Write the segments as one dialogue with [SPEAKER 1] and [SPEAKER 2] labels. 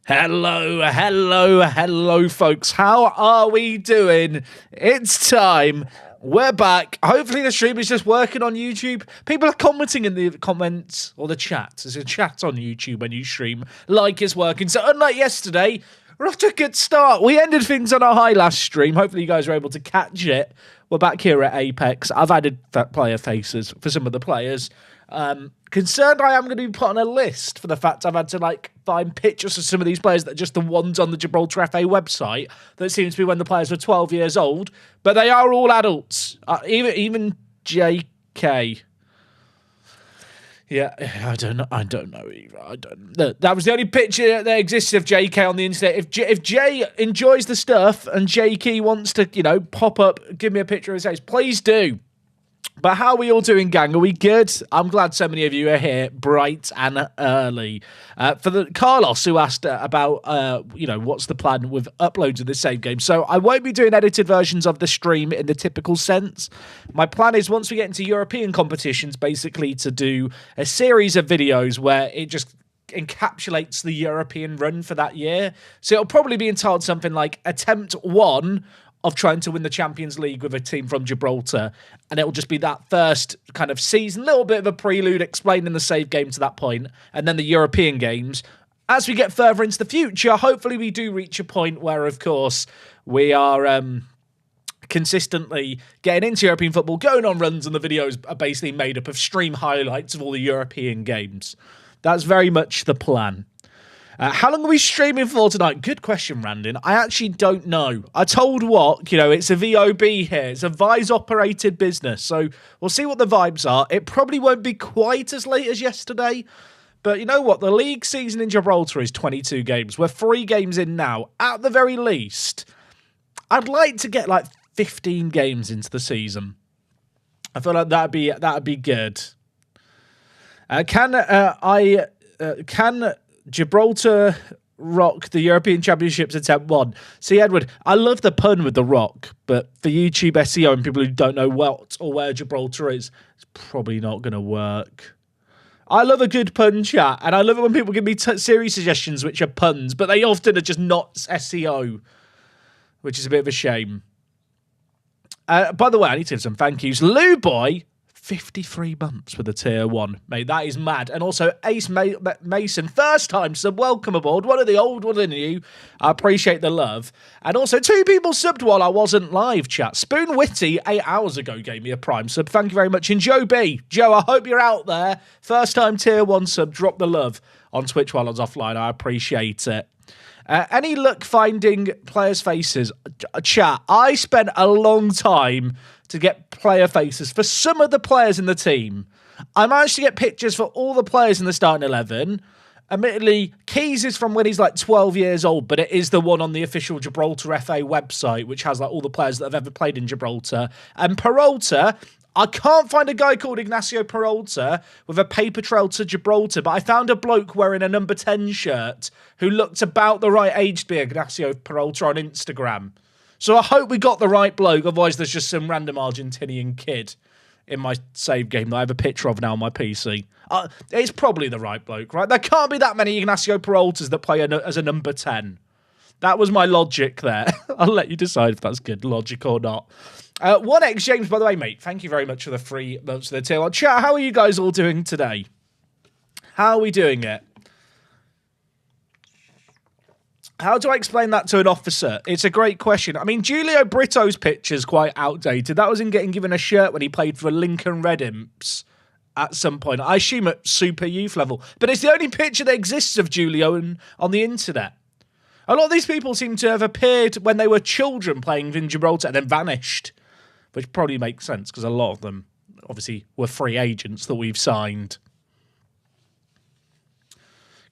[SPEAKER 1] Hello, folks. How are we doing? It's time. We're back. Hopefully the stream is just working on YouTube. People are commenting in the comments or the chat. There's a chat on YouTube when you stream. Like is working. So unlike yesterday, we're off to a good start. We ended things on a high last stream. Hopefully you guys were able to catch it. We're back here at Apex. I've added player faces for some of the players. Concerned I am going to be put on a list for the fact I've had to find pictures of some of these players that are just the ones on the Gibraltar FA website that seems to be when the players were 12 years old, but they are all adults. Even JK. Yeah, I don't know either. That was the only picture that existed of JK on the internet. If Jay enjoys the stuff and JK wants to, pop up, give me a picture of his face, please do. But how are we all doing, gang? Are we good? I'm glad so many of you are here, bright and early. For the Carlos, who asked about, what's the plan with uploads of the save game. So I won't be doing edited versions of the stream in the typical sense. My plan is once we get into European competitions, basically to do a series of videos where it just encapsulates the European run for that year. So it'll probably be entitled something like Attempt 1 of trying to win the Champions League with a team from Gibraltar. And it'll just be that first kind of season, little bit of a prelude explaining the save game to that point, and then the European games. As we get further into the future, hopefully we do reach a point where, of course, we are consistently getting into European football, going on runs, and the videos are basically made up of stream highlights of all the European games. That's very much the plan. How long are we streaming for tonight? Good question, Randon. I actually don't know. I told what, it's a VOB here. It's a Vice-operated business. So we'll see what the vibes are. It probably won't be quite as late as yesterday. But you know what? The league season in Gibraltar is 22 games. We're 3 games in now. At the very least, I'd like to get 15 games into the season. I feel like that'd be good. Can Gibraltar rock the European Championships Attempt 1? See, Edward, I love the pun with the rock, but for YouTube SEO and people who don't know what or where Gibraltar is, it's probably not going to work. I love a good pun chat, and I love it when people give me series suggestions which are puns, but they often are just not SEO, which is a bit of a shame. By the way, I need to give some thank yous. Lou Boy, 53 months with a tier 1. Mate, that is mad. And also Ace Mason, first time sub, welcome aboard. One of the old, one of the new. I appreciate the love. And also 2 people subbed while I wasn't live, chat. Spoon Witty 8 hours ago gave me a prime sub. Thank you very much. And Joe B. Joe, I hope you're out there. First time tier 1 sub. Drop the love on Twitch while I was offline. I appreciate it. Any luck finding players' faces? Chat, I spent a long time to get player faces for some of the players in the team. I managed to get pictures for all the players in the starting 11. Admittedly, Keys is from when he's 12 years old, but it is the one on the official Gibraltar FA website, which has all the players that have ever played in Gibraltar. And Peralta, I can't find a guy called Ignacio Peralta with a paper trail to Gibraltar, but I found a bloke wearing a number 10 shirt who looked about the right age to be Ignacio Peralta on Instagram. So I hope we got the right bloke, otherwise there's just some random Argentinian kid in my save game that I have a picture of now on my PC. It's probably the right bloke, right? There can't be that many Ignacio Peraltas that play as a number 10. That was my logic there. I'll let you decide if that's good logic or not. 1x James, by the way, mate, thank you very much for the free months of the tier 1. Chat, how are you guys all doing today? How are we doing it? How do I explain that to an officer? It's a great question. I mean, Giulio Brito's picture's quite outdated. That was him getting given a shirt when he played for Lincoln Red Imps at some point. I assume at super youth level. But it's the only picture that exists of Giulio on the internet. A lot of these people seem to have appeared when they were children playing in Gibraltar and then vanished. Which probably makes sense because a lot of them, obviously, were free agents that we've signed.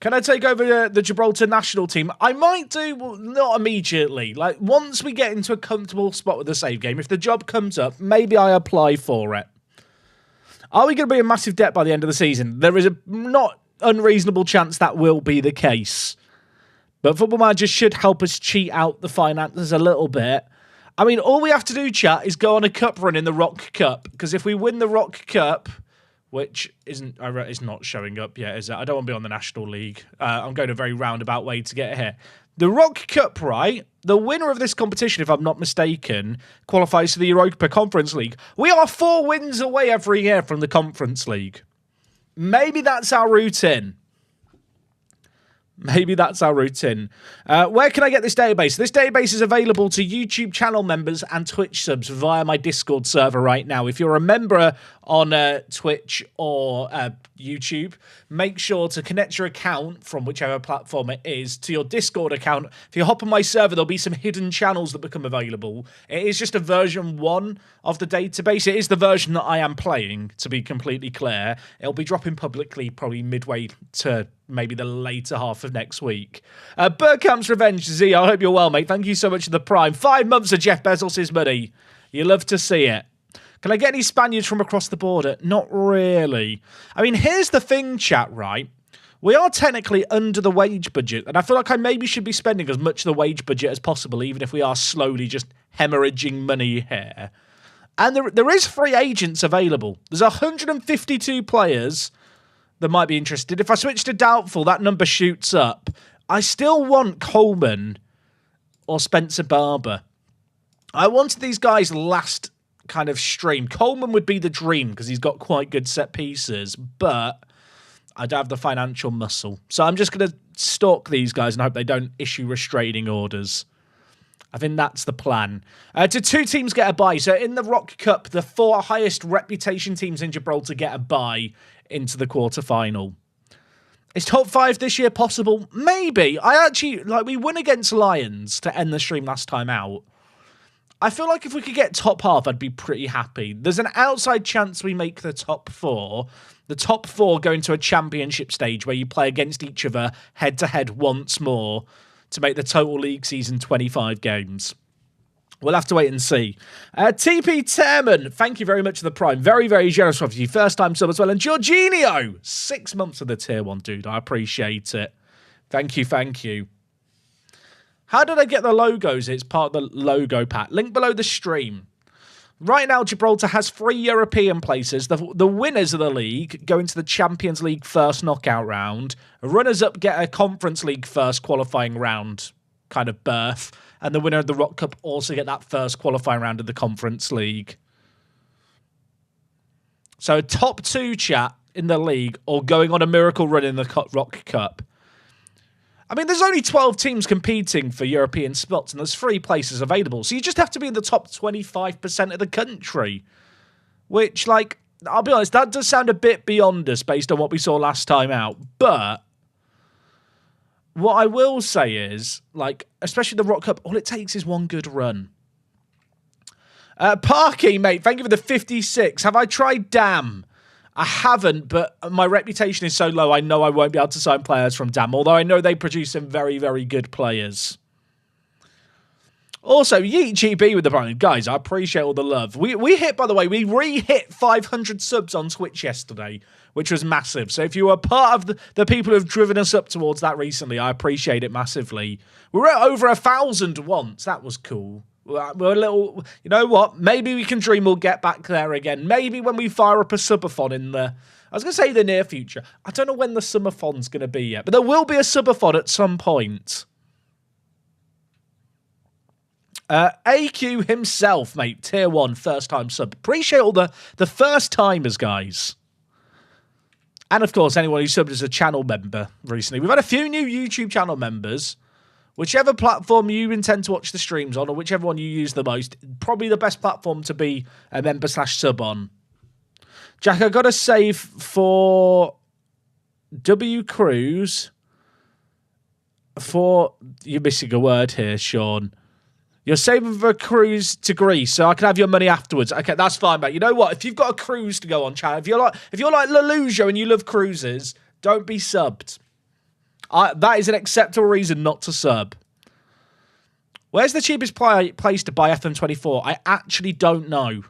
[SPEAKER 1] Can I take over the Gibraltar national team? I might do, well, not immediately. Once we get into a comfortable spot with the save game, if the job comes up, maybe I apply for it. Are we going to be in massive debt by the end of the season? There is a not unreasonable chance that will be the case. But Football Manager should help us cheat out the finances a little bit. I mean, all we have to do, chat, is go on a cup run in the Rock Cup. Because if we win the Rock Cup, which is not showing up yet, is it? I don't want to be on the National League. I'm going a very roundabout way to get here. The Rock Cup, right? The winner of this competition, if I'm not mistaken, qualifies for the Europa Conference League. We are 4 wins away every year from the Conference League. Maybe that's our route in. Maybe that's our routine. Where can I get this database? This database is available to YouTube channel members and Twitch subs via my Discord server right now. If you're a member on Twitch or YouTube, make sure to connect your account from whichever platform it is to your Discord account. If you hop on my server, there'll be some hidden channels that become available. It is just a version 1 of the database. It is the version that I am playing, to be completely clear. It'll be dropping publicly probably midway to maybe the later half of next week. Burkamp's Revenge, Z, I hope you're well, mate. Thank you so much for the Prime. 5 months of Jeff Bezos' money. You love to see it. Can I get any Spaniards from across the border? Not really. I mean, here's the thing, chat, right? We are technically under the wage budget, and I feel like I maybe should be spending as much of the wage budget as possible, even if we are slowly just hemorrhaging money here. And there is free agents available. There's 152 players that might be interested. If I switch to doubtful, that number shoots up. I still want Coleman or Spencer Barber. I wanted these guys last kind of stream. Coleman would be the dream because he's got quite good set pieces, but I don't have the financial muscle. So I'm just going to stalk these guys and hope they don't issue restraining orders. I think that's the plan. Do 2 teams get a bye? So in the Rock Cup, the 4 highest reputation teams in Gibraltar get a bye into the quarterfinal. Is top 5 this year possible? Maybe. We won against Lions to end the stream last time out. I feel like if we could get top half, I'd be pretty happy. There's an outside chance we make the top 4. The top 4 go into a championship stage where you play against each other head-to-head once more to make the total league season 25 games. We'll have to wait and see. TP Tearman, thank you very much for the Prime. Very, very generous of you. First time sub as well. And Jorginho, 6 months of the tier 1, dude. I appreciate it. Thank you, thank you. How did I get the logos? It's part of the logo pack. Link below the stream. Right now, Gibraltar has 3 European places. The winners of the league go into the Champions League first knockout round. Runners-up get a Conference League first qualifying round kind of berth. And the winner of the Rock Cup also get that first qualifying round of the Conference League. So top 2 chat in the league or going on a miracle run in the Rock Cup. I mean, there's only 12 teams competing for European spots and there's 3 places available. So you just have to be in the top 25% of the country. Which, like, I'll be honest, that does sound a bit beyond us based on what we saw last time out. But what I will say is, like, especially the Rock Cup, all it takes is 1 good run. Parky, mate, thank you for the 56. Have I tried Dam? I haven't, but my reputation is so low, I know I won't be able to sign players from Dam, although I know they produce some very, very good players. Also, Yeet GB with the Prime. Guys, I appreciate all the love. We hit, by the way, we re-hit 500 subs on Twitch yesterday, which was massive. So if you were part of the people who've driven us up towards that recently, I appreciate it massively. We were at over 1,000 once. That was cool. We're a little, you know what? Maybe we can dream we'll get back there again. Maybe when we fire up a subathon in the, I was going to say the near future. I don't know when the subathon's going to be yet, but there will be a subathon at some point. AQ himself, mate, tier 1, first time sub. Appreciate all the first timers, guys. And of course, anyone who subbed as a channel member recently. We've had a few new YouTube channel members. Whichever platform you intend to watch the streams on, or whichever one you use the most, probably the best platform to be a member/sub on. Jack, I got to save for W Cruise. You're missing a word here, Sean. You're saving for a cruise to Greece, so I can have your money afterwards. Okay, that's fine, mate. You know what? If you've got a cruise to go on, chat, if you're like Leluja and you love cruises, don't be subbed. That is an acceptable reason not to sub. Where's the cheapest place to buy FM24? I actually don't know.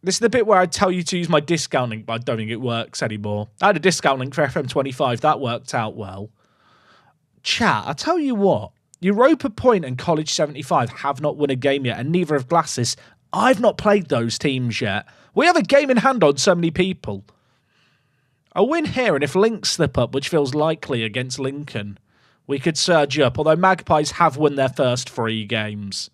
[SPEAKER 1] This is the bit where I tell you to use my discount link, but I don't think it works anymore. I had a discount link for FM25. That worked out well. Chat, I tell you what. Europa Point and College 75 have not won a game yet, and neither have Glacis. I've not played those teams yet. We have a game in hand on so many people. A win here, and if Lynx slip up, which feels likely against Lincoln, we could surge up, although Magpies have won their first 3 games,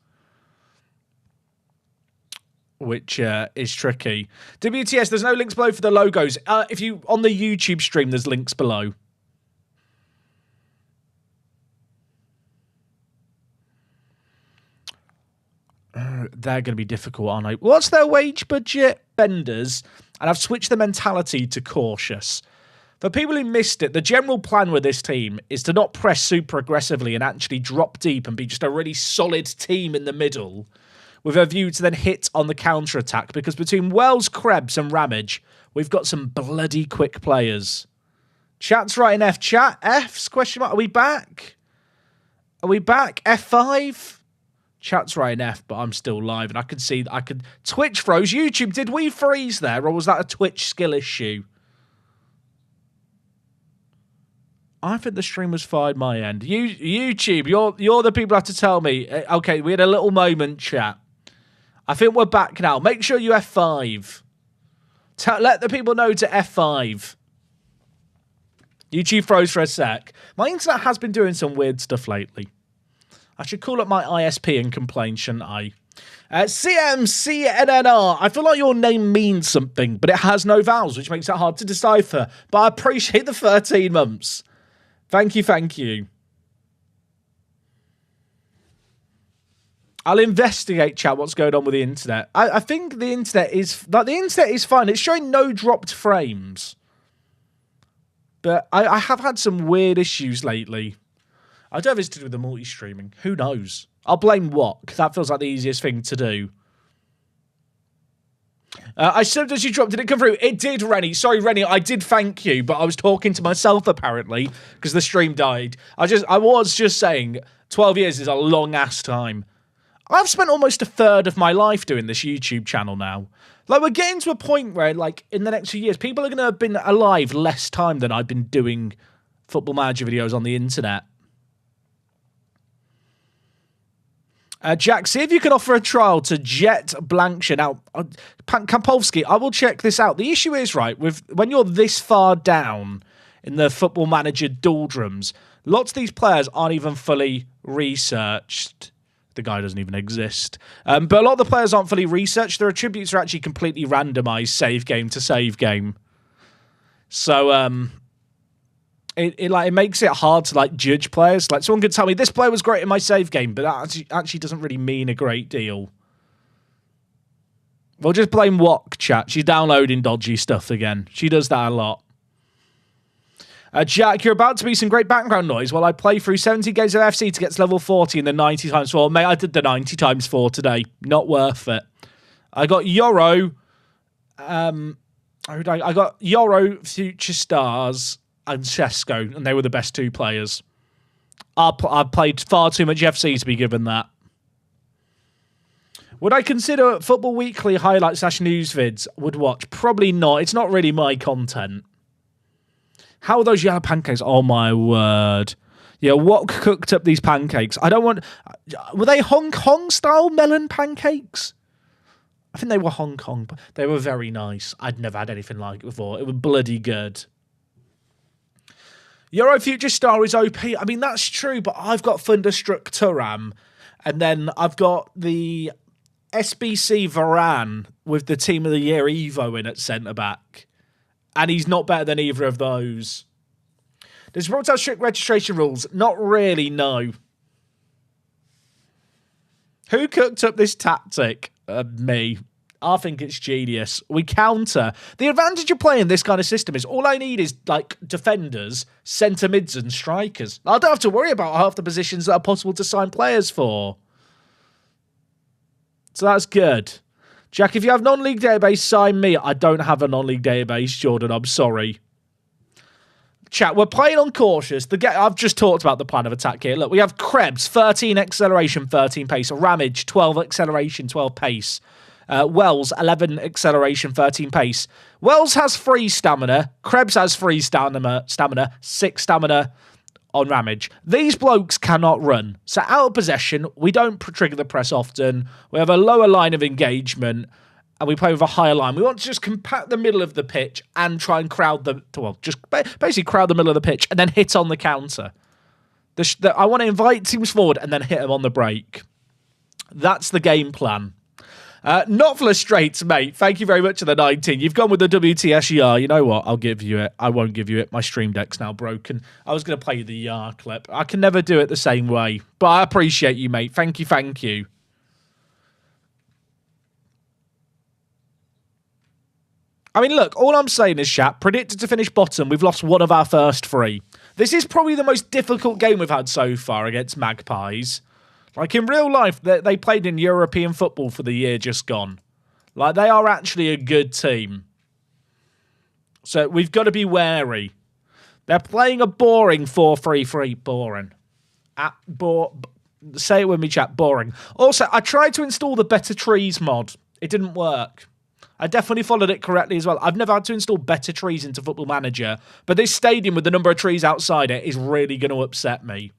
[SPEAKER 1] which is tricky. WTS, there's no links below for the logos. If you on the YouTube stream, there's links below. They're going to be difficult, aren't they? What's their wage budget? Benders. And I've switched the mentality to cautious. For people who missed it, the general plan with this team is to not press super aggressively and actually drop deep and be just a really solid team in the middle, with a view to then hit on the counter-attack, because between Wells, Krebs and Ramage, we've got some bloody quick players. Chat's writing F. Chat. F's question mark. Are we back? Are we back? F5? Chat's writing F, but I'm still live, and I can see... Twitch froze. YouTube, did we freeze there, or was that a Twitch skill issue? I think the stream was fine my end. YouTube, you're the people who have to tell me. Okay, we had a little moment, chat. I think we're back now. Make sure you F5. Let the people know to F5. YouTube froze for a sec. My internet has been doing some weird stuff lately. I should call up my ISP and complain, shouldn't I? CMCNNR. I feel like your name means something, but it has no vowels, which makes it hard to decipher. But I appreciate the 13 months. Thank you, thank you. I'll investigate, chat, what's going on with the internet. I think the internet is... Like, the internet is fine. It's showing no dropped frames. But I have had some weird issues lately. I don't know if it's to do with the multi-streaming. Who knows? I'll blame Wok. That feels like the easiest thing to do. I subbed as you dropped. Did it come through? It did, Rennie. Sorry, Rennie. I did thank you, but I was talking to myself, apparently, because the stream died. I was just saying, 12 years is a long-ass time. I've spent almost a third of my life doing this YouTube channel now. Like, we're getting to a point where, like, in the next few years, people are going to have been alive less time than I've been doing Football Manager videos on the internet. Jack, see if you can offer a trial to Jet Blanksha. Now, Kampolski, I will check this out. The issue is, right, when you're this far down in the Football Manager doldrums, lots of these players aren't even fully researched. The guy doesn't even exist. But a lot of the players aren't fully researched. Their attributes are actually completely randomized save game to save game. So, it makes it hard to like judge players. Like, someone could tell me this player was great in my save game, but that actually doesn't really mean a great deal. We'll just blame Wok, chat. She's downloading dodgy stuff again. She does that a lot. Jack, you're about to be some great background noise while I play through 70 games of FC to get to level 40 in the 90 times 4. Mate, I did the 90 times 4 today. Not worth it. I got Yoro. I got Yoro, Future Stars, and Cesco, and they were the best 2 players. I played far too much FC to be given that. Would I consider Football Weekly highlights / news vids? Would watch? Probably not. It's not really my content. How are those yellow pancakes? Oh my word. Yeah, what cooked up these pancakes? I don't want... Were they Hong Kong style melon pancakes? I think they were Hong Kong. But they were very nice. I'd never had anything like it before. It was bloody good. Euro Future Star is OP. I mean, that's true, but I've got Thunderstruck Turam. And then I've got the SBC Varane with the Team of the Year Evo in at centre-back. And he's not better than either of those. Does Gibraltar have strict registration rules? Not really, no. Who cooked up this tactic? Me. I think it's genius. We counter. The advantage of playing this kind of system is all I need is, like, defenders, centre mids and strikers. I don't have to worry about half the positions that are possible to sign players for. So that's good. Jack, if you have non-league database, sign me. I don't have a non-league database, Jordan. I'm sorry. Chat, we're playing on cautious. I've just talked about the plan of attack here. Look, we have Krebs, 13 acceleration, 13 pace. Ramage, 12 acceleration, 12 pace. Wells, 11 acceleration, 13 pace. Wells has 3 stamina. Krebs has 3 stamina, 6 stamina on Ramage. These blokes cannot run. So out of possession, we don't trigger the press often. We have a lower line of engagement, and we play with a higher line. We want to just compact the middle of the pitch and try and crowd just basically crowd the middle of the pitch and then hit on the counter. I want to invite teams forward and then hit them on the break. That's the game plan. Not for the straights, mate. Thank you very much for the 19. You've gone with the WTSER. You know what? I'll give you it. I won't give you it. My stream deck's now broken. I was going to play the clip. I can never do it the same way. But I appreciate you, mate. Thank you, thank you. I mean, look, all I'm saying is, chat, predicted to finish bottom. We've lost one of our first 3. This is probably the most difficult game we've had so far against Magpies. Like, in real life, they played in European football for the year just gone. Like, they are actually a good team. So, we've got to be wary. They're playing a boring 4-3-3. Boring. Say it with me, chat. Boring. Also, I tried to install the Better Trees mod. It didn't work. I definitely followed it correctly as well. I've never had to install Better Trees into Football Manager. But this stadium with the number of trees outside it is really going to upset me.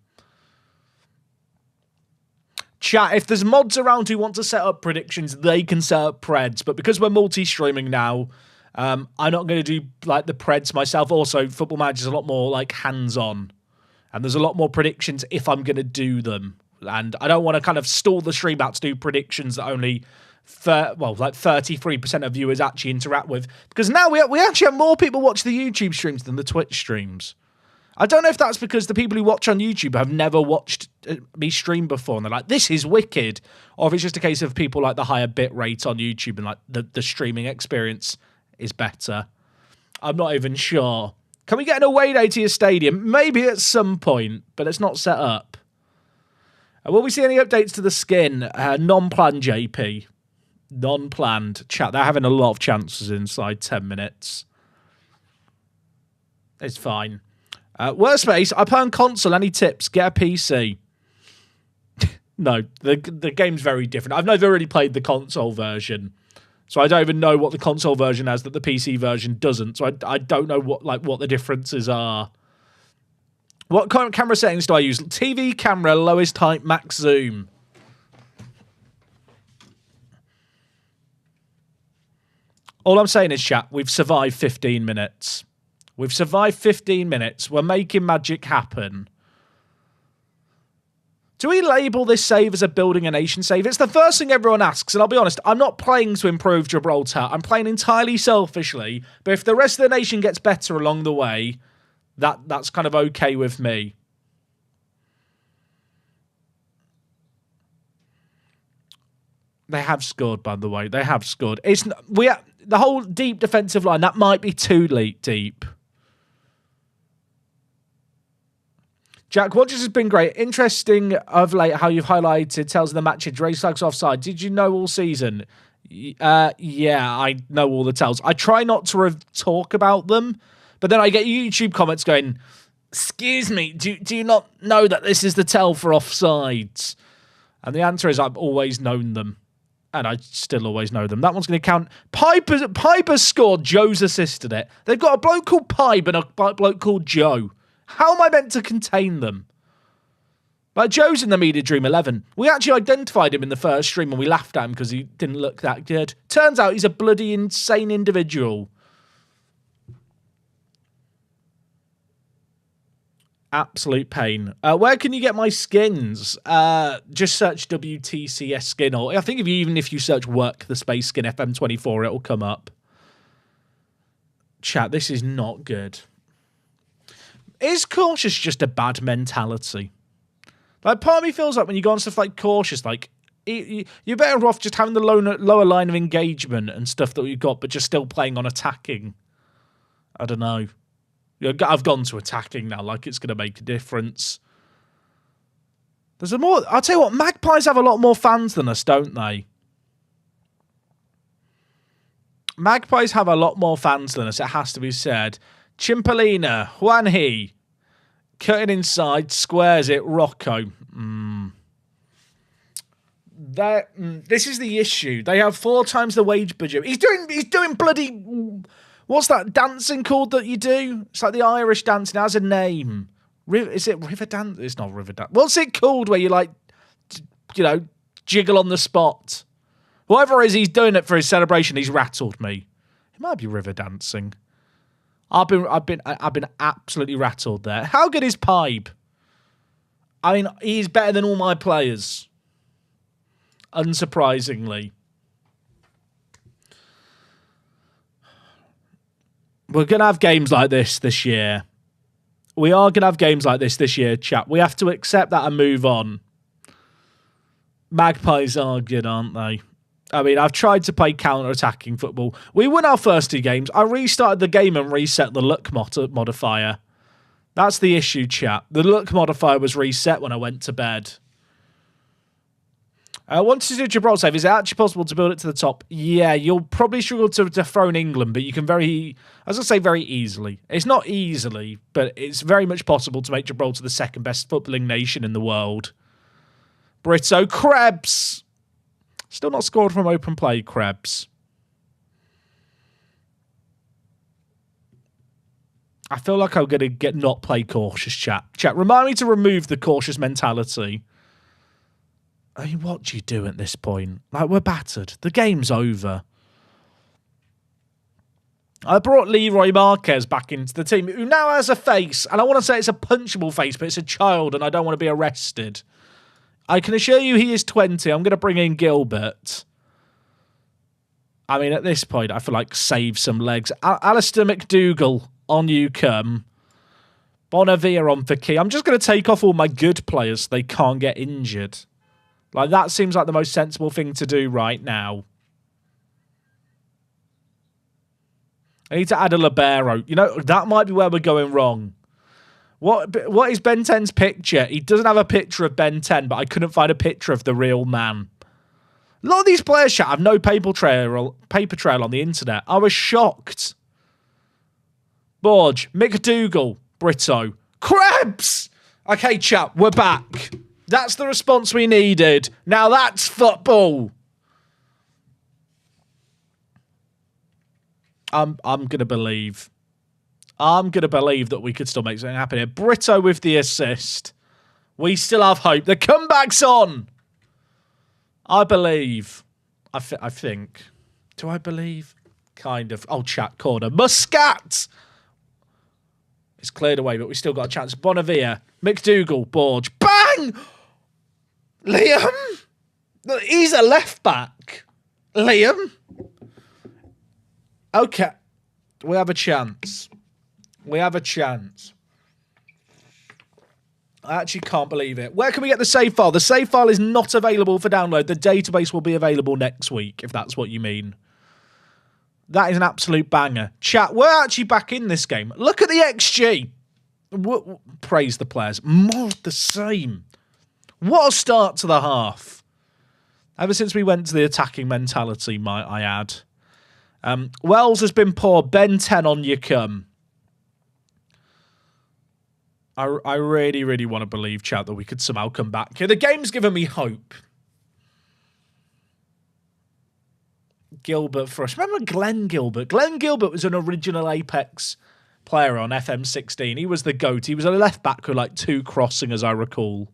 [SPEAKER 1] Chat, if there's mods around who want to set up predictions, they can set up preds. But because we're multi-streaming now, I'm not going to do like the preds myself. Also, Football Manager's a lot more like hands-on. And there's a lot more predictions if I'm going to do them. And I don't want to kind of stall the stream out to do predictions that only, like 33% of viewers actually interact with. Because now we actually have more people watch the YouTube streams than the Twitch streams. I don't know if that's because the people who watch on YouTube have never watched me stream before and they're like, this is wicked. Or if it's just a case of people like the higher bit rate on YouTube and like the streaming experience is better. I'm not even sure. Can we get an away day to your stadium? Maybe at some point, but it's not set up. Will we see any updates to the skin? Non-planned, JP. Non-planned. Chat, they're having a lot of chances inside 10 minutes. It's fine. Workspace, I play on console. Any tips? Get a PC. No, the game's very different. I've never really played the console version, so I don't even know what the console version has that the PC version doesn't. So I don't know what the differences are. What kind of camera settings do I use? TV camera, lowest height, max zoom. All I'm saying is, chat, we've survived 15 minutes. We've survived 15 minutes. We're making magic happen. Do we label this save as a building a nation save? It's the first thing everyone asks, and I'll be honest, I'm not playing to improve Gibraltar. I'm playing entirely selfishly, but if the rest of the nation gets better along the way, that's kind of okay with me. They have scored, by the way. They have scored. The whole deep defensive line, that might be too deep. Jack, Watches has been great. Interesting of late how you've highlighted tells of the matches, race flags offside. Did you know all season? Yeah, I know all the tells. I try not to talk about them, but then I get YouTube comments going, excuse me, do you not know that this is the tell for offsides? And the answer is I've always known them. And I still always know them. That one's going to count. Piper scored. Joe's assisted it. They've got a bloke called Pipe and a bloke called Joe. How am I meant to contain them? Like, Joe's in the Media Dream 11. We actually identified him in the first stream and we laughed at him because he didn't look that good. Turns out he's a bloody insane individual. Absolute pain. Where can you get my skins? Just search WTCS skin, or I think even if you search work the space skin FM24, it'll come up. Chat, this is not good. Is cautious just a bad mentality? Like, part of me feels like when you go on stuff like cautious, like, you're better off just having the lower line of engagement and stuff that you've got, but just still playing on attacking. I don't know. I've gone to attacking now, like it's going to make a difference. I'll tell you what, Magpies have a lot more fans than us, don't they? Magpies have a lot more fans than us, it has to be said. Chimpolina, Juanhi, cutting inside, squares it, Rocco. This is the issue. They have 4 times the wage budget. He's doing bloody... What's that dancing called that you do? It's like the Irish dancing. It has a name. Is it river dance? It's not river dance. What's it called where you like, you know, jiggle on the spot? Whatever it is, he's doing it for his celebration. He's rattled me. It might be river dancing. I've been absolutely rattled there. How good is Pipe? I mean, he's better than all my players. Unsurprisingly. We're going to have games like this year. We are going to have games like this year, chat. We have to accept that and move on. Magpies are good, aren't they? I mean, I've tried to play counter-attacking football. We won our first 2 games. I restarted the game and reset the luck modifier. That's the issue, chat. The luck modifier was reset when I went to bed. I wanted to do Gibraltar save. Is it actually possible to build it to the top? Yeah, you'll probably struggle to dethrone England, but you can I was going to say very easily. It's not easily, but it's very much possible to make Gibraltar the second best footballing nation in the world. Brito Krebs. Still not scored from open play, Krebs. I feel like I'm going to not play cautious, chat. Chat, remind me to remove the cautious mentality. I mean, what do you do at this point? Like, we're battered. The game's over. I brought Leroy Marquez back into the team, who now has a face, and I want to say it's a punchable face, but it's a child, and I don't want to be arrested. I can assure you he is 20. I'm going to bring in Gilbert. I mean, at this point, I feel like save some legs. Alistair McDougall, on you come. Bonavia on for key. I'm just going to take off all my good players so they can't get injured. Like, that seems like the most sensible thing to do right now. I need to add a libero. You know, that might be where we're going wrong. What is Ben 10's picture? He doesn't have a picture of Ben 10, but I couldn't find a picture of the real man. A lot of these players, chat, have no paper trail on the internet. I was shocked. Borge, McDougall, Brito, Krebs! Okay, chat, we're back. That's the response we needed. Now that's football. I'm going to believe. I'm going to believe that we could still make something happen here. Brito with the assist. We still have hope. The comeback's on. I believe. I think. Do I believe? Kind of. Oh, chat corner. Muscat! It's cleared away, but we still got a chance. Bonavia. McDougall. Borge. Bang! Liam? He's a left back. Liam? Okay. We have a chance. We have a chance. I actually can't believe it. Where can we get the save file? The save file is not available for download. The database will be available next week, if that's what you mean. That is an absolute banger. Chat, we're actually back in this game. Look at the XG. Praise the players. More of the same. What a start to the half. Ever since we went to the attacking mentality, might I add. Wells has been poor. Ben 10 on you come. I really, really want to believe, chat, that we could somehow come back here. The game's given me hope. Gilbert for us. Remember Glenn Gilbert? Glenn Gilbert was an original Apex player on FM16. He was the GOAT. He was a left back with like 2 crossing, as I recall.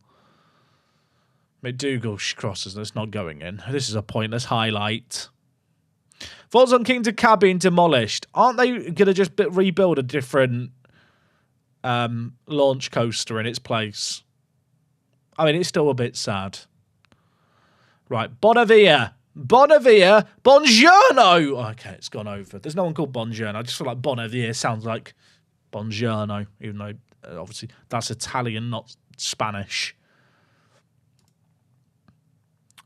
[SPEAKER 1] McDougall crosses. That's not going in. This is a pointless highlight. Falls on King to Cab being demolished. Aren't they going to just rebuild a different launch coaster in its place? I mean, it's still a bit sad. Right, Bonavia. Bonavia. Buongiorno. Okay, it's gone over. There's no one called Buongiorno. I just feel like Bonavia sounds like Buongiorno, even though obviously that's Italian, not Spanish.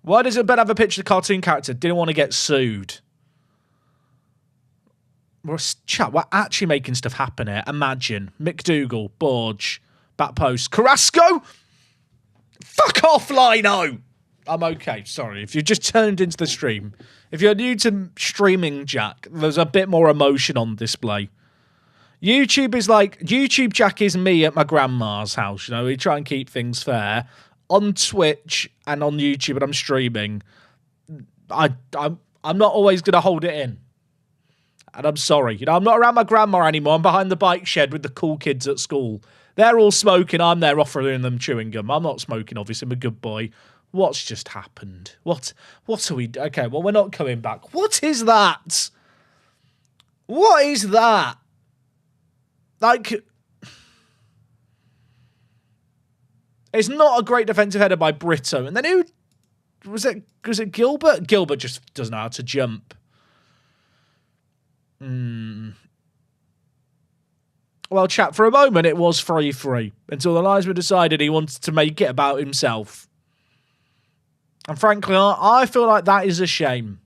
[SPEAKER 1] Why does it better have a picture of the cartoon character? Didn't want to get sued. We're actually making stuff happen here. Imagine. McDougall, Borge, back post. Carrasco? Fuck off, Lino! I'm okay, sorry. If you've just turned into the stream, if you're new to streaming, Jack, there's a bit more emotion on display. YouTube is like, YouTube Jack is me at my grandma's house, you know, we try and keep things fair. On Twitch and on YouTube, and I'm streaming, I'm not always going to hold it in. And I'm sorry. You know, I'm not around my grandma anymore. I'm behind the bike shed with the cool kids at school. They're all smoking. I'm there offering them chewing gum. I'm not smoking, obviously. I'm a good boy. What's just happened? What are we... Okay, well, we're not coming back. What is that? What is that? Like... It's not a great defensive header by Brito. And then who... Was it Gilbert? Gilbert just doesn't know how to jump. Well, chat, for a moment it was 3-3 until the linesman decided he wanted to make it about himself. And frankly, I feel like that is a shame.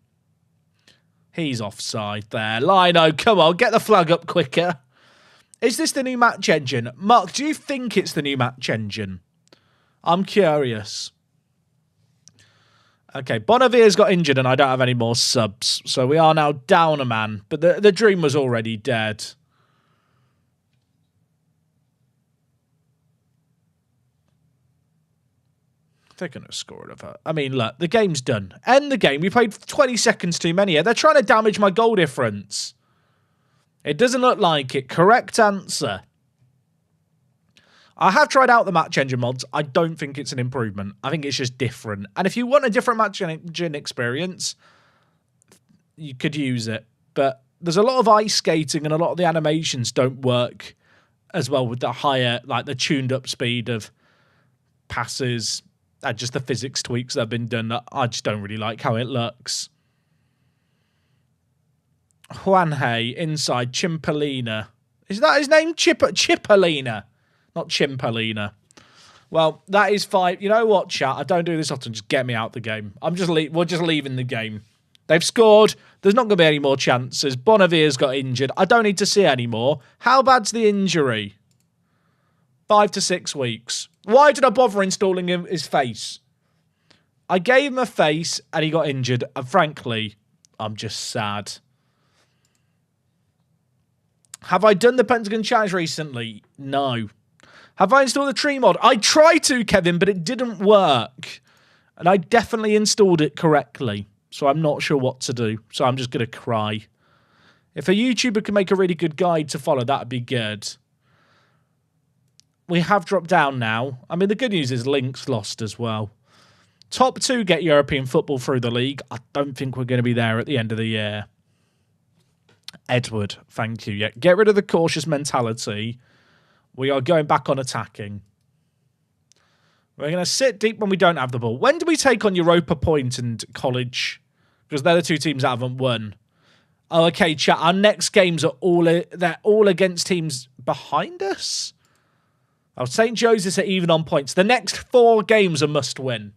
[SPEAKER 1] He's offside there. Lino, come on, get the flag up quicker. Is this the new match engine? Mark, do you think it's the new match engine? I'm curious. Okay, Bonavia's got injured and I don't have any more subs. So we are now down a man. But the dream was already dead. They're going to score it of her. I mean, look, the game's done. End the game. We played 20 seconds too many here. They're trying to damage my goal difference. It doesn't look like it. Correct answer. I have tried out the match engine mods. I don't think it's an improvement. I think it's just different. And if you want a different match engine experience, you could use it. But there's a lot of ice skating and a lot of the animations don't work as well with the higher, like the tuned up speed of passes. And just the physics tweaks that have been done. I just don't really like how it looks. Juanhe, inside, Chimpolina. Is that his name? Chipolina. Not Chimpolina. Well, that is 5. You know what, chat? I don't do this often. Just get me out the game. We're just leaving the game. They've scored. There's not going to be any more chances. Bonavia's got injured. I don't need to see any more. How bad's the injury? 5 to 6 weeks. Why did I bother installing his face? I gave him a face and he got injured. And frankly, I'm just sad. Have I done the Pentagon Challenge recently? No. Have I installed the tree mod? I tried to, Kevin, but it didn't work. And I definitely installed it correctly. So I'm not sure what to do. So I'm just going to cry. If a YouTuber can make a really good guide to follow, that'd be good. We have dropped down now. I mean, the good news is Lynx lost as well. Top 2 get European football through the league. I don't think we're going to be there at the end of the year. Edward, thank you. Yeah, get rid of the cautious mentality. We are going back on attacking. We're going to sit deep when we don't have the ball. When do we take on Europa Point and College? Because they're the 2 teams that haven't won. Oh, okay, chat. Our next games are they're all against teams behind us. Oh, St. Joseph's are even on points. The next 4 games are must win.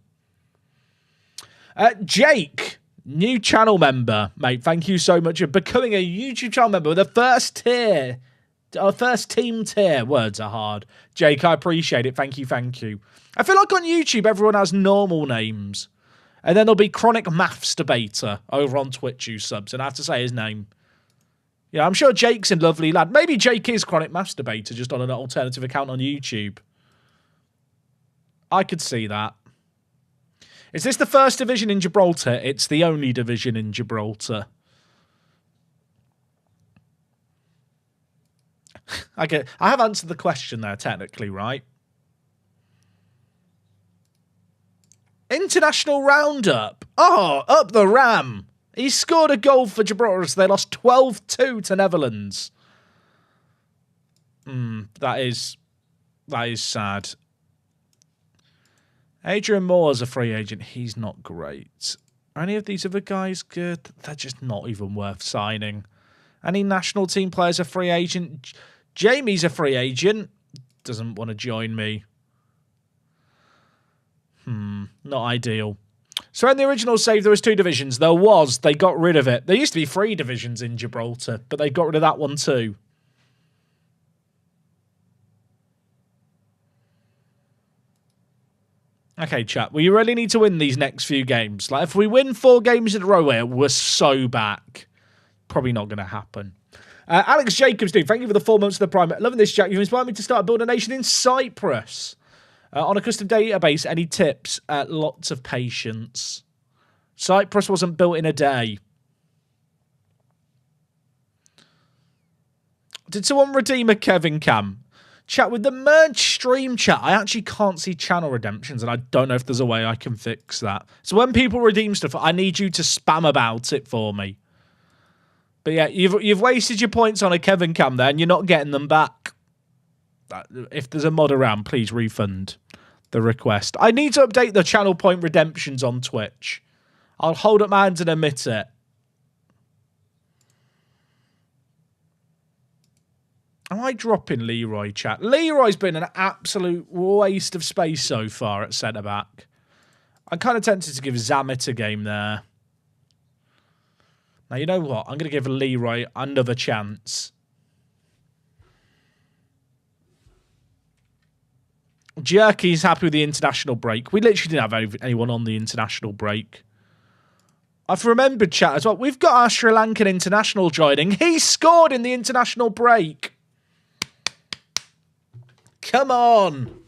[SPEAKER 1] Jake, new channel member, mate. Thank you so much for becoming a YouTube channel member with the first tier. Our first team tier. Words are hard. Jake, I appreciate it. Thank you, thank you. I feel like on YouTube, everyone has normal names. And then there'll be Chronic Maths Debater over on Twitch who subs. And I have to say his name. Yeah, I'm sure Jake's a lovely lad. Maybe Jake is Chronic Maths Debater just on an alternative account on YouTube. I could see that. Is this the first division in Gibraltar? It's the only division in Gibraltar. I have answered the question there, technically, right? International Roundup. Oh, up the Ram. He scored a goal for Gibraltar, so they lost 12-2 to Netherlands. That is sad. Adrian Moore's a free agent. He's not great. Are any of these other guys good? They're just not even worth signing. Any national team players a free agent? Jamie's a free agent. Doesn't want to join me. Not ideal. So in the original save, there was 2 divisions. There was. They got rid of it. There used to be 3 divisions in Gibraltar, but they got rid of that one too. Okay, chat. We really need to win these next few games. Like, if we win 4 games in a row here, we're so back. Probably not going to happen. Alex Jacobs, dude, thank you for the 4 months of the Prime. Loving this, Jack. You've inspired me to start building a nation in Cyprus. On a custom database, any tips? Lots of patience. Cyprus wasn't built in a day. Did someone redeem a Kevin Cam? Chat, with the merge stream chat, I actually can't see channel redemptions, and I don't know if there's a way I can fix that. So when people redeem stuff, I need you to spam about it for me. But yeah, you've wasted your points on a Kevin Cam there, and you're not getting them back. If there's a mod around, please refund the request. I need to update the channel point redemptions on Twitch. I'll hold up my hands and admit it. Am I dropping Leroy, chat? Leroy's been an absolute waste of space so far at centre-back. I'm kind of tempted to give Zamet a game there. Now, you know what? I'm going to give Leroy another chance. Jerky's happy with the international break. We literally didn't have anyone on the international break. I've remembered, chat, as well. We've got our Sri Lankan international joining. He scored in the international break. Come on.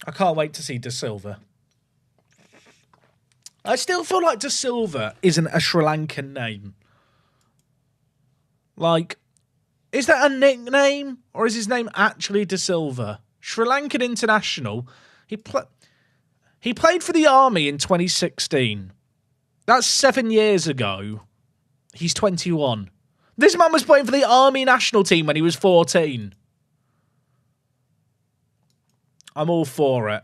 [SPEAKER 1] I can't wait to see De Silva. I still feel like De Silva isn't a Sri Lankan name. Like, is that a nickname? Or is his name actually De Silva? Sri Lankan international. He played for the army in 2016. That's 7 years ago. He's 21. This man was playing for the army national team when he was 14. I'm all for it.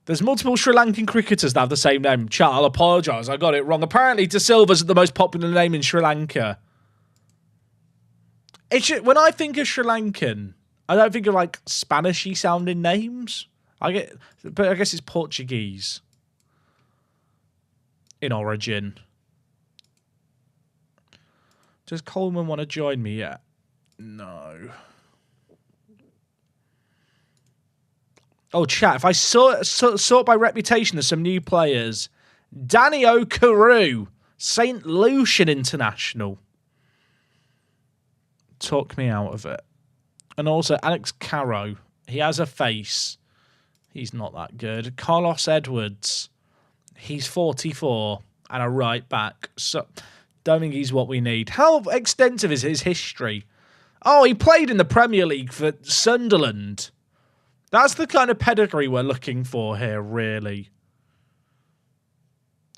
[SPEAKER 1] There's multiple Sri Lankan cricketers that have the same name. Chat, I'll apologise. I got it wrong. Apparently, De Silva's the most popular name in Sri Lanka. When I think of Sri Lankan, I don't think of like Spanishy sounding names. But I guess it's Portuguese in origin. Does Coleman want to join me yet? No. Oh, chat, if I sort by reputation, there's some new players. Danny O'Carew, St. Lucian International. Talk me out of it. And also Alex Caro. He has a face. He's not that good. Carlos Edwards. He's 44 and a right back. So don't think he's what we need. How extensive is his history? Oh, he played in the Premier League for Sunderland. That's the kind of pedigree we're looking for here, really.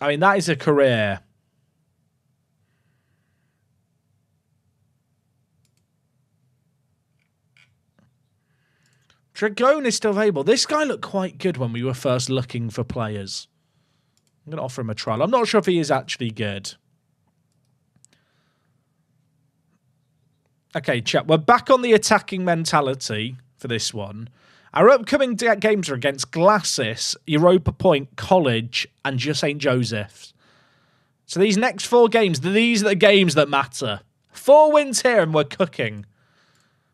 [SPEAKER 1] I mean, that is a career. Dragon is still available. This guy looked quite good when we were first looking for players. I'm going to offer him a trial. I'm not sure if he is actually good. Okay, chat. We're back on the attacking mentality for this one. Our upcoming games are against Glacis, Europa Point, College, and St. Joseph's. So these next 4 games, these are the games that matter. 4 wins here and we're cooking.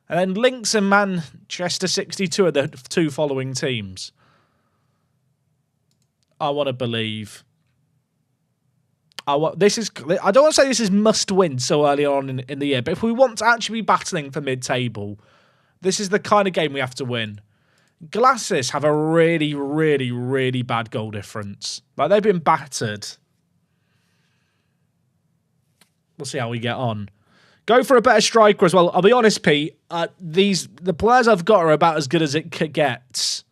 [SPEAKER 1] And then Lynx and Manchester 62 are the 2 following teams. I want to believe. I don't want to say this is must win so early on in the year, but if we want to actually be battling for mid-table, this is the kind of game we have to win. Glacis have a really, really, really bad goal difference. Like, they've been battered. We'll see how we get on. Go for a better striker as well. I'll be honest, Pete. The players I've got are about as good as it gets.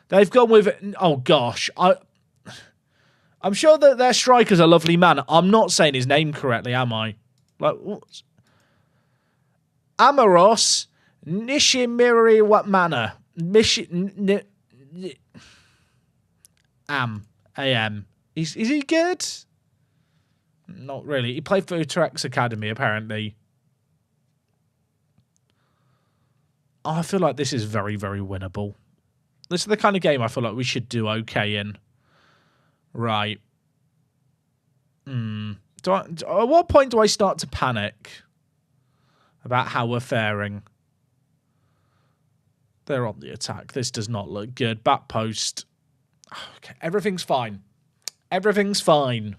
[SPEAKER 1] They've gone with... Oh, gosh. I'm sure that their striker's a lovely man. I'm not saying his name correctly, am I? Like, what? Amaros Nishimiri Watmana. A.M. Is he good? Not really. He played for Utrecht's Academy, apparently. Oh, I feel like this is very, very winnable. This is the kind of game I feel like we should do okay in. Right. At what point do I start to panic about how we're faring? They're on the attack. This does not look good. Back post. Okay, everything's fine. Everything's fine.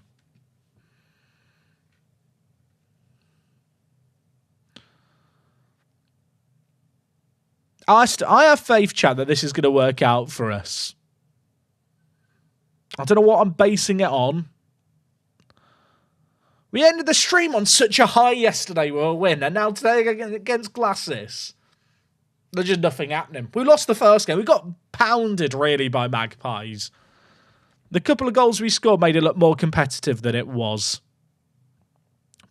[SPEAKER 1] I have faith, chat, that this is going to work out for us. I don't know what I'm basing it on. We ended the stream on such a high yesterday with a win, and now today against Glacis, there's just nothing happening. We lost the first game. We got pounded, really, by Magpies. The couple of goals we scored made it look more competitive than it was.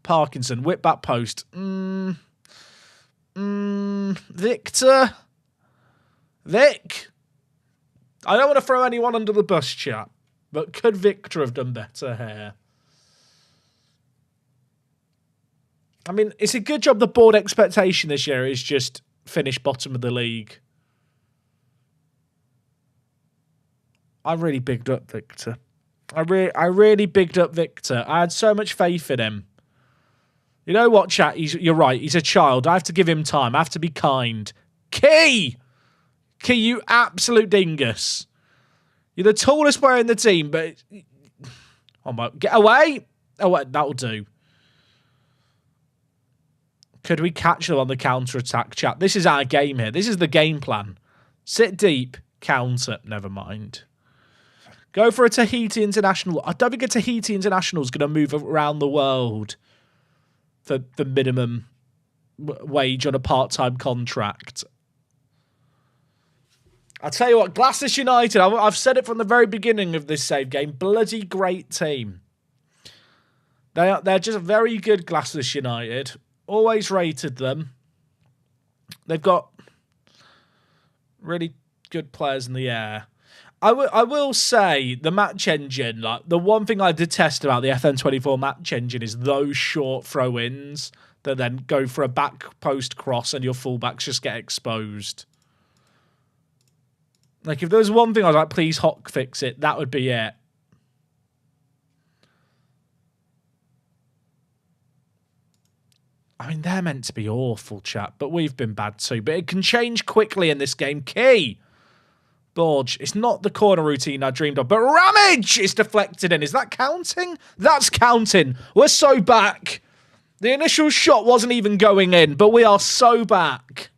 [SPEAKER 1] Parkinson, whip back post. Victor? Vic? I don't want to throw anyone under the bus, chat, but could Victor have done better here? I mean, it's a good job the board expectation this year is just finish bottom of the league. I really bigged up Victor. I really bigged up Victor. I had so much faith in him. You know what, chat? You're right. He's a child. I have to give him time. I have to be kind. Key, you absolute dingus. You're the tallest player in the team, but... Oh my... Get away! Oh, wait, that'll do. Could we catch them on the counter-attack, chat? This is our game here. This is the game plan. Sit deep, counter. Never mind. Go for a Tahiti International. I don't think a Tahiti International is going to move around the world for the minimum wage on a part-time contract. I'll tell you what, Glacis United, I've said it from the very beginning of this save game, bloody great team. They're just a very good Glacis United. Always rated them. They've got really good players in the air. I will say the match engine, like the one thing I detest about the FN24 match engine is those short throw-ins that then go for a back post cross and your fullbacks just get exposed. Like if there was one thing I was like, please hot fix it, that would be it. I mean, they're meant to be awful, chat, but we've been bad too. But it can change quickly in this game. Key! Borge, it's not the corner routine I dreamed of, but Ramage is deflected in. Is that counting? That's counting. We're so back. The initial shot wasn't even going in, but we are so back.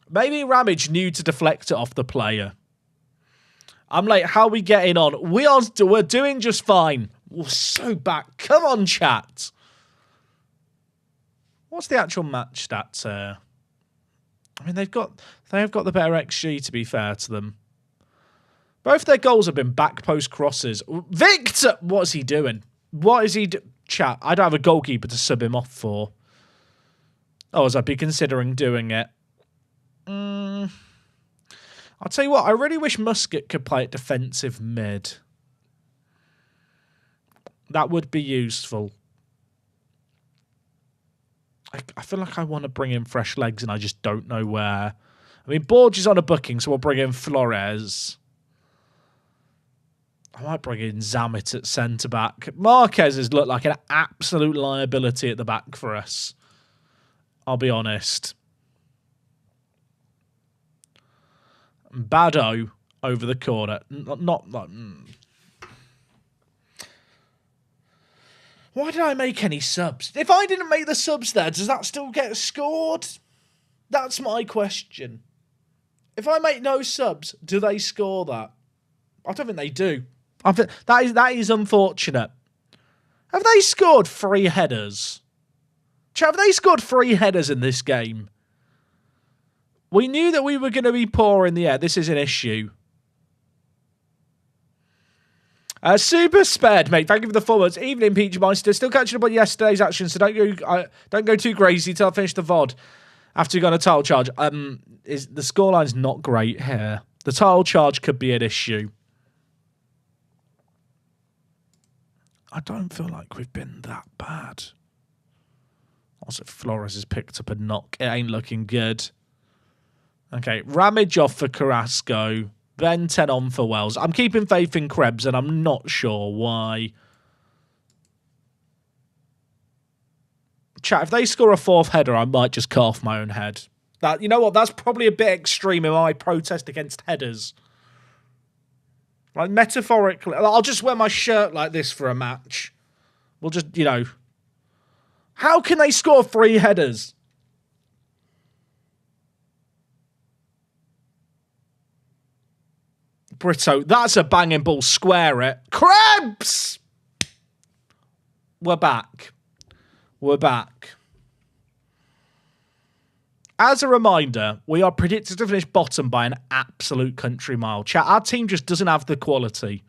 [SPEAKER 1] Maybe Ramage knew to deflect it off the player. I'm like, how are we getting on? We're doing just fine. We're so back. Come on, chat. What's the actual match stats here? I mean, they have got the better XG, to be fair to them. Both their goals have been back post crosses. Victor! What is he doing? What is he Chat, I don't have a goalkeeper to sub him off for. Oh, as I'd be considering doing it. I'll tell you what, I really wish Musket could play at defensive mid. That would be useful. I feel like I want to bring in fresh legs and I just don't know where. I mean, Borge is on a booking, so we'll bring in Flores. I might bring in Zammit at centre-back. Marquez has looked like an absolute liability at the back for us. I'll be honest. Bado over the corner. Not like... Why did I make any subs? If I didn't make the subs there, does that still get scored? That's my question. If I make no subs, do they score that? I don't think they do. That is unfortunate. Have they scored 3 headers? Have they scored 3 headers in this game? We knew that we were going to be poor in the air. This is an issue. Super spared, mate. Thank you for the forwards. Evening, Peach Meister. Still catching up on yesterday's action, so don't go too crazy till I finish the VOD. After you got a title charge. The scoreline's not great here. The title charge could be an issue. I don't feel like we've been that bad. Also, Flores has picked up a knock. It ain't looking good. Okay, Ramage off for Carrasco. Then 10 on for Wells. I'm keeping faith in Krebs, and I'm not sure why. Chat, if they score a 4th header, I might just cut off my own head. You know what? That's probably a bit extreme in my protest against headers. Like, metaphorically, I'll just wear my shirt like this for a match. We'll just, you know. How can they score 3 headers? Brito, that's a banging ball. Square it. Krebs! We're back. We're back. As a reminder, we are predicted to finish bottom by an absolute country mile. Chat, our team just doesn't have the quality.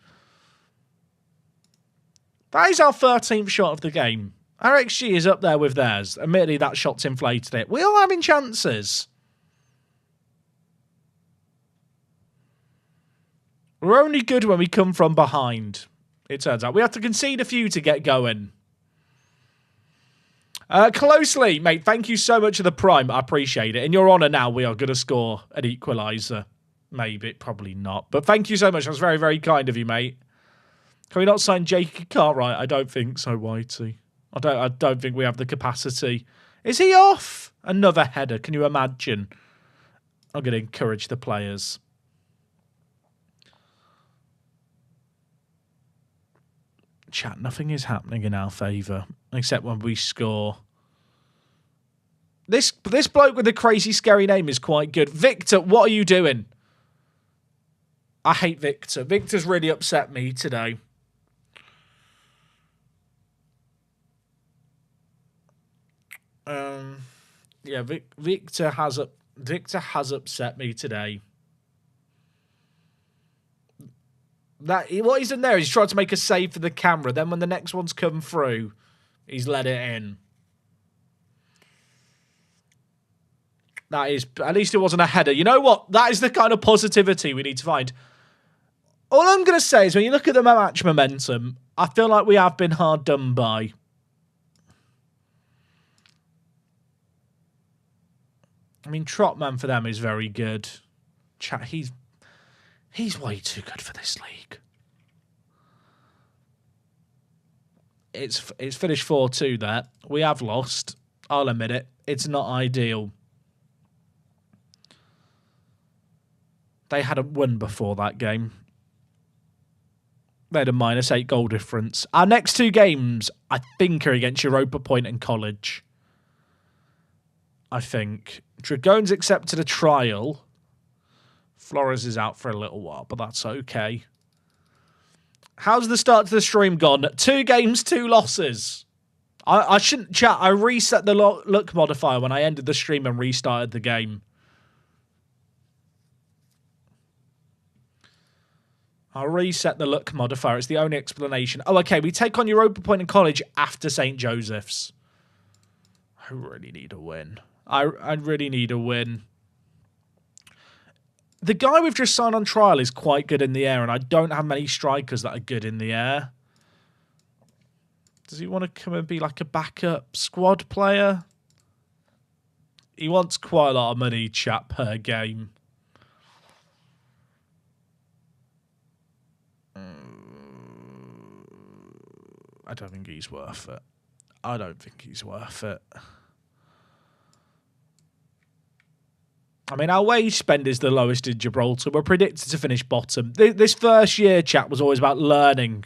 [SPEAKER 1] That is our 13th shot of the game. Our XG is up there with theirs. Admittedly, that shot's inflated it. We are having chances. We're only good when we come from behind, it turns out. We have to concede a few to get going. Closely, mate, thank you so much for the prime. I appreciate it. In your honour now, we are going to score an equaliser. Maybe, probably not. But thank you so much. That's very, very kind of you, mate. Can we not sign Jake Cartwright? I don't think so, Whitey. I don't think we have the capacity. Is he off? Another header. Can you imagine? I'm going to encourage the players. Chat, nothing is happening in our favour, except when we score. This bloke with the crazy, scary name is quite good. Victor, what are you doing? I hate Victor. Victor's really upset me today. Yeah, Victor has upset me today. What he's done there is he's tried to make a save for the camera. Then when the next one's come through, he's let it in. That is, at least it wasn't a header. You know what? That is the kind of positivity we need to find. All I'm going to say is when you look at the match momentum, I feel like we have been hard done by. I mean, Trotman for them is very good. Chat, he's way too good for this league. It's finished 4-2 there. We have lost. I'll admit it. It's not ideal. They hadn't won before that game. They had a -8 goal difference. Our next two games, I think, are against Europa Point and College. I think. Dragone's accepted a trial. Flores is out for a little while, but that's okay. How's the start to the stream gone? 2 games, 2 losses. I shouldn't chat. I reset the luck modifier when I ended the stream and restarted the game. I'll reset the luck modifier. It's the only explanation. Oh, okay. We take on Europa Point and College after St. Joseph's. I really need a win. I really need a win. The guy we've just signed on trial is quite good in the air, and I don't have many strikers that are good in the air. Does he want to come and be like a backup squad player? He wants quite a lot of money, chat, per game. I don't think he's worth it. I don't think he's worth it. I mean, our wage spend is the lowest in Gibraltar. We're predicted to finish bottom. This first year, chat, was always about learning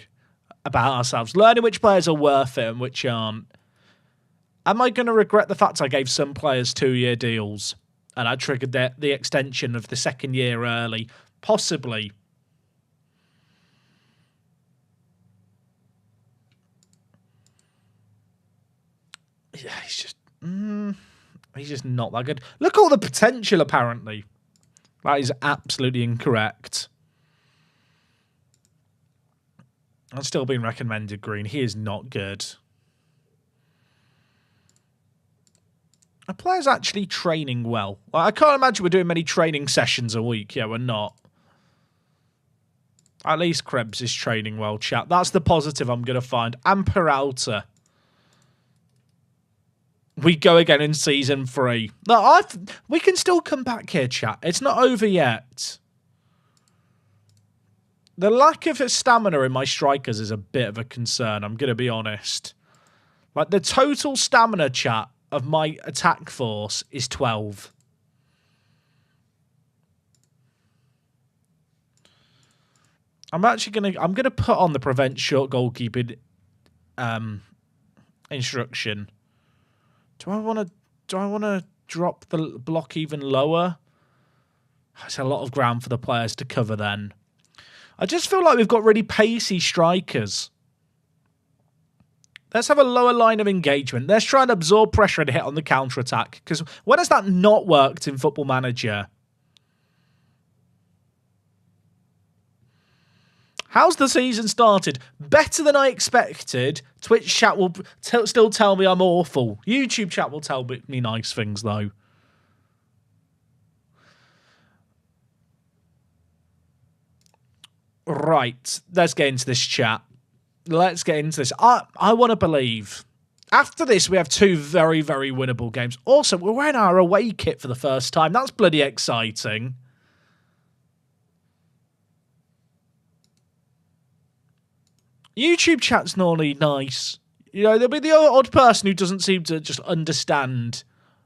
[SPEAKER 1] about ourselves. Learning which players are worth it and which aren't. Am I going to regret the fact I gave some players 2-year deals and I triggered the extension of the second year early? Possibly. Yeah, he's just not that good. Look at all the potential, apparently. That is absolutely incorrect. I'm still being recommended green. He is not good. Our player's actually training well. I can't imagine we're doing many training sessions a week. Yeah, we're not. At least Krebs is training well, chat. That's the positive I'm going to find. And Peralta. We go again in season 3. No, we can still come back here, chat. It's not over yet. The lack of stamina in my strikers is a bit of a concern, I'm going to be honest. Like, the total stamina, chat, of my attack force is 12. I'm going to put on the prevent short goalkeeping instruction. Do I want to drop the block even lower? It's a lot of ground for the players to cover then. I just feel like we've got really pacey strikers. Let's have a lower line of engagement. Let's try and absorb pressure and hit on the counter-attack. Because when has that not worked in Football Manager? How's the season started? Better than I expected. Twitch chat will still tell me I'm awful. YouTube chat will tell me nice things, though. Right, let's get into this chat. Let's get into this. I want to believe. After this, we have 2 very, very winnable games. Also, we're wearing our away kit for the first time. That's bloody exciting. YouTube chat's normally nice. You know, there'll be the odd person who doesn't seem to just understand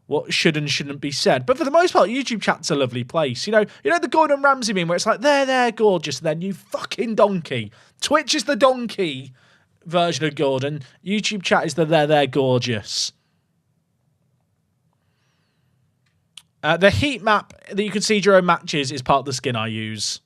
[SPEAKER 1] what should and shouldn't be said. But for the most part, YouTube chat's a lovely place. You know the Gordon Ramsay meme where it's like, they're gorgeous, and then you fucking donkey. Twitch is the donkey version of Gordon. YouTube chat is the they're gorgeous. The heat map that you can see during matches is part of the skin I use.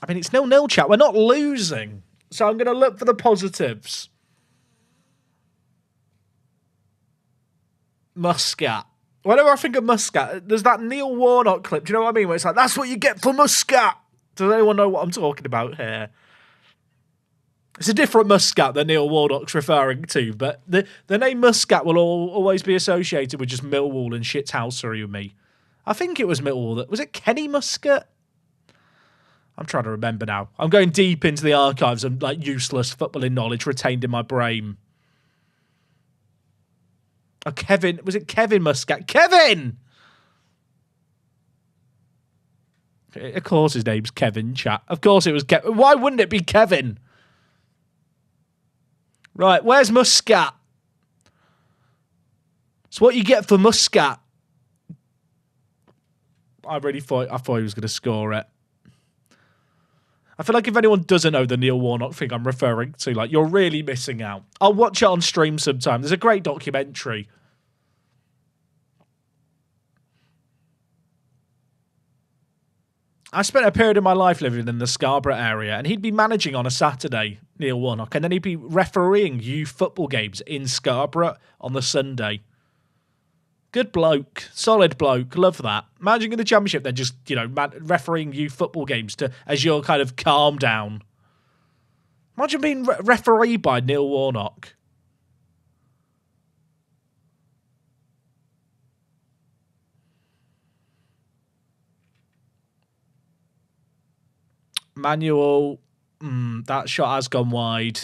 [SPEAKER 1] I mean, it's 0-0, chat. We're not losing. So I'm going to look for the positives. Muscat. Whenever I think of Muscat, there's that Neil Warnock clip. Do you know what I mean? Where it's like, that's what you get for Muscat. Does anyone know what I'm talking about here? It's a different Muscat that Neil Warnock's referring to, but the name Muscat will always be associated with just Millwall and shithousery with me. I think it was Millwall. Was it Kenny Muscat? I'm trying to remember now. I'm going deep into the archives of like useless footballing knowledge retained in my brain. Oh, Kevin. Was it Kevin Muscat? Kevin! Of course his name's Kevin, chat. Of course it was Kevin. Why wouldn't it be Kevin? Right, where's Muscat? It's what you get for Muscat. I thought he was going to score it. I feel like if anyone doesn't know the Neil Warnock thing I'm referring to, like, you're really missing out. I'll watch it on stream sometime. There's a great documentary. I spent a period of my life living in the Scarborough area, and he'd be managing on a Saturday, Neil Warnock, and then he'd be refereeing youth football games in Scarborough on the Sunday. Good bloke. Solid bloke. Love that. Managing in the Championship, then just, you know, refereeing youth football games as your kind of calm down. Imagine being refereed by Neil Warnock. Manual. That shot has gone wide.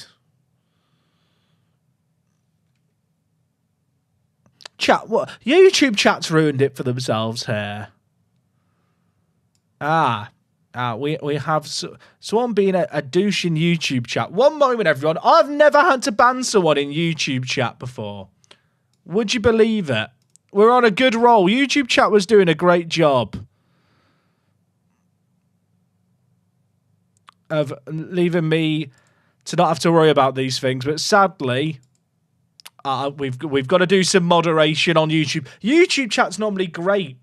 [SPEAKER 1] Chat, what? YouTube chat's ruined it for themselves here. We have someone being a douche in YouTube chat. One moment, everyone. I've never had to ban someone in YouTube chat before. Would you believe it? We're on a good roll. YouTube chat was doing a great job of leaving me to not have to worry about these things, but sadly, we've got to do some moderation on YouTube. YouTube chat's normally great.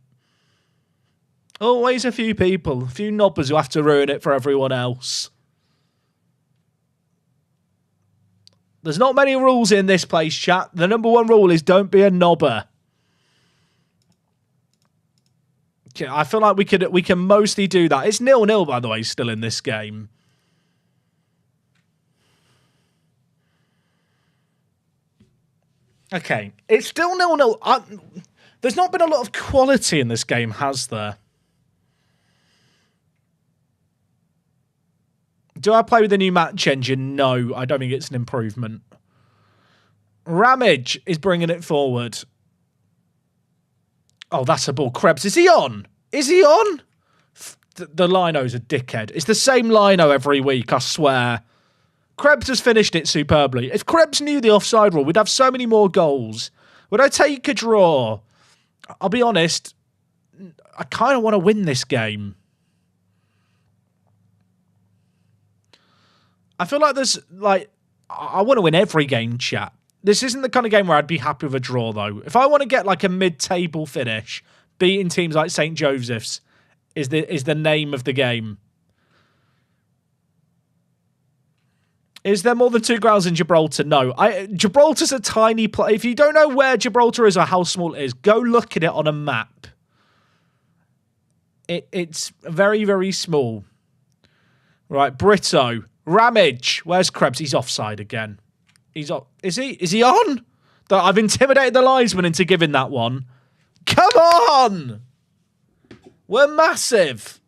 [SPEAKER 1] Always a few people, a few knobbers who have to ruin it for everyone else. There's not many rules in this place, chat. The number one rule is don't be a knobber. Okay, I feel like we can mostly do that. It's 0-0, by the way, still in this game. Okay, it's still 0-0. There's not been a lot of quality in this game, has there? Do I play with the new match engine? No, I don't think it's an improvement. Ramage is bringing it forward. Oh, that's a ball. Krebs, is he on? Is he on? The Lino's a dickhead. It's the same Lino every week, I swear. Krebs has finished it superbly. If Krebs knew the offside rule, we'd have so many more goals. Would I take a draw? I'll be honest, I kind of want to win this game. I feel like I want to win every game, chat. This isn't the kind of game where I'd be happy with a draw, though. If I want to get like a mid-table finish, beating teams like St. Joseph's is the name of the game. Is there more than 2 grounds in Gibraltar? No. Gibraltar's a tiny place. If you don't know where Gibraltar is or how small it is, go look at it on a map. It's very, very small. Right, Brito. Ramage. Where's Krebs? He's offside again. He's off. Is he? Is he on? I've intimidated the linesman into giving that one. Come on! We're massive.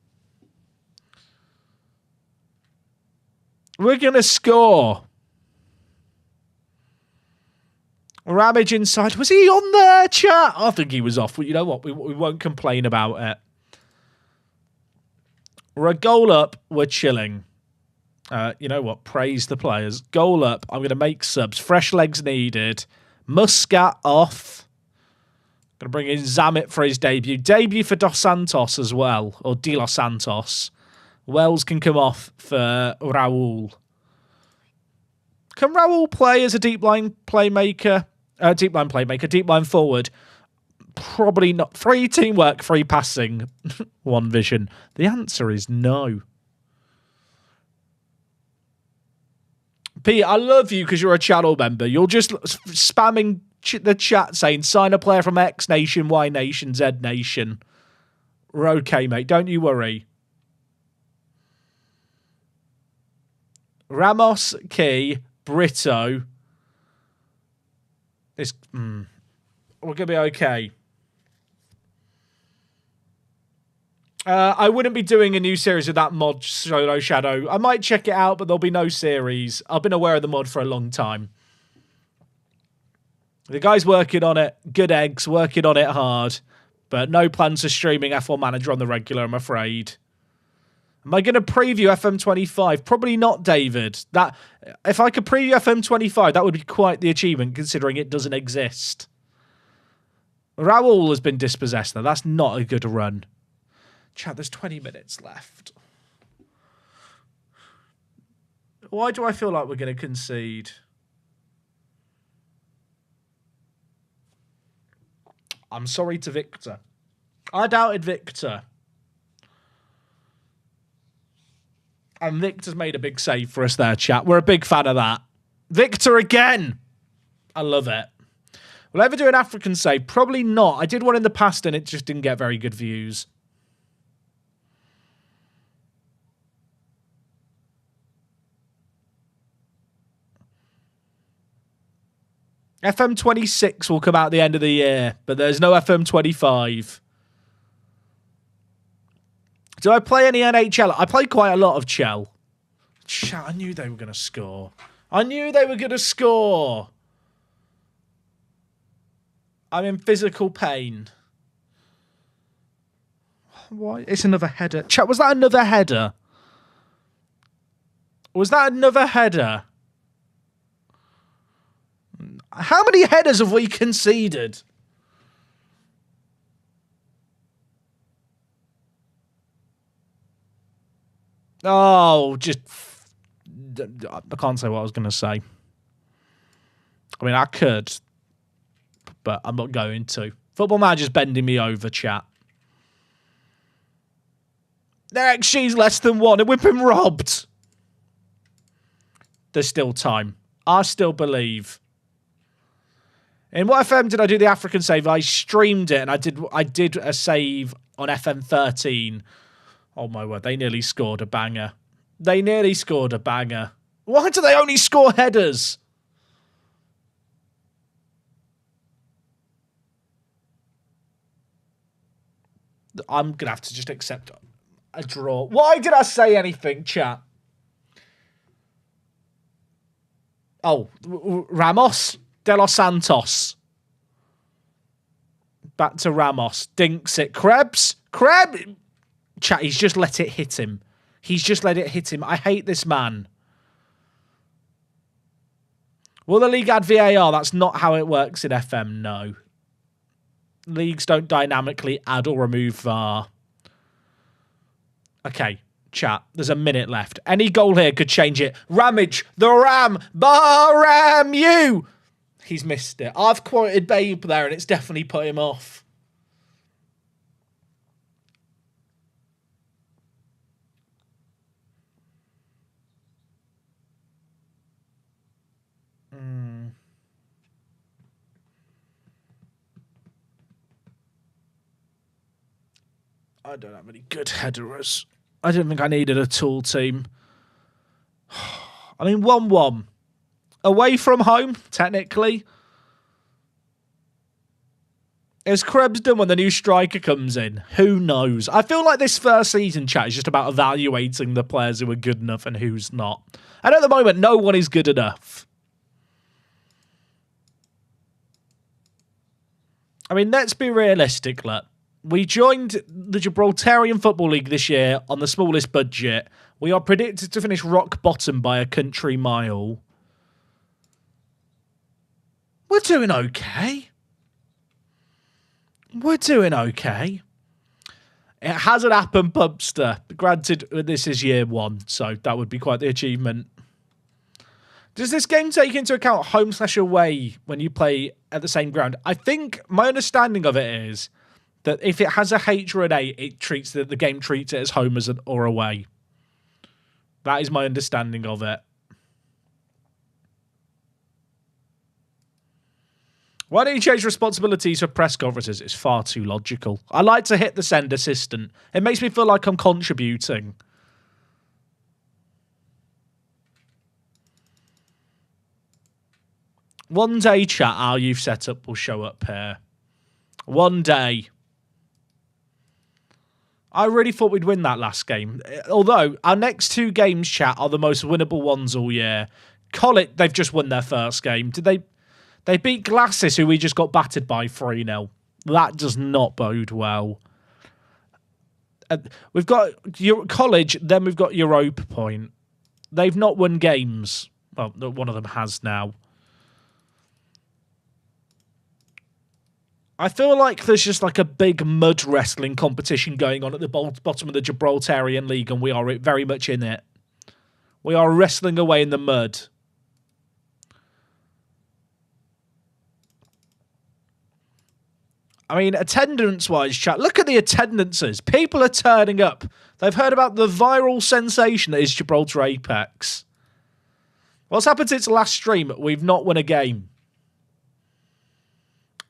[SPEAKER 1] We're going to score. Ramage inside. Was he on there, chat? I think he was off. But you know what? We won't complain about it. We're a goal up. We're chilling. You know what? Praise the players. Goal up. I'm going to make subs. Fresh legs needed. Muscat off. Going to bring in Zammit for his debut. Debut for Dos Santos as well. Or De Los Santos. Wells can come off for Raul. Can Raul play as a deep line playmaker? Deep line forward. Probably not. 3 teamwork, 3 passing, 1 vision. The answer is no. Pete, I love you because you're a channel member. You're just spamming the chat saying, sign a player from X Nation, Y Nation, Z Nation. We're okay, mate. Don't you worry. Ramos, Key, Brito. We're going to be okay. I wouldn't be doing a new series of that mod, Solo Shadow. I might check it out, but there'll be no series. I've been aware of the mod for a long time. The guy's working on it. Good eggs, working on it hard. But no plans for streaming F1 Manager on the regular, I'm afraid. Am I going to preview FM25? Probably not, David. If I could preview FM25, that would be quite the achievement, considering it doesn't exist. Raul has been dispossessed, though. That's not a good run. Chat, there's 20 minutes left. Why do I feel like we're going to concede? I'm sorry to Victor. I doubted Victor. And Victor's made a big save for us there, chat. We're a big fan of that. Victor again! I love it. Will I ever do an African save? Probably not. I did one in the past and it just didn't get very good views. FM26 will come out at the end of the year, but there's no FM25. Do I play any NHL? I play quite a lot of Chell. Chat, I knew they were going to score. I knew they were going to score. I'm in physical pain. Why? It's another header. Chat, was that another header? Was that another header? How many headers have we conceded? Oh, just... I can't say what I was going to say. I mean, I could, but I'm not going to. Football Manager's bending me over, chat. Their XG's less than 1, and we've been robbed. There's still time. I still believe. In what FM did I do the African save? I streamed it, and I did a save on FM 13. Oh my word, they nearly scored a banger. They nearly scored a banger. Why do they only score headers? I'm going to have to just accept a draw. Why did I say anything, chat? Oh, Ramos. De Los Santos. Back to Ramos. Dinks it. Krebs. Chat, he's just let it hit him. He's just let it hit him. I hate this man. Will the league add VAR? That's not how it works in FM, no. Leagues don't dynamically add or remove VAR. Okay, chat, there's a minute left. Any goal here could change it. Ramage, the Ram, Baram you! He's missed it. I've quoted Babe there and it's definitely put him off. I don't have any good headers. I didn't think I needed a tall team. I mean, 1-1. Away from home, technically. Is Krebs done when the new striker comes in? Who knows? I feel like this first season chat is just about evaluating the players who are good enough and who's not. And at the moment, no one is good enough. I mean, let's be realistic, look. We joined the Gibraltarian Football League this year on the smallest budget. We are predicted to finish rock bottom by a country mile. We're doing okay. We're doing okay. It hasn't happened, Pubster. Granted, this is year 1, so that would be quite the achievement. Does this game take into account home/away when you play at the same ground? I think my understanding of it is that if it has a H or an A, it treats the game treats it as home or away. That is my understanding of it. Why don't you change responsibilities for press conferences? It's far too logical. I like to hit the send assistant. It makes me feel like I'm contributing. One day, chat, our youth setup will show up here. One day. I really thought we'd win that last game. Although, our next 2 games, chat, are the most winnable ones all year. Collet, they've just won their first game. Did they... They beat Glacis, who we just got battered by 3-0. That does not bode well. We've got College, then we've got Europa Point. They've not won games. Well, one of them has now. I feel like there's just like a big mud wrestling competition going on at the bottom of the Gibraltarian League, and we are very much in it. We are wrestling away in the mud. I mean, attendance-wise, chat, look at the attendances. People are turning up. They've heard about the viral sensation that is Gibraltar Apex. What's happened since last stream? We've not won a game.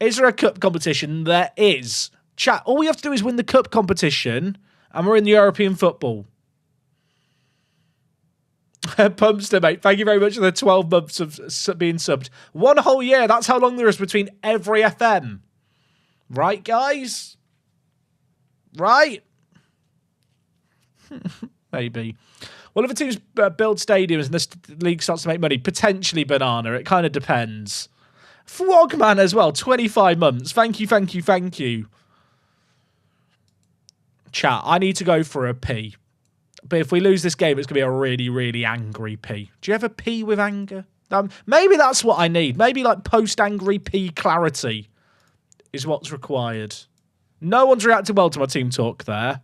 [SPEAKER 1] Is there a cup competition? There is. Chat, all we have to do is win the cup competition, and we're in the European football. Pumpster, mate. Thank you very much for the 12 months of being subbed. 1 whole year. That's how long there is between every FM. Right, guys? Right? Maybe. Well, if a team's build stadiums and this league starts to make money, potentially Banana. It kind of depends. Frogman as well, 25 months. Thank you, thank you, thank you. Chat, I need to go for a P. But if we lose this game, it's going to be a really, really angry P. Do you ever P with anger? Maybe that's what I need. Maybe like post-angry P clarity is what's required. No one's reacted well to my team talk there.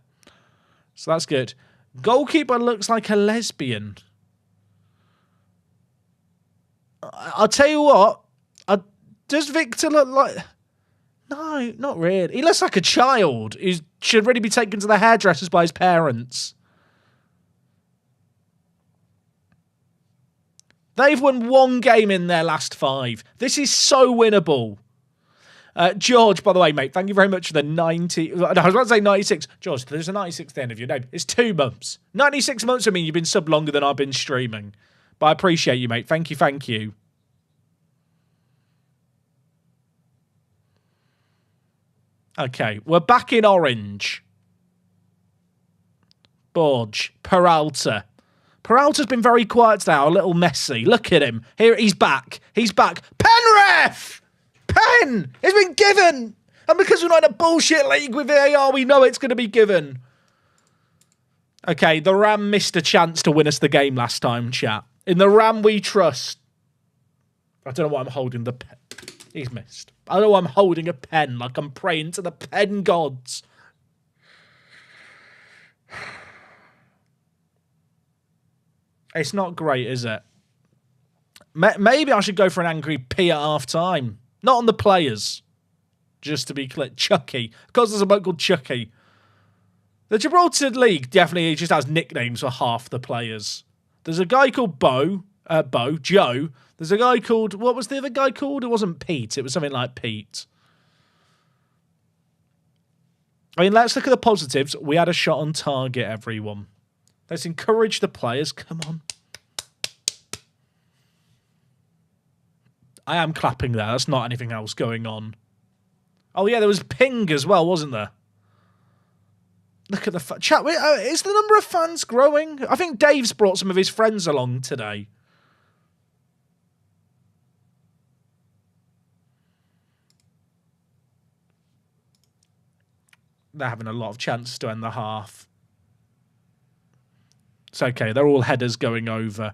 [SPEAKER 1] So that's good. Goalkeeper looks like a lesbian. I'll tell you what. Does Victor look like... No, not really. He looks like a child who should really be taken to the hairdressers by his parents. They've won 1 game in their last 5. This is so winnable. George, by the way, mate, thank you very much for the 90... No, I was about to say 96. George, there's a 96 at the end of your name. It's 2 months. 96 months, I mean, you've been sub longer than I've been streaming. But I appreciate you, mate. Thank you, thank you. Okay, we're back in orange. Borge, Peralta. Peralta's been very quiet now, a little messy. Look at him. Here, he's back. He's back. Penref! Pen! It's been given! And because we're not in a bullshit league with VAR, we know it's going to be given. Okay, the Ram missed a chance to win us the game last time, chat. In the Ram we trust. I don't know why I'm holding the pen. He's missed. I don't know why I'm holding a pen like I'm praying to the pen gods. It's not great, is it? Maybe I should go for an angry P at half-time. Not on the players. Just to be clear. Chucky. Because there's a bloke called Chucky. The Gibraltar League definitely just has nicknames for half the players. There's a guy called Joe. There's a guy called... What was the other guy called? It wasn't Pete. It was something like Pete. I mean, let's look at the positives. We had a shot on target, everyone. Let's encourage the players. Come on. I am clapping there. That's not anything else going on. Oh, yeah, there was ping as well, wasn't there? Look at the... Chat, is the number of fans growing? I think Dave's brought some of his friends along today. They're having a lot of chances to end the half. It's okay. They're all headers going over.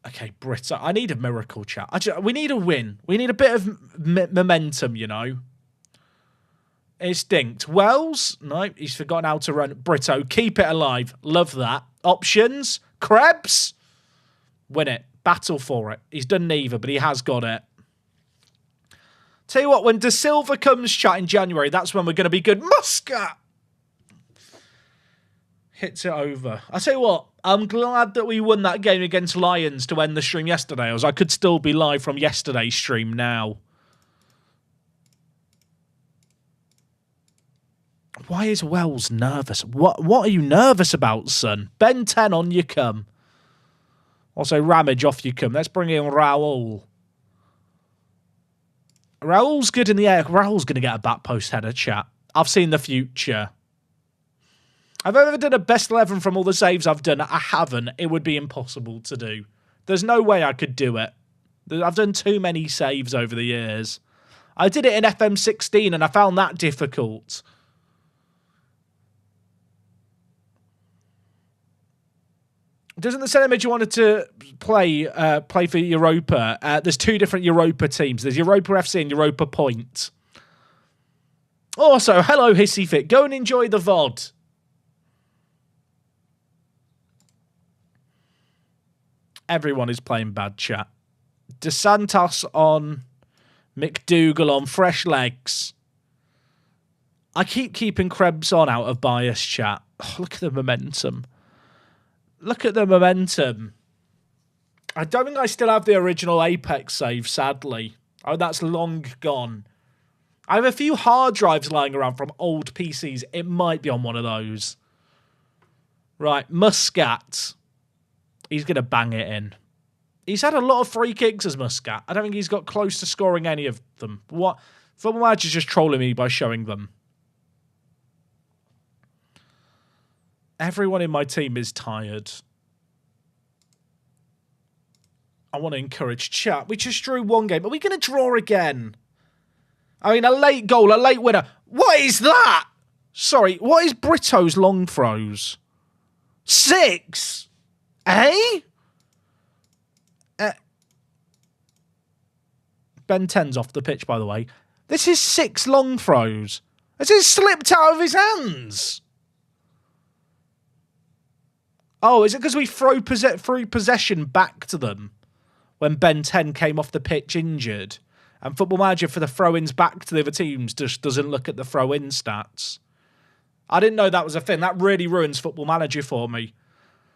[SPEAKER 1] Okay, Britta. I need a miracle, chat. We need a win. We need a bit of momentum, you know. Instinct. Wells? No, he's forgotten how to run. Brito, keep it alive. Love that. Options? Krebs? Win it. Battle for it. He's done neither, but he has got it. Tell you what, when De Silva comes, chat, in January, that's when we're going to be good. Muscat! Hits it over. I tell you what, I'm glad that we won that game against Lions to end the stream yesterday, as I could still be live from yesterday's stream now. Why is Wells nervous? What are you nervous about, son? Ben 10 on you come. Also, Ramage off you come. Let's bring in Raul. Raul's good in the air. Raul's going to get a back post header, chat. I've seen the future. Have I ever done a best 11 from all the saves I've done? I haven't. It would be impossible to do. There's no way I could do it. I've done too many saves over the years. I did it in FM16 and I found that difficult. Doesn't the centre mid you wanted to play for Europa? There's two different Europa teams. There's Europa FC and Europa Point. Also, hello Hissyfit. Go and enjoy the VOD. Everyone is playing bad, chat. DeSantos on. McDougall on. Fresh legs. I keep keeping Krebs on out of bias, chat. Oh, look at the momentum. Look at the momentum. I don't think I still have the original Apex save, sadly. Oh, that's long gone. I have a few hard drives lying around from old PCs. It might be on one of those. Right, Muscat. He's going to bang it in. He's had a lot of free kicks as Muscat. I don't think he's got close to scoring any of them. What? Football Manager's just trolling me by showing them. Everyone in my team is tired. I want to encourage chat. We just drew one game. Are we going to draw again? I mean, a late goal, a late winner. What is that? Sorry, what is Brito's long throws? 6? Eh? Ben 10's off the pitch, by the way. This is 6 long throws. This is slipped out of his hands. Oh, is it because we threw possession back to them when Ben 10 came off the pitch injured? And Football Manager for the throw-ins back to the other teams just doesn't look at the throw-in stats. I didn't know that was a thing. That really ruins Football Manager for me.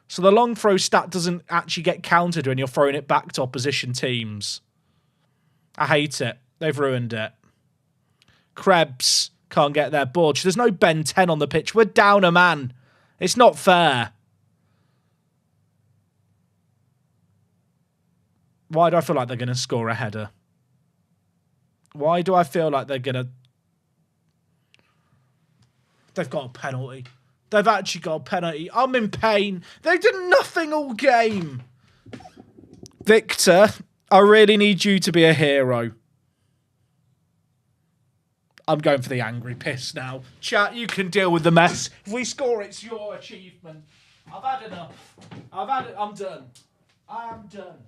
[SPEAKER 1] So the long throw stat doesn't actually get counted when you're throwing it back to opposition teams. I hate it. They've ruined it. Krebs can't get their board. There's no Ben 10 on the pitch. We're down a man. It's not fair. Why do I feel like they're going to score a header? Why do I feel like they're going to... They've got a penalty. They've actually got a penalty. I'm in pain. They did nothing all game. Victor, I really need you to be a hero. I'm going for the angry piss now. Chat, you can deal with the mess. If we score, it's your achievement. I've had enough. I'm done. I am done.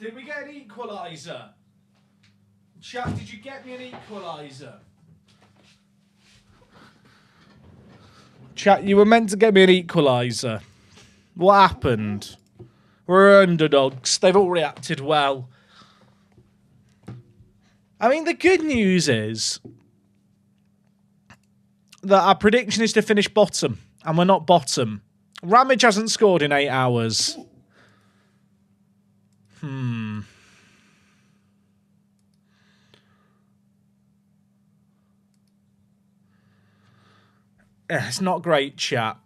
[SPEAKER 1] Did we get an equaliser? Chat, did you get me an equaliser? Chat, you were meant to get me an equaliser. What happened? We're underdogs. They've all reacted well. I mean, the good news is that our prediction is to finish bottom, and we're not bottom. Ramage hasn't scored in 8 hours. It's not great, chat.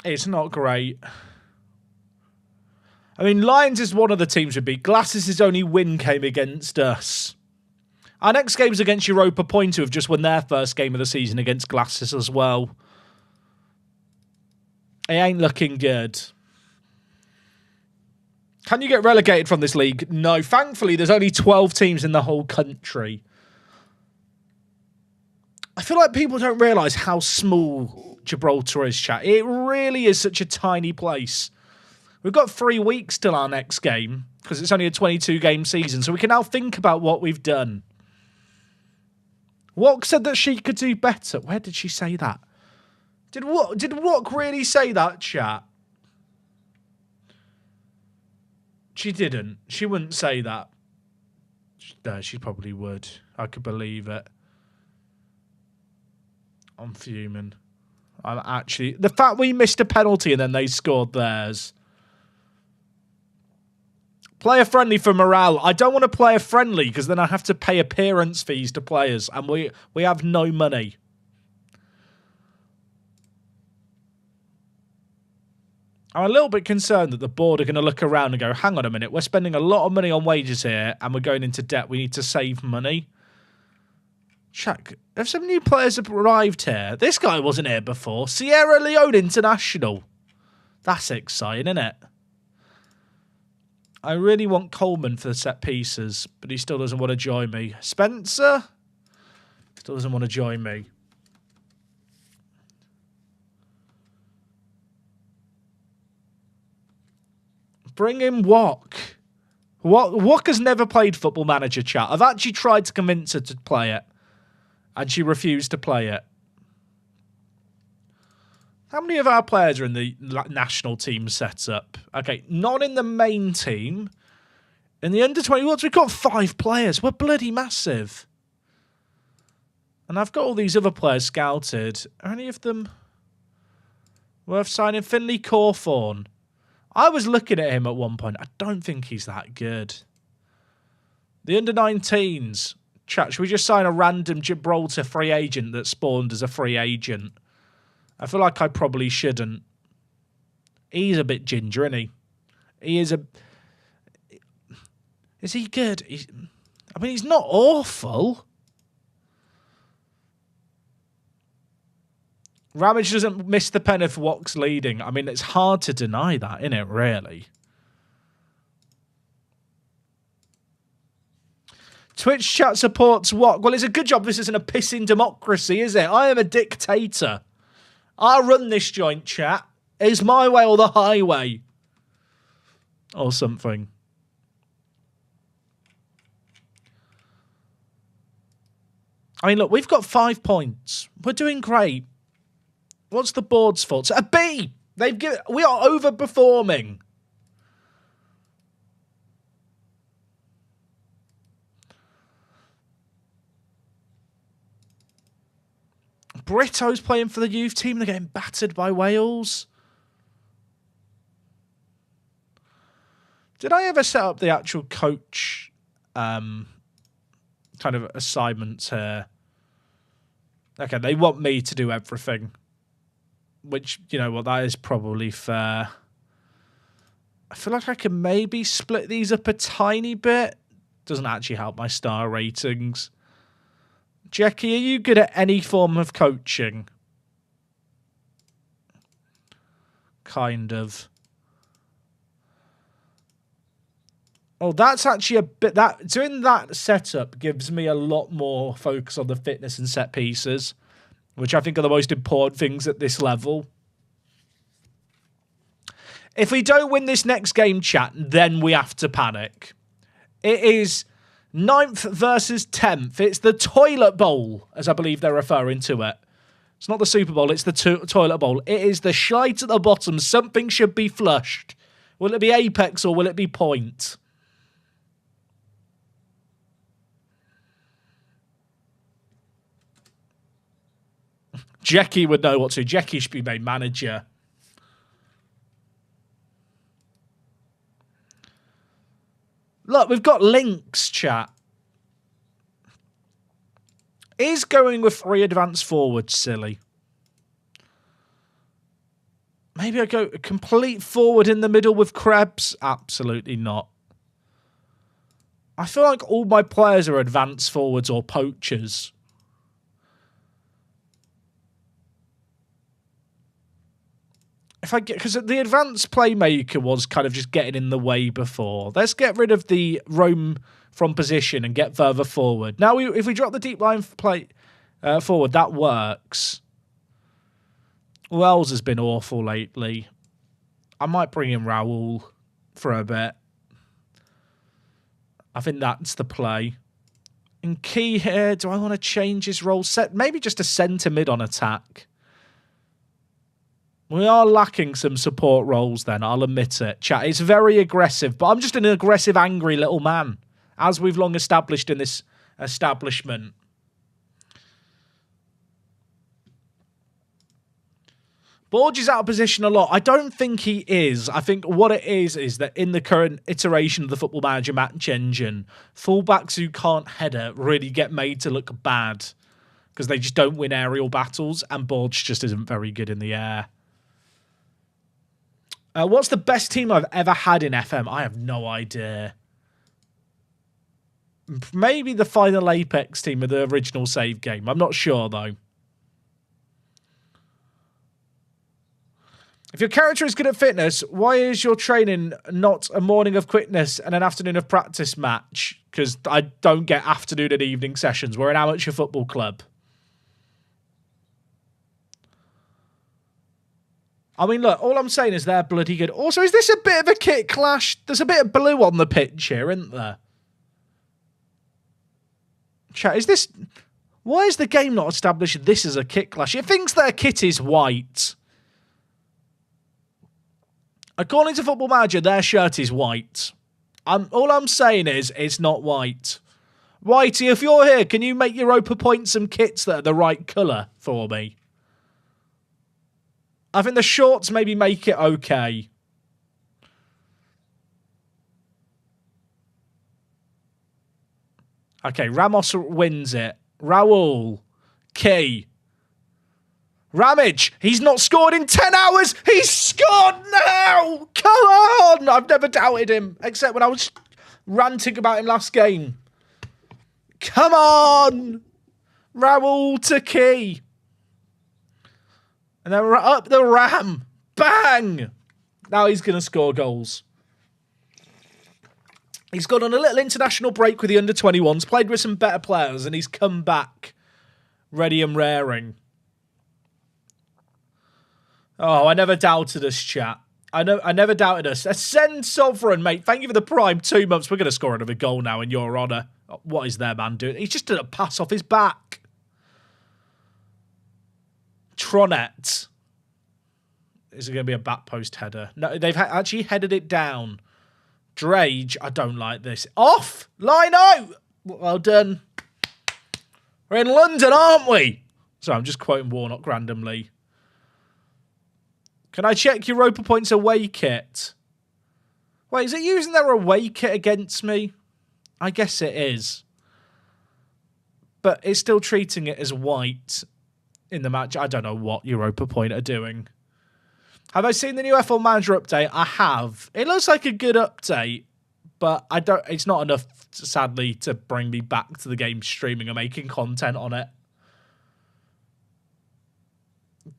[SPEAKER 1] It's not great. I mean, Lions is one of the teams we beat. Glacis' only win came against us. Our next game's against Europa Point, who have just won their first game of the season against Glacis as well. It ain't looking good. Can you get relegated from this league? No. Thankfully, there's only 12 teams in the whole country. I feel like people don't realise how small Gibraltar is, chat. It really is such a tiny place. We've got 3 weeks till our next game, because it's only a 22-game season, so we can now think about what we've done. Wok said that she could do better. Where did she say that? Did Wok really say that, chat? She didn't. She wouldn't say that. No, she probably would. I could believe it. I'm fuming. I'm actually... The fact we missed a penalty and then they scored theirs. Player friendly for morale. I don't want to play a friendly because then I have to pay appearance fees to players and we have no money. I'm a little bit concerned that the board are going to look around and go, hang on a minute, we're spending a lot of money on wages here and we're going into debt. We need to save money. Check. Have some new players arrived here? This guy wasn't here before. Sierra Leone International. That's exciting, isn't it? I really want Coleman for the set pieces, but he still doesn't want to join me. Spencer? Still doesn't want to join me. Bring in Wok. Wok has never played Football Manager, chat. I've actually tried to convince her to play it, and she refused to play it. How many of our players are in the national team setup? Okay, not in the main team. In the under-21s, we've got 5 players. We're bloody massive. And I've got all these other players scouted. Are any of them worth signing? Finley Cawthorne. I was looking at him at one point. I don't think he's that good. The under-19s. Chat, should we just sign a random Gibraltar free agent that spawned as a free agent? I feel like I probably shouldn't. He's a bit ginger, isn't he? He is a... Is he good? I mean, he's not awful. Ramage doesn't miss the pen if Wok's leading. I mean, it's hard to deny that, isn't it, really? Twitch chat supports Wok. Well, it's a good job this isn't a pissing democracy, is it? I am a dictator. I run this joint, chat. It's my way or the highway. Or something. I mean, look, we've got 5 points. We're doing great. What's the board's fault? A B! We are overperforming. Brito's playing for the youth team. They're getting battered by Wales. Did I ever set up the actual coach kind of assignments here? Okay, they want me to do everything. Which, you know what, that is probably fair. I feel like I can maybe split these up a tiny bit. Doesn't actually help my star ratings. Jackie, are you good at any form of coaching? Kind of. Oh, that's actually a bit... Doing that setup gives me a lot more focus on the fitness and set pieces, which I think are the most important things at this level. If we don't win this next game, chat, then we have to panic. It is 9th versus 10th. It's the toilet bowl, as I believe they're referring to it. It's not the Super Bowl, it's the toilet bowl. It is the shite at the bottom. Something should be flushed. Will it be Apex or will it be Point? Jackie would know what to do. Jackie should be made manager. Look, we've got Lynx, chat. Is going with 3 advanced forwards silly? Maybe I go complete forward in the middle with Krebs? Absolutely not. I feel like all my players are advanced forwards or poachers. If I get, because the advanced playmaker was kind of just getting in the way before. Let's get rid of the roam from position and get further forward. Now, if we drop the deep line play forward, that works. Wells has been awful lately. I might bring in Raul for a bit. I think that's the play. And Key here, do I want to change his role? Maybe just a centre mid on attack. We are lacking some support roles then, I'll admit it. Chat, it's very aggressive, but I'm just an aggressive, angry little man, as we've long established in this establishment. Borge is out of position a lot. I don't think he is. I think what it is that in the current iteration of the Football Manager match engine, fullbacks who can't header really get made to look bad because they just don't win aerial battles, and Borge just isn't very good in the air. What's the best team I've ever had in FM? I have no idea. Maybe the final Apex team of the original save game. I'm not sure, though. If your character is good at fitness, why is your training not a morning of quickness and an afternoon of practice match? Because I don't get afternoon and evening sessions. We're an amateur football club. I mean, look, all I'm saying is they're bloody good. Also, is this a bit of a kit clash? There's a bit of blue on the pitch here, isn't there? Chat, is this... Why is the game not established this as a kit clash? It thinks their kit is white. According to Football Manager, their shirt is white. All I'm saying is it's not white. Whitey, if you're here, can you make Europa Point some kits that are the right colour for me? I think the shorts maybe make it okay. Okay, Ramos wins it. Raul. Key. Ramage. He's not scored in 10 hours. He's scored now. Come on. I've never doubted him, except when I was ranting about him last game. Come on. Raul to Key. And then up the ram. Bang! Now he's going to score goals. He's gone on a little international break with the under-21s, played with some better players, and he's come back ready and raring. Oh, I never doubted us, chat. I never doubted us. Ascend Sovereign, mate. Thank you for the prime 2 months. We're going to score another goal now in your honour. What is their man doing? He's just done a pass off his back. Tronet. Is it going to be a back post header? No, they've actually headed it down. Drage, I don't like this. Off! Line out! Well done. We're in London, aren't we? So I'm just quoting Warnock randomly. Can I check Europa Point's away kit? Wait, is it using their away kit against me? I guess it is. But it's still treating it as white in the match. I don't know what Europa Point are doing. Have I seen the new F1 Manager update? I have. It looks like a good update, but I don't. It's not enough, sadly, to bring me back to the game streaming and making content on it.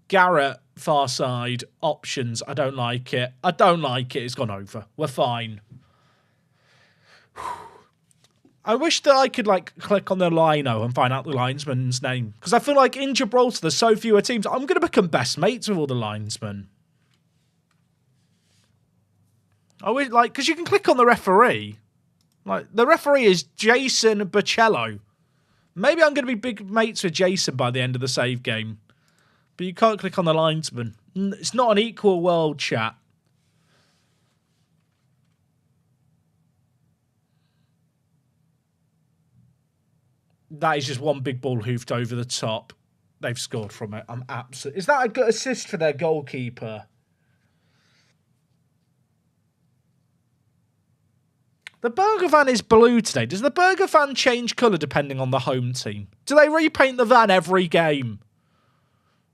[SPEAKER 1] Garrett, far side, options. I don't like it. I don't like it. It's gone over. We're fine. I wish that I could click on the lino and find out the linesman's name, because I feel like in Gibraltar there's so fewer teams. I'm going to become best mates with all the linesmen. I would like, because you can click on the referee. Like, the referee is Jason Bocello. Maybe I'm going to be big mates with Jason by the end of the save game. But you can't click on the linesman. It's not an equal world, chat. That is just one big ball hoofed over the top. They've scored from it. I'm absolutely... Is that a good assist for their goalkeeper? The burger van is blue today. Does the burger van change colour depending on the home team? Do they repaint the van every game?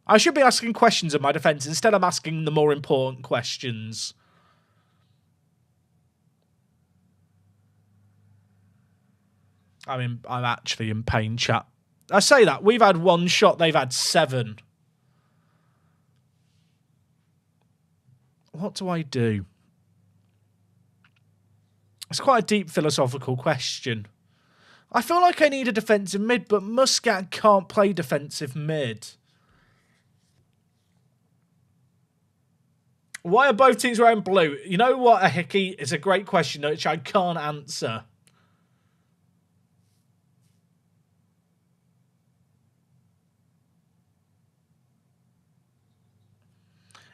[SPEAKER 1] I should be asking questions of my defence. Instead, I'm asking the more important questions. I'm actually in pain, chat. I say that. We've had one shot. They've had 7. What do I do? It's quite a deep philosophical question. I feel like I need a defensive mid, but Muscat can't play defensive mid. Why are both teams wearing blue? You know what, a hickey? It's a great question, which I can't answer.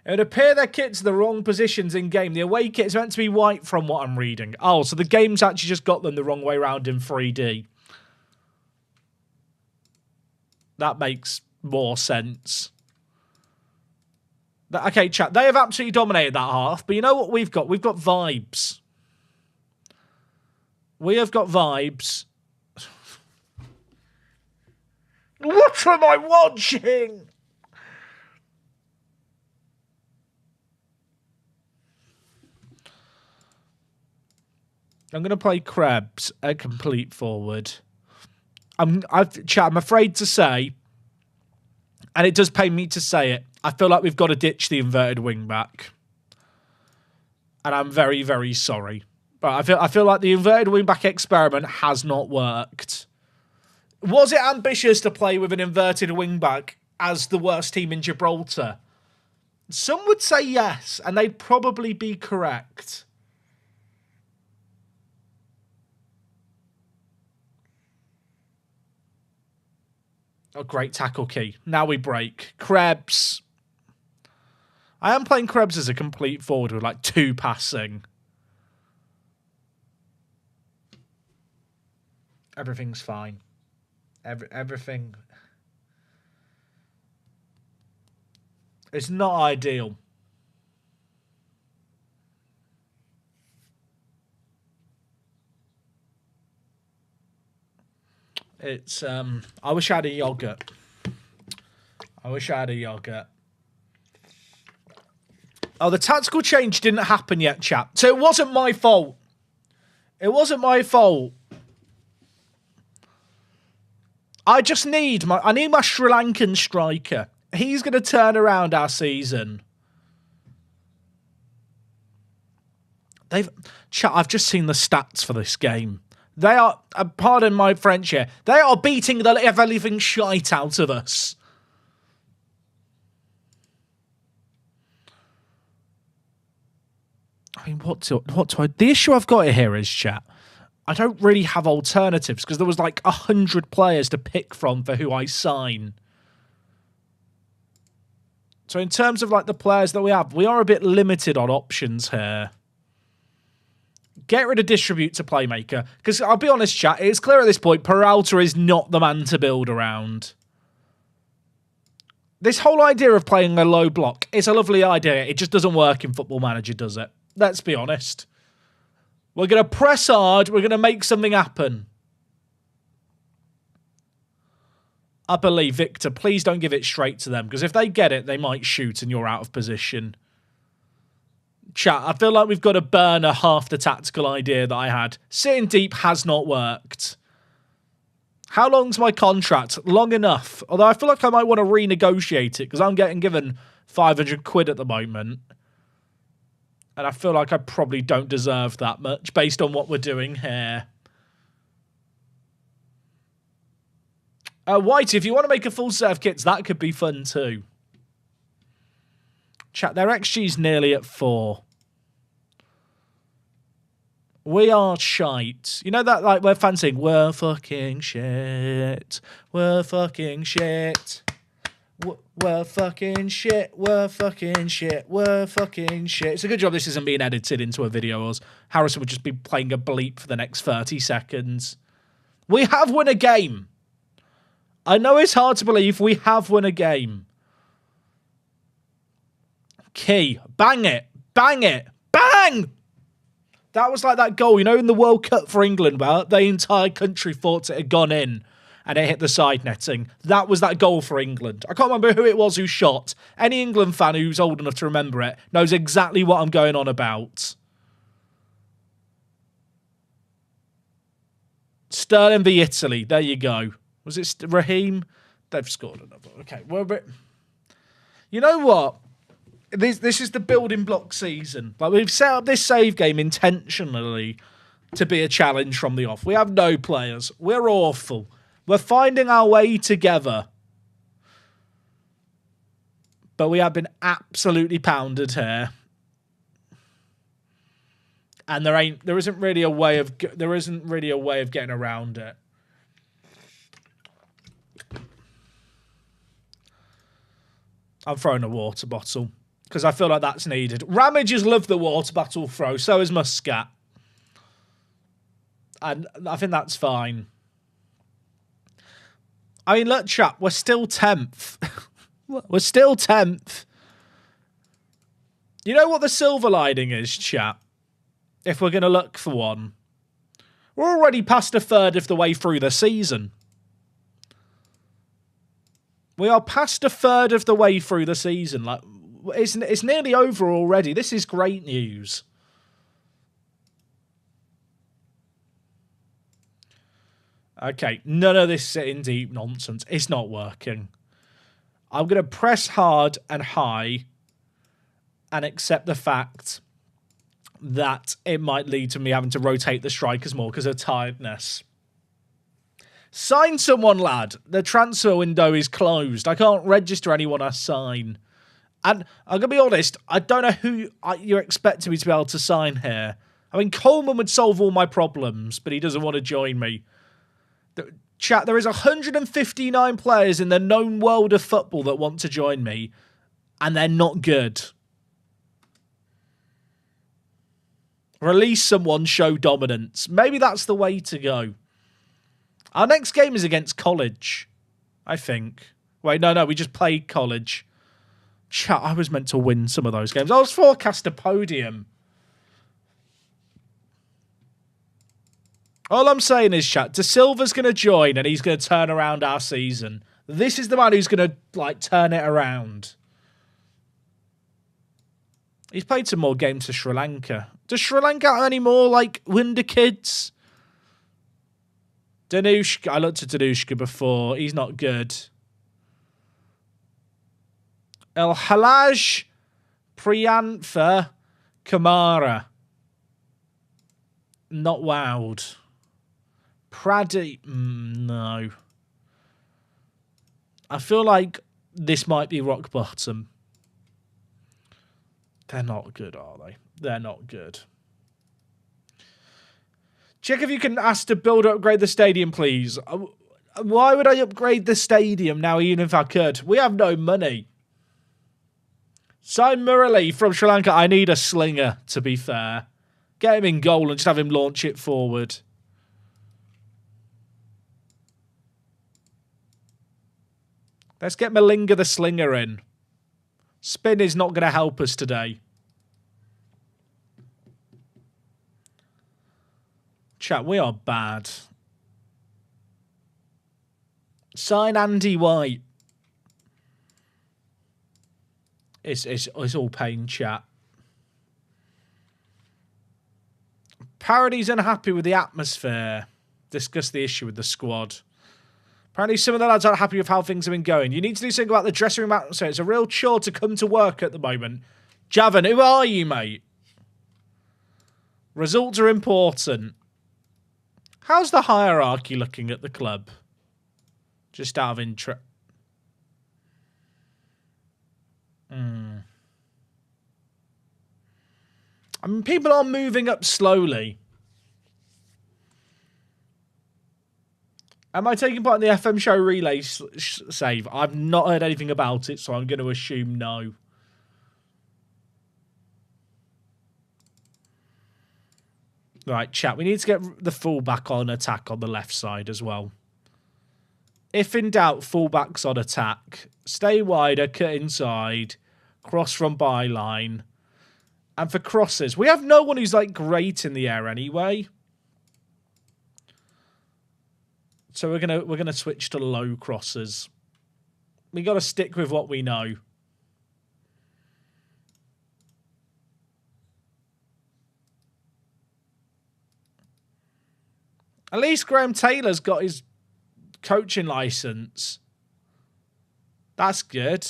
[SPEAKER 1] It would appear their kit's the wrong positions in game. The away kit is meant to be white from what I'm reading. Oh, so the game's actually just got them the wrong way around in 3D. That makes more sense. Okay, chat, they have absolutely dominated that half, but you know what we've got? We've got vibes. We have got vibes. What am I watching? I'm going to play Krebs at complete forward. I'm afraid to say, and it does pain me to say it, I feel like we've got to ditch the inverted wing back. And I'm very, very sorry. But I feel like the inverted wing back experiment has not worked. Was it ambitious to play with an inverted wing back as the worst team in Gibraltar? Some would say yes, and they'd probably be correct. Oh, great tackle key. Now we break. Krebs. I am playing Krebs as a complete forward with like 2 passing. Everything's fine. Everything. It's not ideal. It's, I wish I had a yogurt. Oh, the tactical change didn't happen yet, chat. So it wasn't my fault. I just need I need my Sri Lankan striker. He's going to turn around our season. Chat, I've just seen the stats for this game. They are, pardon my French here, they are beating the ever-living shite out of us. I mean, the issue I've got here is, chat, I don't really have alternatives because there was like 100 players to pick from for who I sign. So in terms of like the players that we have, we are a bit limited on options here. Get rid of distribute to playmaker. Because I'll be honest, chat, it's clear at this point, Peralta is not the man to build around. This whole idea of playing a low block is a lovely idea. It just doesn't work in Football Manager, does it? Let's be honest. We're going to press hard. We're going to make something happen. I believe, Victor, please don't give it straight to them. Because if they get it, they might shoot and you're out of position. Chat, I feel like we've got to burn half the tactical idea that I had. Sitting deep has not worked. How long's my contract? Long enough. Although I feel like I might want to renegotiate it because I'm getting given 500 quid at the moment. And I feel like I probably don't deserve that much based on what we're doing here. Whitey, if you want to make a full set of kits, that could be fun too. Chat, their XG's nearly at 4. We are shite. You know that, like, we're fancying, we're fucking shit. We're fucking shit. We're fucking shit. We're fucking shit. We're fucking shit. It's a good job this isn't being edited into a video, or Harrison would just be playing a bleep for the next 30 seconds. We have won a game. I know it's hard to believe we have won a game. Key. Bang it. Bang it. Bang! That was like that goal, you know, in the World Cup for England, where the entire country thought it had gone in and it hit the side netting. That was that goal for England. I can't remember who it was who shot. Any England fan who's old enough to remember it knows exactly what I'm going on about. Sterling v Italy. There you go. Was it Raheem? They've scored another. Okay, well, but you know what? This is the building block season. Like, we've set up this save game intentionally to be a challenge from the off. We have no players. We're awful. We're finding our way together. But we have been absolutely pounded here. And there isn't really a way of getting around it. I'm throwing a water bottle because I feel like that's needed. Ramages love the water bottle throw. So is Muscat. And I think that's fine. I mean, look, chap, we're still 10th. We're still 10th. You know what the silver lining is, chap? If we're going to look for one. We're already past a third of the way through the season. We are past a third of the way through the season. Like, it's nearly over already. This is great news. Okay, none of this sitting deep nonsense. It's not working. I'm going to press hard and high and accept the fact that it might lead to me having to rotate the strikers more because of tiredness. Sign someone, lad. The transfer window is closed. I can't register anyone I sign. And I'm going to be honest, I don't know who you're expecting me to be able to sign here. I mean, Coleman would solve all my problems, but he doesn't want to join me. Chat, there is 159 players in the known world of football that want to join me, and they're not good. Release someone, show dominance. Maybe that's the way to go. Our next game is against College, I think. Wait, no, we just played College. Chat, I was meant to win some of those games. I was forecast a podium. All I'm saying is, chat, De Silva's going to join and he's going to turn around our season. This is the man who's going to, like, turn it around. He's played some more games for Sri Lanka. Does Sri Lanka have any more, like, Wonder Kids? Danushka. I looked at Danushka before. He's not good. El Halaj Priyantha Kamara. Not wowed. Pradeep. No. I feel like this might be rock bottom. They're not good, are they? They're not good. Check if you can ask to build or upgrade the stadium, please. Why would I upgrade the stadium now, even if I could? We have no money. Sign Murali from Sri Lanka. I need a slinger, to be fair. Get him in goal and just have him launch it forward. Let's get Malinga the slinger in. Spin is not going to help us today. Chat, we are bad. Sign Andy White. It's all pain, chat. Parody's unhappy with the atmosphere. Discuss the issue with the squad. Apparently some of the lads aren't happy with how things have been going. You need to do something about the dressing room atmosphere. It's a real chore to come to work at the moment. Javan, who are you, mate? Results are important. How's the hierarchy looking at the club? Just out of interest. I mean, people are moving up slowly. Am I taking part in the FM show relay save? I've not heard anything about it, so I'm going to assume no. Right, chat. We need to get the fullback on attack on the left side as well. If in doubt, fullbacks on attack. Stay wider, cut inside, cross from byline. And for crosses, we have no one who's like great in the air anyway. So we're gonna switch to low crosses. We got to stick with what we know. At least Graham Taylor's got his coaching license. That's good.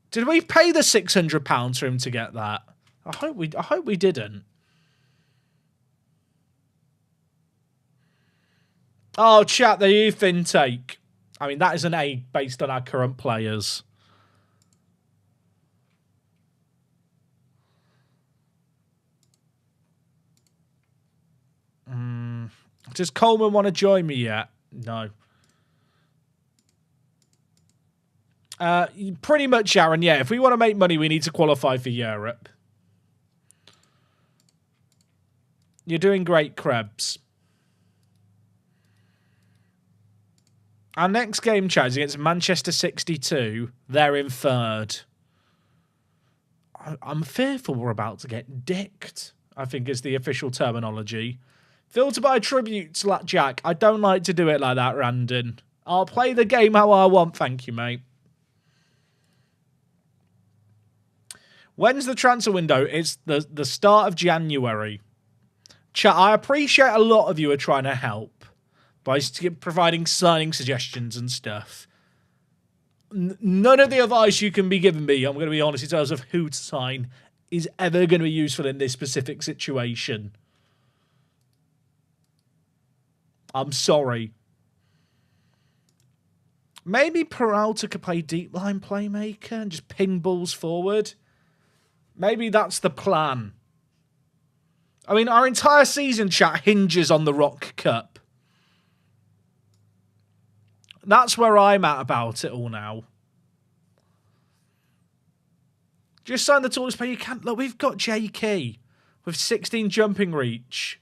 [SPEAKER 1] Did we pay the £600 for him to get that? I hope we didn't. Oh, chat, the youth intake. I mean, that is an A based on our current players. Does Coleman want to join me yet? No. Pretty much, Aaron, yeah. If we want to make money, we need to qualify for Europe. You're doing great, Krebs. Our next game, chat, is against Manchester 62. They're in third. I'm fearful we're about to get dicked, I think is the official terminology. Filter by tributes, Jack. I don't like to do it like that, Randon. I'll play the game how I want, thank you, mate. When's the transfer window? It's the start of January. Chat, I appreciate a lot of you are trying to help by providing signing suggestions and stuff. None of the advice you can be giving me, I'm going to be honest, in terms of who to sign, is ever going to be useful in this specific situation. I'm sorry. Maybe Peralta could play deep line playmaker and just ping balls forward. Maybe that's the plan. I mean, our entire season, chat, hinges on the Rock Cup. That's where I'm at about it all now. Just sign the tallest player you can. Look, we've got JK with 16 jumping reach.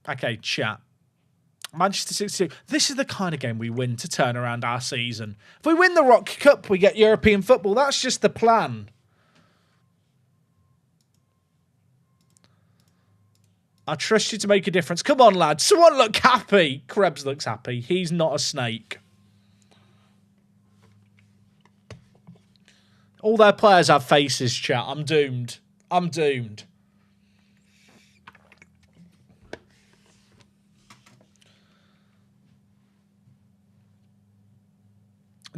[SPEAKER 1] Okay, chat. Manchester 62. This is the kind of game we win to turn around our season. If we win the Rock Cup, we get European football. That's just the plan. I trust you to make a difference. Come on, lads. Someone look happy. Krebs looks happy. He's not a snake. All their players have faces, chat. I'm doomed. I'm doomed.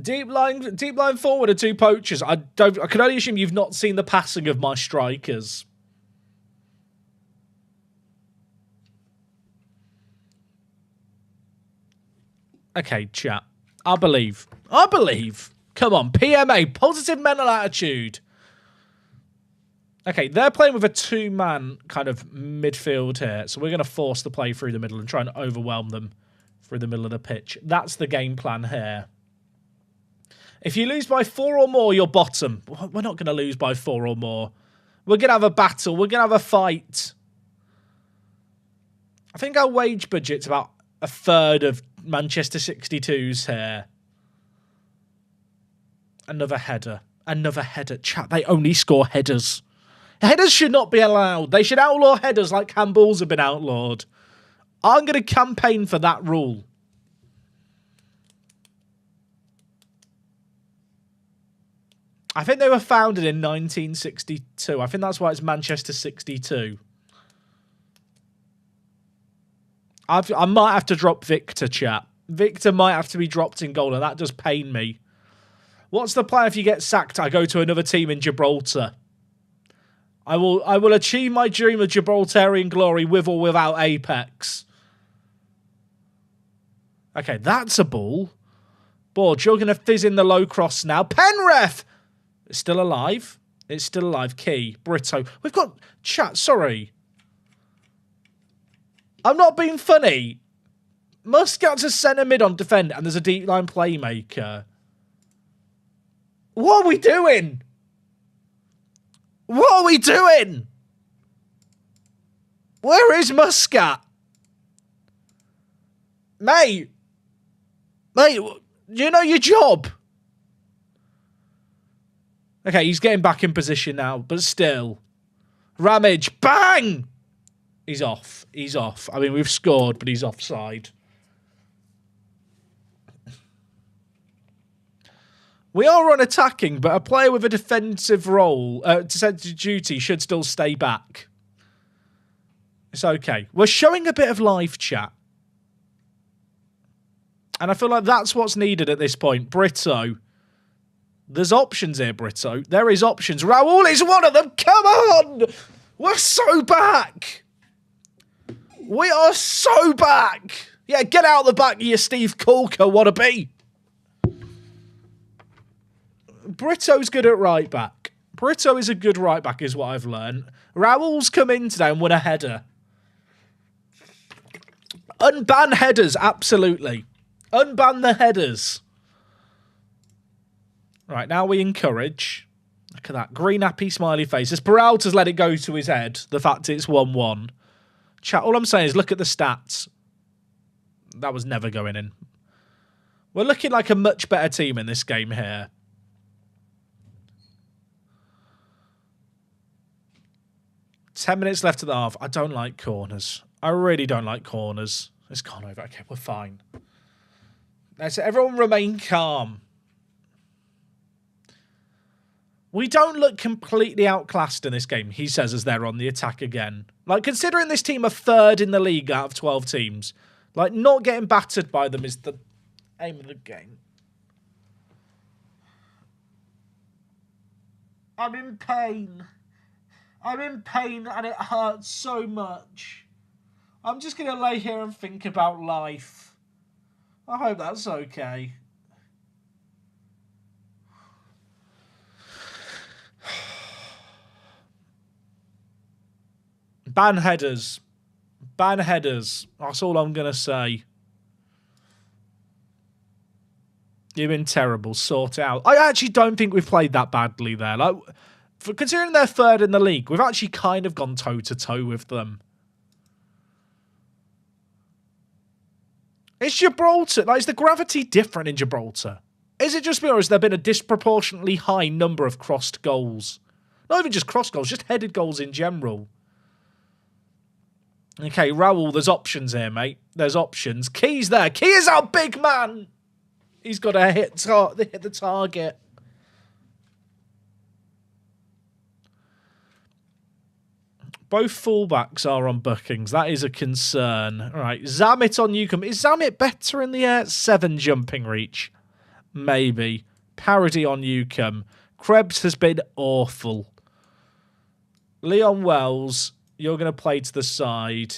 [SPEAKER 1] Deep line forward are two poachers. I can only assume you've not seen the passing of my strikers. Okay, chat. I believe. Come on, PMA, positive mental attitude. Okay, they're playing with a two-man kind of midfield here, so we're going to force the play through the middle and try and overwhelm them through the middle of the pitch. That's the game plan here. If you lose by 4 or more, you're bottom. We're not going to lose by 4 or more. We're going to have a battle. We're going to have a fight. I think our wage budget's about a third of Manchester 62's here. Another header. Another header. Chat, they only score headers. Headers should not be allowed. They should outlaw headers like handballs have been outlawed. I'm going to campaign for that rule. I think they were founded in 1962. I think that's why it's Manchester 62. I might have to drop Victor, chat. Victor might have to be dropped in goal, and that does pain me. What's the plan if you get sacked? I go to another team in Gibraltar. I will achieve my dream of Gibraltarian glory with or without Apex. Okay, that's a ball. Borge, you're going to fizz in the low cross now. Penrith! Still alive. It's still alive. Key. Brito. We've got... Chat, sorry. I'm not being funny. Muscat's a centre mid on defend, and there's a deep line playmaker. What are we doing? What are we doing? Where is Muscat? Mate, you know your job. Okay, he's getting back in position now, but still. Ramage, bang! He's off. He's off. I mean, we've scored, but he's offside. We are on attacking, but a player with a defensive role, defensive duty, should still stay back. It's okay. We're showing a bit of live chat. And I feel like that's what's needed at this point. Brito. There's options here, Brito. There is options. Raul is one of them. Come on! We're so back. We are so back. Yeah, get out the back of your Steve Corker wannabe. Brito's good at right back. Brito is a good right back is what I've learned. Raul's come in today and won a header. Unban headers, absolutely. Unban the headers. Right, now we encourage. Look at that. Green happy smiley face. As Peralta's let it go to his head, the fact it's 1-1. Chat, all I'm saying is look at the stats. That was never going in. We're looking like a much better team in this game here. Ten minutes left of the half. I don't like corners. I really don't like corners. It's gone over. Okay, we're fine. Let's everyone remain calm. We don't look completely outclassed in this game, he says as they're on the attack again. Like, considering this team are third in the league out of 12 teams, like, not getting battered by them is the aim of the game. I'm in pain. I'm in pain and it hurts so much. I'm just going to lay here and think about life. I hope that's okay. Ban headers. Ban headers. That's all I'm going to say. You've been terrible. Sort it out. I actually don't think we've played that badly there. Like, considering they're third in the league, we've actually kind of gone toe-to-toe with them. It's Gibraltar. Like, is the gravity different in Gibraltar? Is it just me, or has there been a disproportionately high number of crossed goals? Not even just crossed goals, just headed goals in general. Okay, Raul, there's options here, mate. There's options. Key's there. Key is our big man. He's got to hit the target. Both fullbacks are on bookings. That is a concern. All right, Zammit on Newcombe. Is Zammit better in the air? 7 jumping reach. Maybe. Parody on Newcombe. Krebs has been awful. Leon Wells, you're going to play to the side.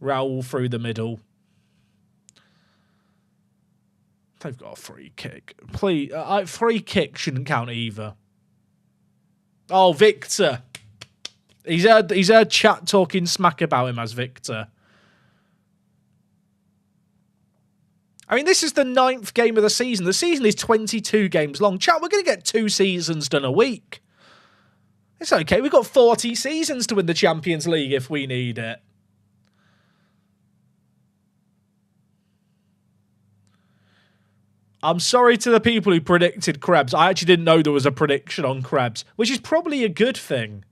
[SPEAKER 1] Raul through the middle. They've got a free kick. Please, free kick shouldn't count either. Oh, Victor. He's heard chat talking smack about him as Victor. I mean, this is the 9th game of the season. The season is 22 games long. Chat, we're going to get 2 seasons done a week. It's okay. We've got 40 seasons to win the Champions League if we need it. I'm sorry to the people who predicted Krebs. I actually didn't know there was a prediction on Krebs, which is probably a good thing.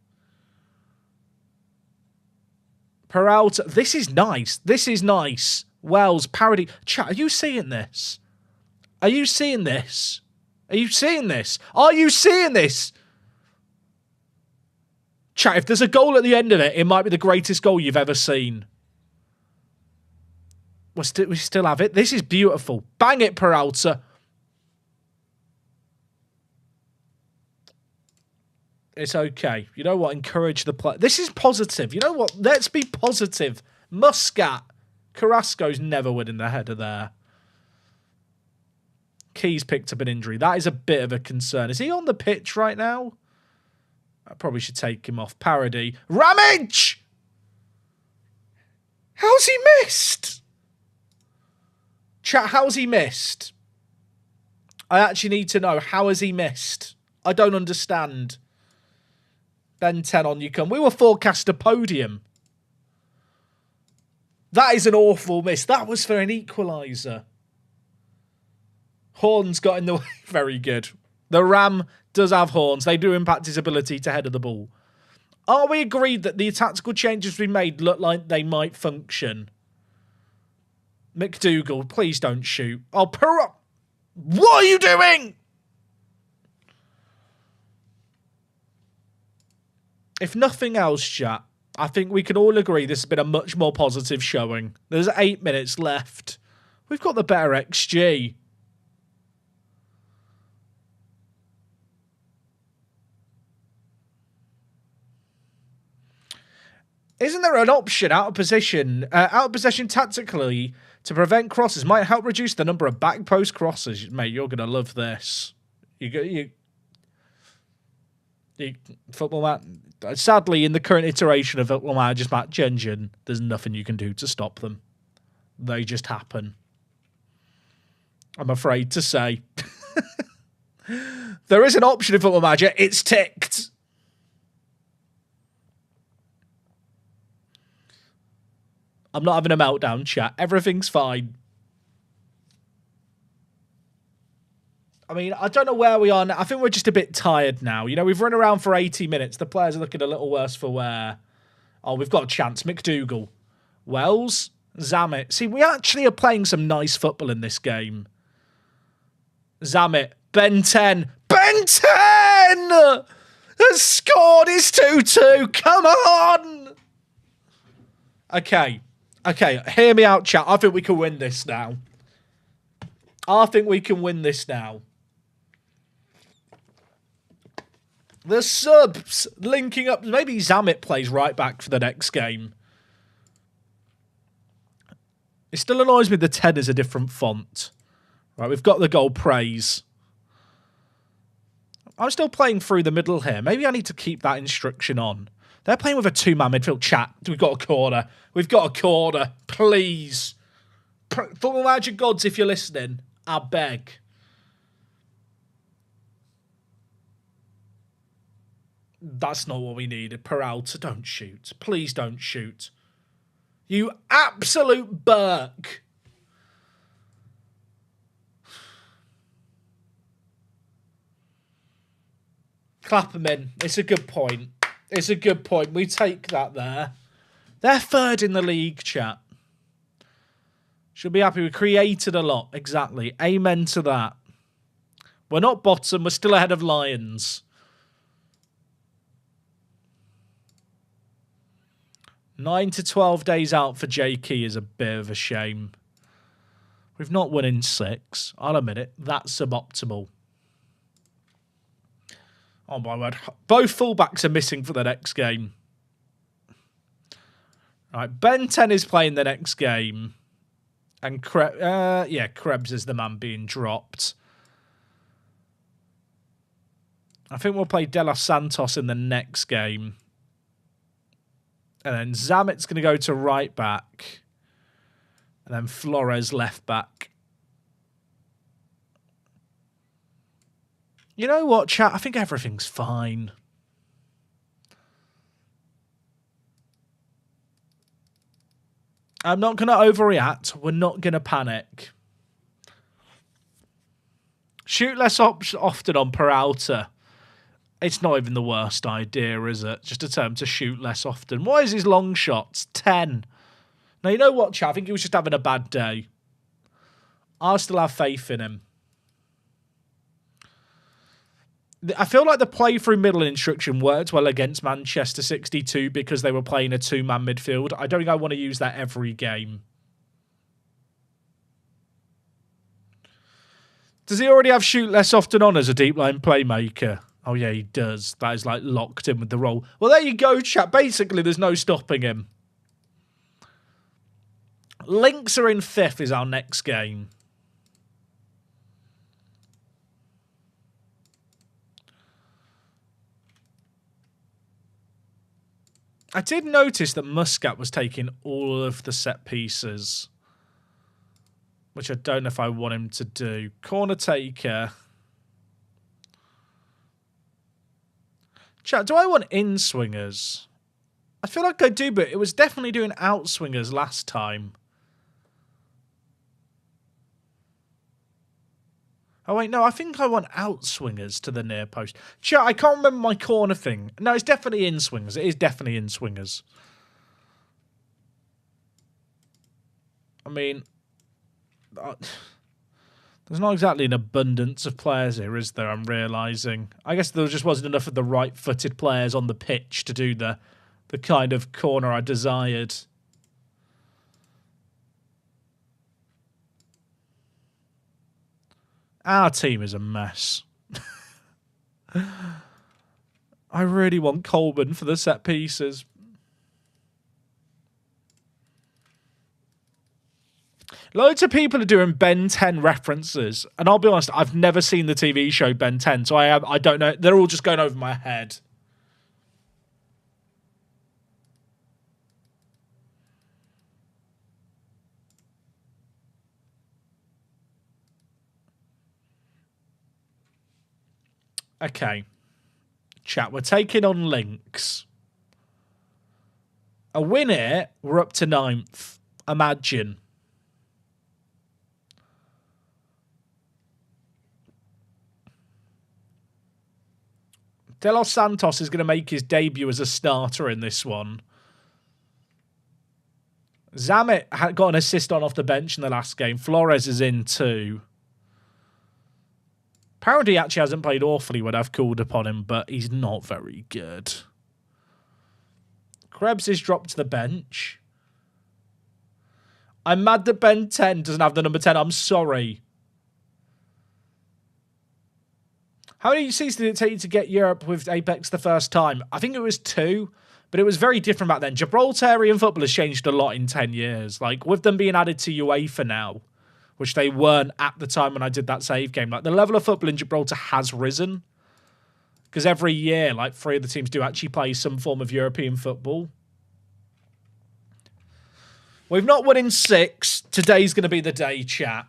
[SPEAKER 1] Peralta. This is nice. This is nice. Wells, parody. Chat, are you seeing this? Are you seeing this? Are you seeing this? Are you seeing this? Chat, if there's a goal at the end of it, it might be the greatest goal you've ever seen. We still have it. This is beautiful. Bang it, Peralta. It's okay. You know what? Encourage the play. This is positive. You know what? Let's be positive. Muscat. Carrasco's never winning the header there. Keys picked up an injury. That is a bit of a concern. Is he on the pitch right now? I probably should take him off. Parody. Ramage! How's he missed? Chat, how's he missed? I actually need to know. How has he missed? I don't understand. Ben 10 on you come. We were forecast a podium. That is an awful miss. That was for an equaliser. Horns got in the way. Very good. The Ram does have horns. They do impact his ability to header the ball. Are we agreed that the tactical changes we made look like they might function? McDougall, please don't shoot. Oh, what are you doing? If nothing else, chat, I think we can all agree this has been a much more positive showing. There's 8 minutes left. We've got the better XG. Isn't there an option out of possession tactically to prevent crosses? Might help reduce the number of back post crosses. Mate, you're going to love this. Football Matt. Sadly, in the current iteration of Football Manager's Match Engine, there's nothing you can do to stop them. They just happen. I'm afraid to say. There is an option in Football Manager. It's ticked. I'm not having a meltdown, chat. Everything's fine. I mean, I don't know where we are now. I think we're just a bit tired now. You know, we've run around for 80 minutes. The players are looking a little worse for wear. Oh, we've got a chance. McDougall. Wells. Zammit. See, we actually are playing some nice football in this game. Zammit. Ben 10. Ben 10! Has scored his 2-2. Come on! Okay. Okay, hear me out, chat. I think we can win this now. I think we can win this now. The subs linking up. Maybe Zammit plays right back for the next game. It still annoys me the 10 is a different font. Right, we've got the goal praise. I'm still playing through the middle here. Maybe I need to keep that instruction on. They're playing with a two-man midfield. Chat. We've got a corner. We've got a corner. Please. Football Manager gods, if you're listening, I beg. That's not what we needed. Peralta, don't shoot. Please don't shoot. You absolute Burke. Clap them in. It's a good point. It's a good point. We take that there. They're third in the league, chat. Should be happy. We created a lot. Exactly. Amen to that. We're not bottom. We're still ahead of Lions. 9 to 12 days out for J.K. is a bit of a shame. We've not won in 6. I'll admit it. That's suboptimal. Oh, my word. Both fullbacks are missing for the next game. All right, Ben 10 is playing the next game. And Krebs is the man being dropped. I think we'll play De Los Santos in the next game. And then Zammit's going to go to right back. And then Flores left back. You know what, chat? I think everything's fine. I'm not going to overreact. We're not going to panic. Shoot less often on Peralta. It's not even the worst idea, is it? Just a term to shoot less often. What is his long shots? 10. Now, you know what, chat? I think he was just having a bad day. I still have faith in him. I feel like the play-through middle instruction worked well against Manchester 62 because they were playing a two-man midfield. I don't think I want to use that every game. Does he already have shoot less often on as a deep-line playmaker? Oh, yeah, he does. That is, like, locked in with the role. Well, there you go, chat. Basically, there's no stopping him. Lynx are in 5th is our next game. I did notice that Muscat was taking all of the set pieces, which I don't know if I want him to do. Corner taker. Chat, do I want in-swingers? I feel like I do, but it was definitely doing out-swingers last time. Oh, wait, no, I think I want out-swingers to the near post. Chat, I can't remember my corner thing. No, it's definitely in-swingers. It is definitely in-swingers. I mean, there's not exactly an abundance of players here, is there? I'm realising. I guess there just wasn't enough of the right-footed players on the pitch to do the kind of corner I desired. Our team is a mess. I really want Coleman for the set pieces. Loads of people are doing Ben 10 references, and I'll be honest, I've never seen the TV show Ben 10, so I don't know. They're all just going over my head. Okay. Chat, we're taking on Lynx. A win here, we're up to 9th. Imagine. De Los Santos is going to make his debut as a starter in this one. Zamet got an assist on off the bench in the last game. Flores is in too. Apparently he actually hasn't played awfully when I've called upon him, but he's not very good. Krebs is dropped to the bench. I'm mad that Ben 10 doesn't have the number 10. I'm sorry. How many seasons did it take you to get Europe with Apex the first time? I think it was 2, but it was very different back then. Gibraltarian football has changed a lot in 10 years. Like, with them being added to UEFA now, which they weren't at the time when I did that save game. Like, the level of football in Gibraltar has risen. Because every year, like, 3 of the teams do actually play some form of European football. We've not won in 6. Today's going to be the day, chat.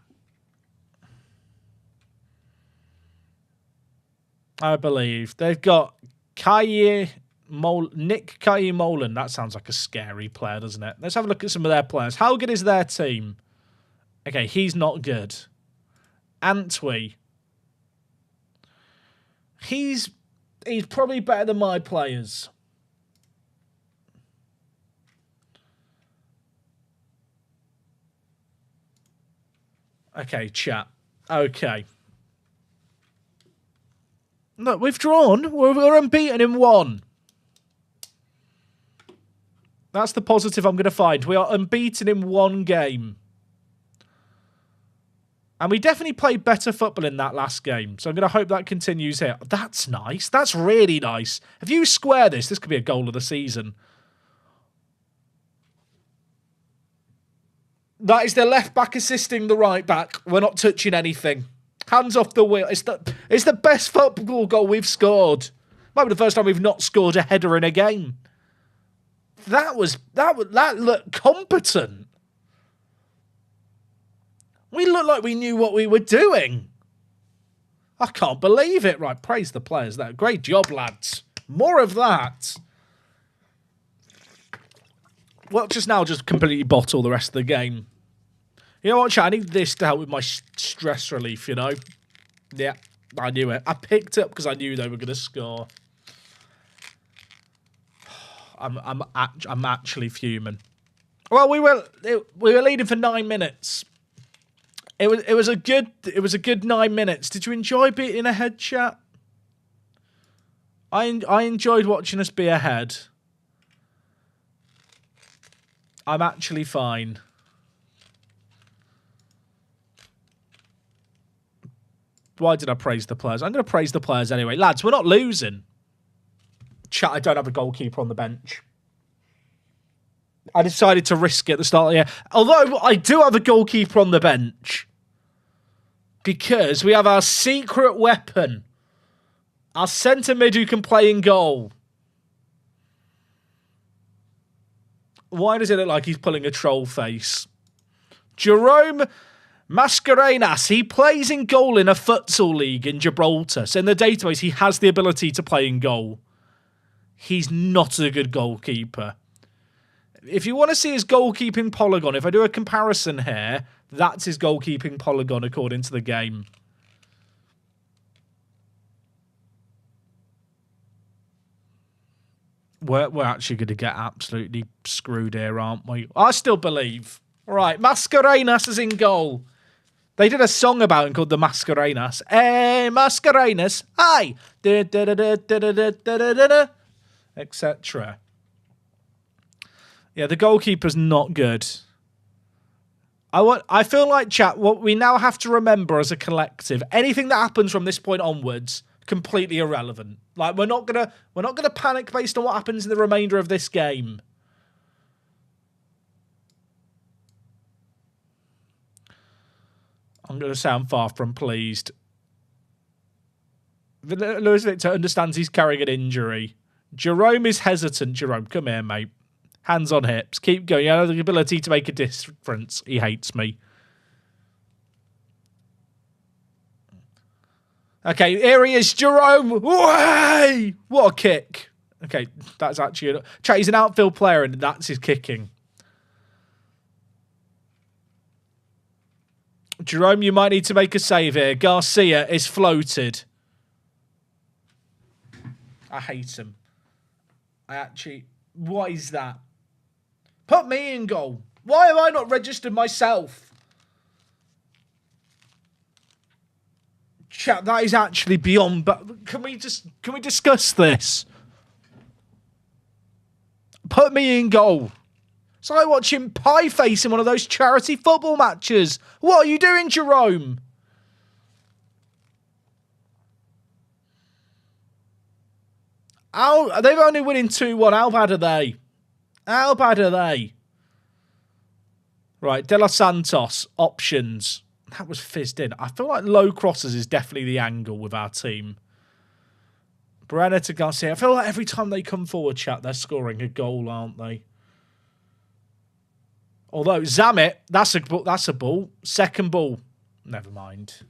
[SPEAKER 1] I believe. They've got Nick Kaye-Molan. That sounds like a scary player, doesn't it? Let's have a look at some of their players. How good is their team? Okay, he's not good. Antwi. He's probably better than my players. Okay, chat. Okay. Look, we've drawn. We're unbeaten in 1. That's the positive I'm going to find. We are unbeaten in 1 game. And we definitely played better football in that last game. So I'm going to hope that continues here. That's nice. That's really nice. If you square this could be a goal of the season. That is the left back assisting the right back. We're not touching anything. Hands off the wheel. It's the best football goal we've scored. Might be the first time we've not scored a header in a game. That looked competent. We looked like we knew what we were doing. I can't believe it. Right, praise the players there. Great job, lads. More of that. Well, just completely bottle the rest of the game. You know what, chat? I need this to help with my stress relief, you know? Yeah, I knew it. I picked up because I knew they were going to score. I'm actually fuming. Well, we were leading for 9 minutes. It was a good 9 minutes. Did you enjoy being ahead, chat? I enjoyed watching us be ahead. I'm actually fine. Why did I praise the players? I'm going to praise the players anyway. Lads, we're not losing. Chat, I don't have a goalkeeper on the bench. I decided to risk it at the start of the year. Although I do have a goalkeeper on the bench. Because we have our secret weapon. Our centre mid who can play in goal. Why does it look like he's pulling a troll face? Jerome Mascarenas. He plays in goal in a futsal league in Gibraltar. So in the database, he has the ability to play in goal. He's not a good goalkeeper. If you want to see his goalkeeping polygon, if I do a comparison here, that's his goalkeeping polygon according to the game. We're actually going to get absolutely screwed here, aren't we? I still believe. All right, Mascarenas is in goal. They did a song about him called the Mascarenas. Hey, Mascarenas, hi! Etc. Yeah, the goalkeeper's not good. I feel like, chat, what we now have to remember as a collective, anything that happens from this point onwards, completely irrelevant. Like, we're not gonna panic based on what happens in the remainder of this game. I'm going to sound far from pleased. Lewis Victor understands he's carrying an injury. Jerome is hesitant. Jerome, come here, mate. Hands on hips. Keep going. You have the ability to make a difference. He hates me. Okay, here he is, Jerome. Way! What a kick. Okay, that's actually... He's an outfield player and that's his kicking. Jerome, you might need to make a save here. Garcia is floated. I hate him. What is that? Put me in goal. Why have I not registered myself? Chat, that is actually beyond... But can we discuss this? Put me in goal. It's like watching Pie Face in one of those charity football matches. What are you doing, Jerome? They've only winning 2-1. How bad are they? How bad are they? Right, De Los Santos, options. That was fizzed in. I feel like low crosses is definitely the angle with our team. Brenner to Garcia. I feel like every time they come forward, chat, they're scoring a goal, aren't they? Although, Zamet, that's a ball. Second ball. Never mind.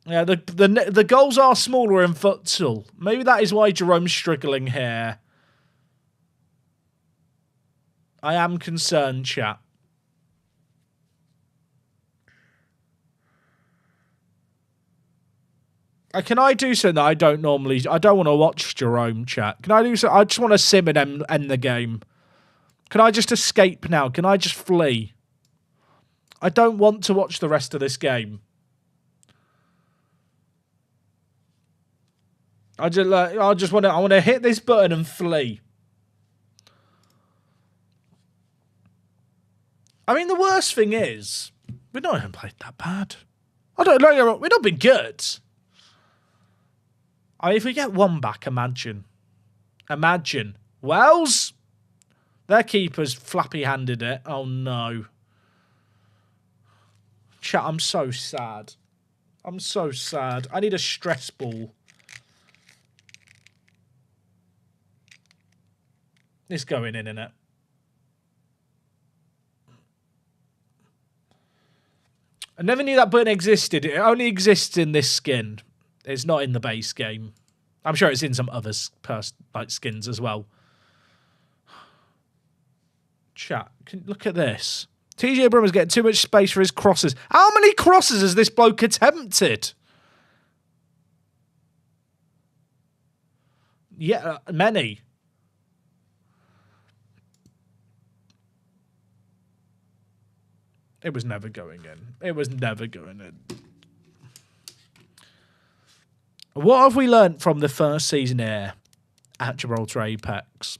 [SPEAKER 1] Yeah, the goals are smaller in futsal. Maybe that is why Jerome's struggling here. I am concerned, chat. Can I do something that I don't normally... I don't want to watch Jerome, chat. Can I do something? I just want to sim and end the game. Can I just escape now? Can I just flee? I don't want to watch the rest of this game. I want to hit this button and flee. I mean, the worst thing is, we've not even played that bad. I don't know. We've not been good. I mean, if we get one back, imagine. Imagine. Wells? Their keeper's flappy-handed it. Oh, no. Chat, I'm so sad. I'm so sad. I need a stress ball. It's going in, innit? I never knew that button existed. It only exists in this skin. It's not in the base game. I'm sure it's in some other skins as well. Chat, look at this. TJ Brummer's getting too much space for his crosses. How many crosses has this bloke attempted? Yeah, many. It was never going in. It was never going in. What have we learnt from the first season here at Gibraltar Apex?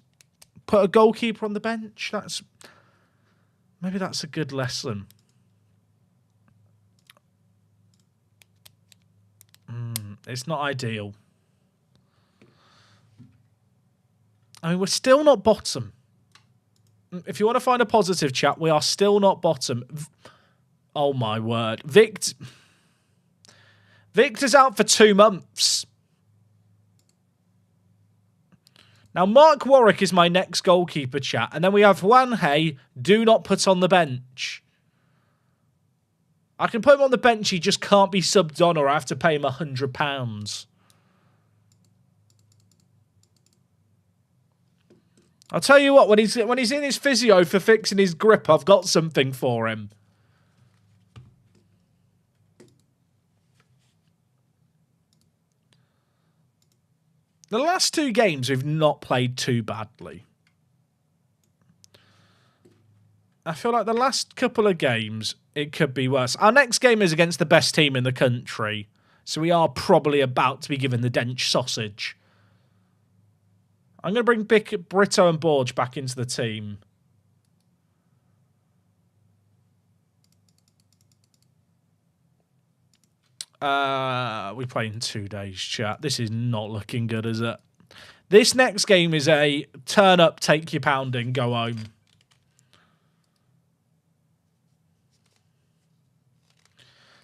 [SPEAKER 1] Put a goalkeeper on the bench. Maybe that's a good lesson. It's not ideal. I mean, we're still not bottom. If you want to find a positive, chat, we are still not bottom. Oh, my word. Victor's out for 2 months. Now, Mark Warwick is my next goalkeeper, chat. And then we have Juan Hay, do not put on the bench. I can put him on the bench, he just can't be subbed on or I have to pay him £100. I'll tell you what, when he's in his physio for fixing his grip, I've got something for him. The last 2 games we've not played too badly. I feel like the last couple of games, it could be worse. Our next game is against the best team in the country, so we are probably about to be given the Dench sausage. I'm going to bring Brito and Borge back into the team. We play in 2 days, chat. This is not looking good, is it? This next game is a turn up, take your pounding, go home.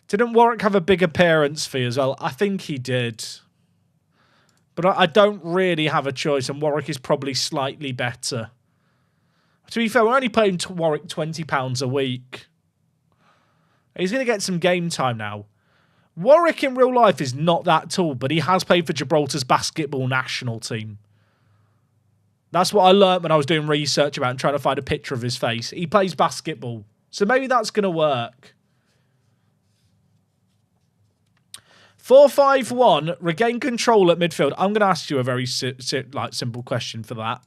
[SPEAKER 1] Didn't Warwick have a big appearance fee as well? I think he did. But I don't really have a choice, and Warwick is probably slightly better. To be fair, we're only paying Warwick £20 a week. He's going to get some game time now. Warwick in real life is not that tall, but he has played for Gibraltar's basketball national team. That's what I learned when I was doing research about him, trying to find a picture of his face. He plays basketball. So maybe that's going to work. 4-5-1, regain control at midfield. I'm going to ask you a very simple question for that.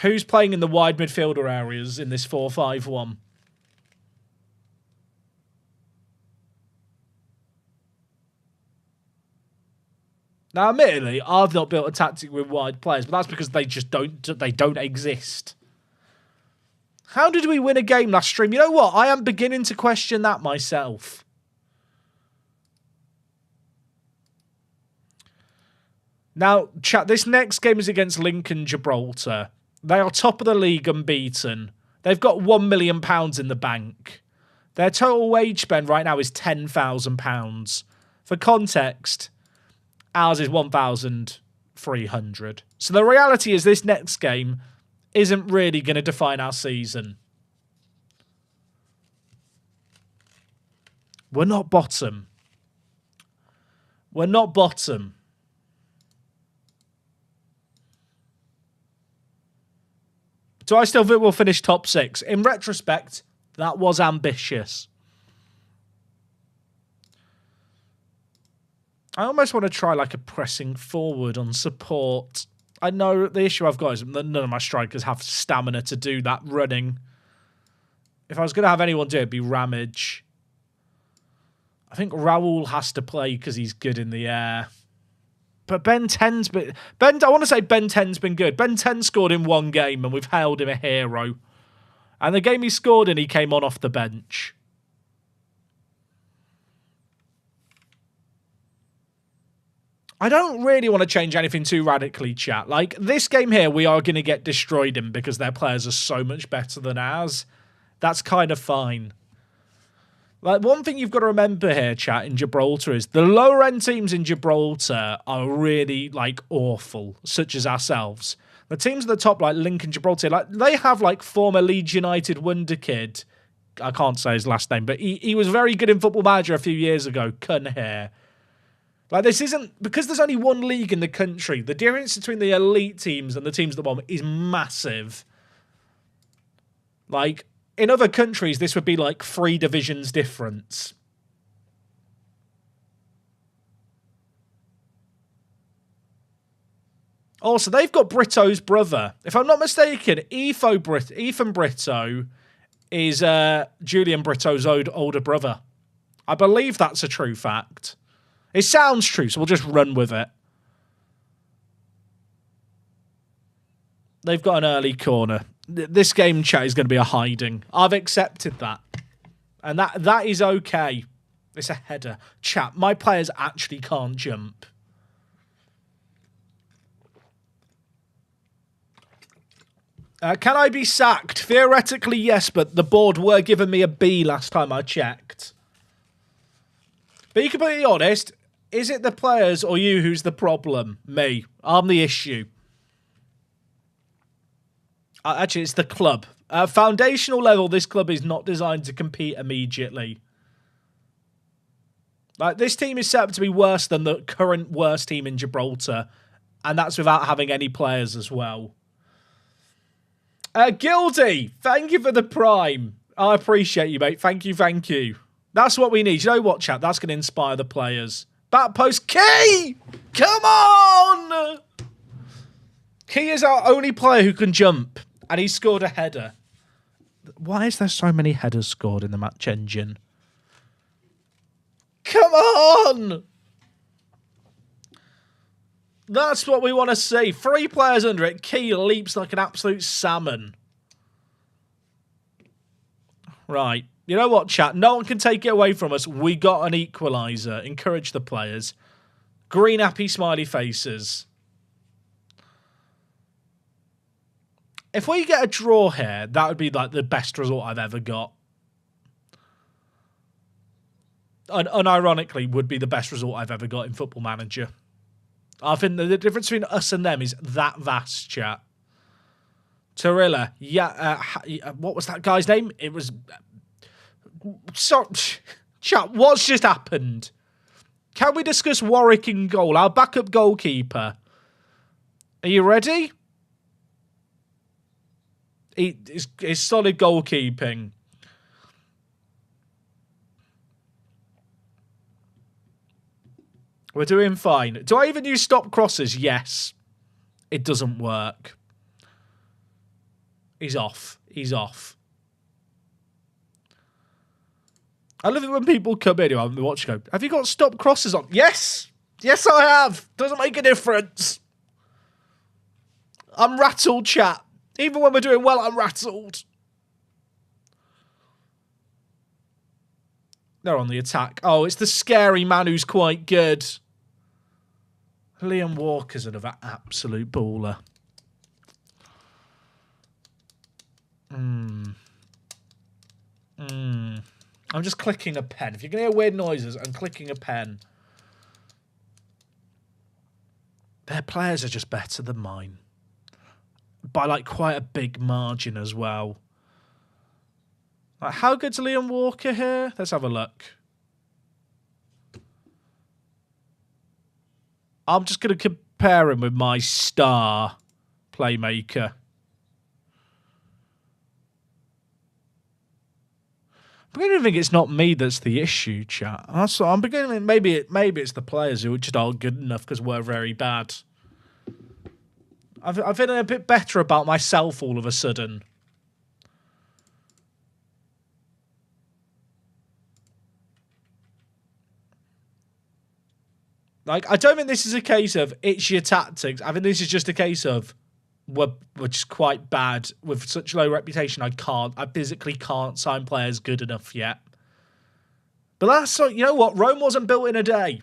[SPEAKER 1] Who's playing in the wide midfielder areas in this 4-5-1? Now, admittedly, I've not built a tactic with wide players, but that's because they just don't exist. How did we win a game last stream? You know what? I am beginning to question that myself. Now, chat, this next game is against Lynx and Gibraltar. They are top of the league, unbeaten. They've got £1 million in the bank. Their total wage spend right now is £10,000. For context, ours is 1,300. So the reality is this next game isn't really going to define our season. We're not bottom. We're not bottom. Do I still think we'll finish top 6? In retrospect, that was ambitious. I almost want to try like a pressing forward on support. I know the issue I've got is that none of my strikers have stamina to do that running. If I was going to have anyone do it, it'd be Ramage. I think Raul has to play because he's good in the air. But Ben 10's been... I want to say Ben 10's been good. Ben 10 scored in 1 game and we've hailed him a hero. And the game he scored in, he came on off the bench. I don't really want to change anything too radically, chat. Like, this game here, we are going to get destroyed in because their players are so much better than ours. That's kind of fine. Like, one thing you've got to remember here, chat, in Gibraltar is the lower-end teams in Gibraltar are really, like, awful, such as ourselves. The teams at the top, like Lynx and Gibraltar, like, they have, like, former Leeds United wonder kid. I can't say his last name, but he was very good in Football Manager a few years ago. Cunhair. Like, this isn't... Because there's only 1 league in the country, the difference between the elite teams and the teams at the bottom is massive. Like... In other countries, this would be like 3 divisions difference. Also, they've got Brito's brother. If I'm not mistaken, Ethan Brito is Julian Brito's older brother. I believe that's a true fact. It sounds true, so we'll just run with it. They've got an early corner. This game, chat, is going to be a hiding. I've accepted that. And that is okay. It's a header. Chat, my players actually can't jump. Can I be sacked? Theoretically, yes, but the board were giving me a B last time I checked. Be completely honest, Is it the players or you who's the problem? Me. I'm the issue. Actually, it's the club. At foundational level, this club is not designed to compete immediately. Like, this team is set up to be worse than the current worst team in Gibraltar. And that's without having any players as well. Gildy, thank you for the prime. I appreciate you, mate. Thank you, thank you. That's what we need. You know what, chat? That's going to inspire the players. Back post, Key! Come on! Key is our only player who can jump. And he scored a header. Why is there so many headers scored in the match engine? Come on! That's what we want to see. 3 players under it. Key leaps like an absolute salmon. Right. You know what, chat? No one can take it away from us. We got an equaliser. Encourage the players. Green happy smiley faces. If we get a draw here, that would be like the best result I've ever got. And unironically, would be the best result I've ever got in Football Manager. I think the difference between us and them is that vast, chat. Torilla, yeah, what was that guy's name? It was... So, chat, what's just happened? Can we discuss Warwick in goal? Our backup goalkeeper. Are you ready? His solid goalkeeping. We're doing fine. Do I even use stop crosses? Yes. It doesn't work. He's off. He's off. I love it when people come in and watch go, have you got stop crosses on? Yes. Yes, I have. Doesn't make a difference. I'm rattled, chat. Even when we're doing well, I'm rattled. They're on the attack. Oh, it's the scary man who's quite good. Liam Walker's another absolute baller. I'm just clicking a pen. If you're going to hear weird noises, I'm clicking a pen. Their players are just better than mine. By, like, quite a big margin as well. Like, how good's Liam Walker here? Let's have a look. I'm just going to compare him with my star playmaker. I'm beginning to think it's not me that's the issue, chat. I'm beginning to think maybe it's the players who just aren't good enough because we're very bad. I'm feeling a bit better about myself all of a sudden. Like, I don't think this is a case of it's your tactics. I think this is just a case of we're just quite bad with such low reputation. I physically can't sign players good enough yet. But that's, you know what? Rome wasn't built in a day.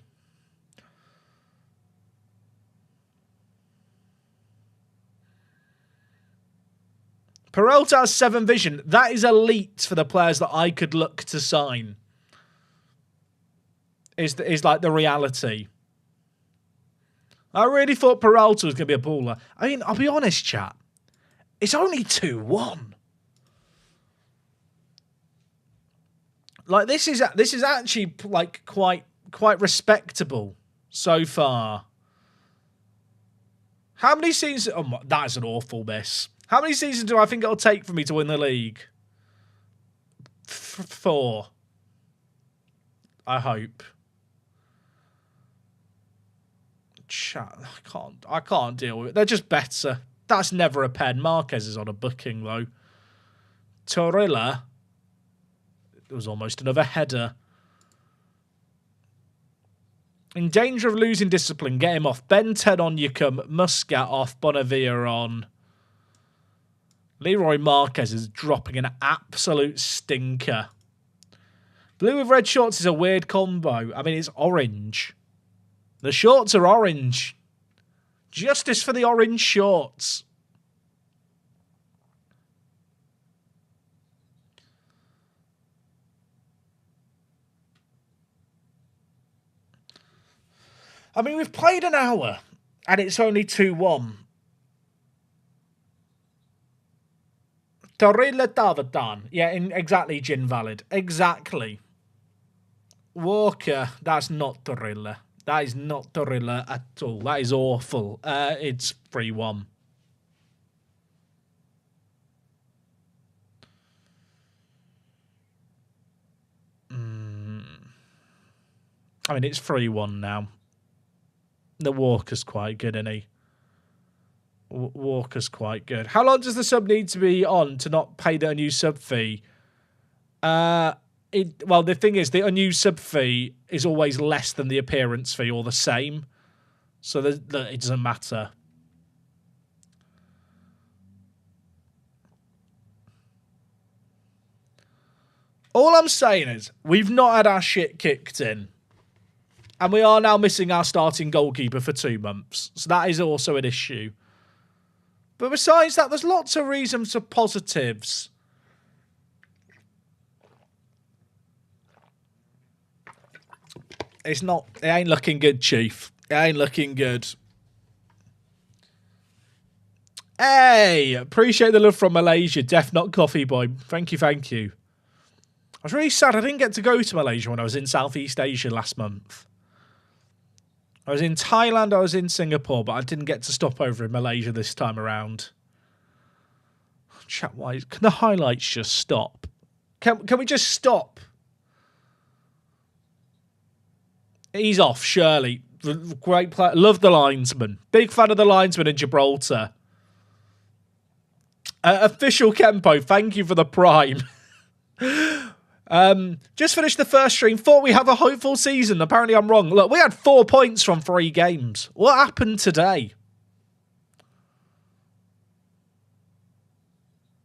[SPEAKER 1] Peralta has 7 vision. That is elite for the players that I could look to sign. Is like the reality. I really thought Peralta was going to be a baller. I mean, I'll be honest, chat. It's only 2-1. Like, this is actually like quite respectable so far. How many seasons? Oh, that is an awful miss. How many seasons do I think it'll take for me to win the league? 4. I hope. Chat, I can't deal with it. They're just better. That's never a pen. Marquez is on a booking though. Torilla. It was almost another header. In danger of losing discipline. Get him off. Ben 10 on Yacum. Muscat off. Bonavia on. Leroy Marquez is dropping an absolute stinker. Blue with red shorts is a weird combo. I mean, it's orange. The shorts are orange. Justice for the orange shorts. I mean, we've played an hour, and it's only 2-1. Torilla Tavadan. Yeah, exactly, Gin Valid. Exactly. Walker, that's not Torilla. That is not Torilla at all. That is awful. It's 3-1. I mean, it's 3-1 now. The Walker's quite good, isn't he? Walker's quite good. How long does the sub need to be on to not pay the unused sub fee? Well, the thing is, the unused sub fee is always less than the appearance fee or the same. So it doesn't matter. All I'm saying is, we've not had our shit kicked in. And we are now missing our starting goalkeeper for 2 months. So that is also an issue. But besides that, there's lots of reasons for positives. It ain't looking good, Chief. It ain't looking good. Hey, appreciate the love from Malaysia. Def not coffee boy. Thank you, thank you. I was really sad I didn't get to go to Malaysia when I was in Southeast Asia last month. I was in Thailand, I was in Singapore, but I didn't get to stop over in Malaysia this time around. Chat-wise, can the highlights just stop? Can we just stop? He's off, Shirley. Great player. Love the linesman. Big fan of the linesman in Gibraltar. Official Kempo, thank you for the prime. Just finished the first stream. Thought we have a hopeful season. Apparently I'm wrong. Look, we had 4 points from 3 games. What happened today?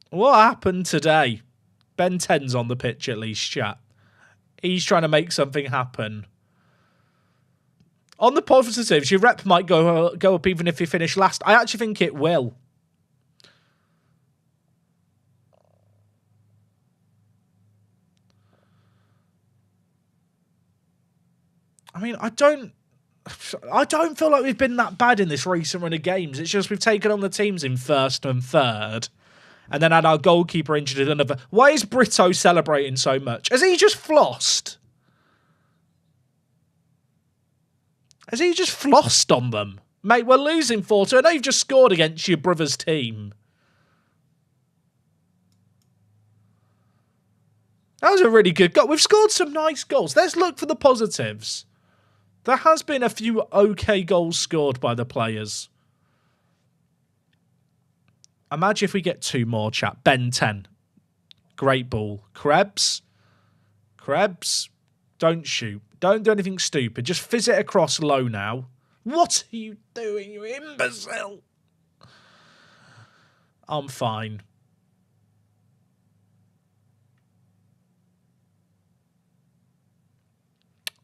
[SPEAKER 1] What happened today? Ben 10's on the pitch at least, chat. He's trying to make something happen. On the positives, your rep might go up even if you finish last. I actually think it will. I mean, I don't feel like we've been that bad in this recent run of games. It's just we've taken on the teams in first and third, and then had our goalkeeper injured in another. Why is Brito celebrating so much? Has he just flossed? Has he just flossed on them? Mate, we're losing 4-2. I know you've just scored against your brother's team. That was a really good goal. We've scored some nice goals. Let's look for the positives. There has been a few okay goals scored by the players. Imagine if we get 2 more, chat. Ben 10. Great ball. Krebs. Don't shoot. Don't do anything stupid. Just fizz it across low now. What are you doing, you imbecile? I'm fine.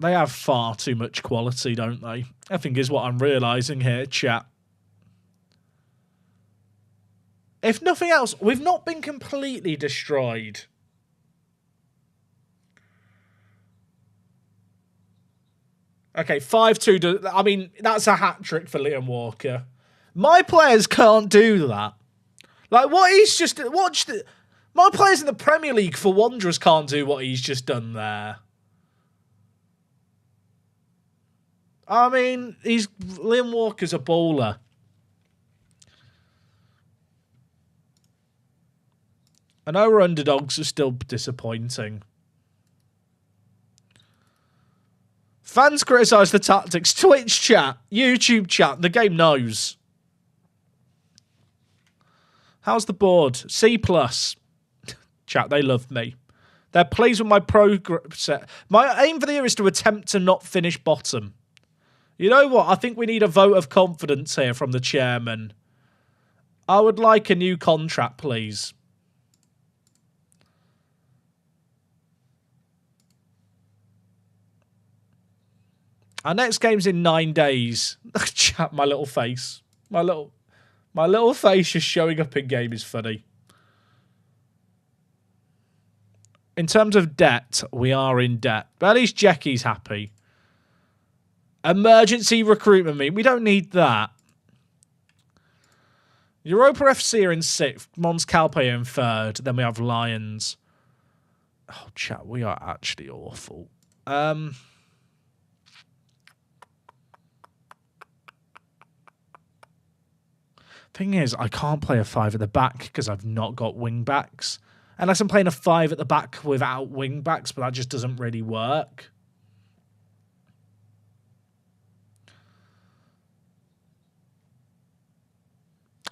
[SPEAKER 1] They have far too much quality, don't they? I think is what I'm realising here, chat. If nothing else, we've not been completely destroyed. Okay, 5-2. I mean, that's a hat-trick for Liam Walker. My players can't do that. Like, what he's just... my players in the Premier League for Wanderers can't do what he's just done there. I mean, Liam Walker's a baller. I know we're underdogs are still disappointing. Fans criticise the tactics. Twitch chat, YouTube chat, the game knows. How's the board? C+. Chat, they love me. They're pleased with my progress. My aim for the year is to attempt to not finish bottom. You know what? I think we need a vote of confidence here from the chairman. I would like a new contract, please. Our next game's in 9 days. Chat, my little face. My little face just showing up in game is funny. In terms of debt, we are in debt. But at least Jackie's happy. Emergency recruitment meeting. We don't need that. Europa FC are in 6th. Mons Calpe in 3rd. Then we have Lions. Oh, chat, we are actually awful. Thing is, I can't play a 5 at the back because I've not got wing backs. Unless I'm playing a 5 at the back without wing backs, but that just doesn't really work.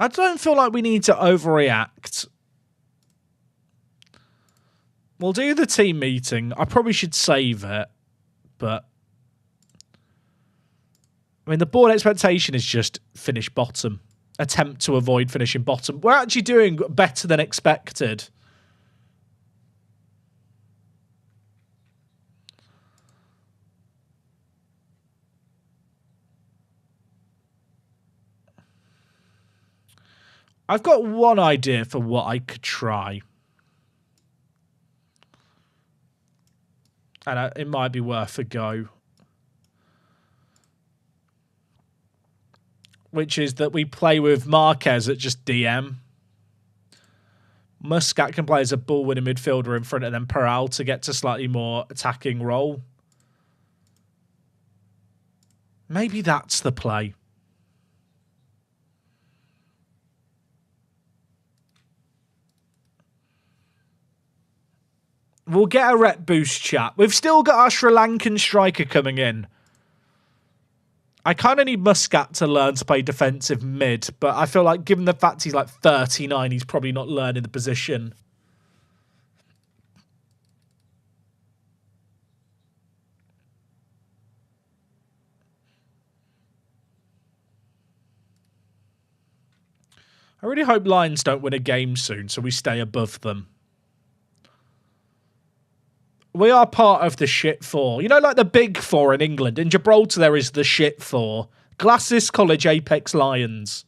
[SPEAKER 1] I don't feel like we need to overreact. We'll do the team meeting. I probably should save it, but I mean, the board expectation is just finish bottom. Attempt to avoid finishing bottom. We're actually doing better than expected. I've got one idea for what I could try. And it might be worth a go. Which is that we play with Marquez at just DM. Muscat can play as a ball-winning midfielder in front, and then Peral to get to slightly more attacking role. Maybe that's the play. We'll get a rep boost, chat. We've still got our Sri Lankan striker coming in. I kind of need Muscat to learn to play defensive mid, but I feel like given the fact he's like 39, he's probably not learning the position. I really hope Lions don't win a game soon, so we stay above them. We are part of the shit four. You know, like the big four in England. In Gibraltar, there is the shit four. Glacis College Apex Lions.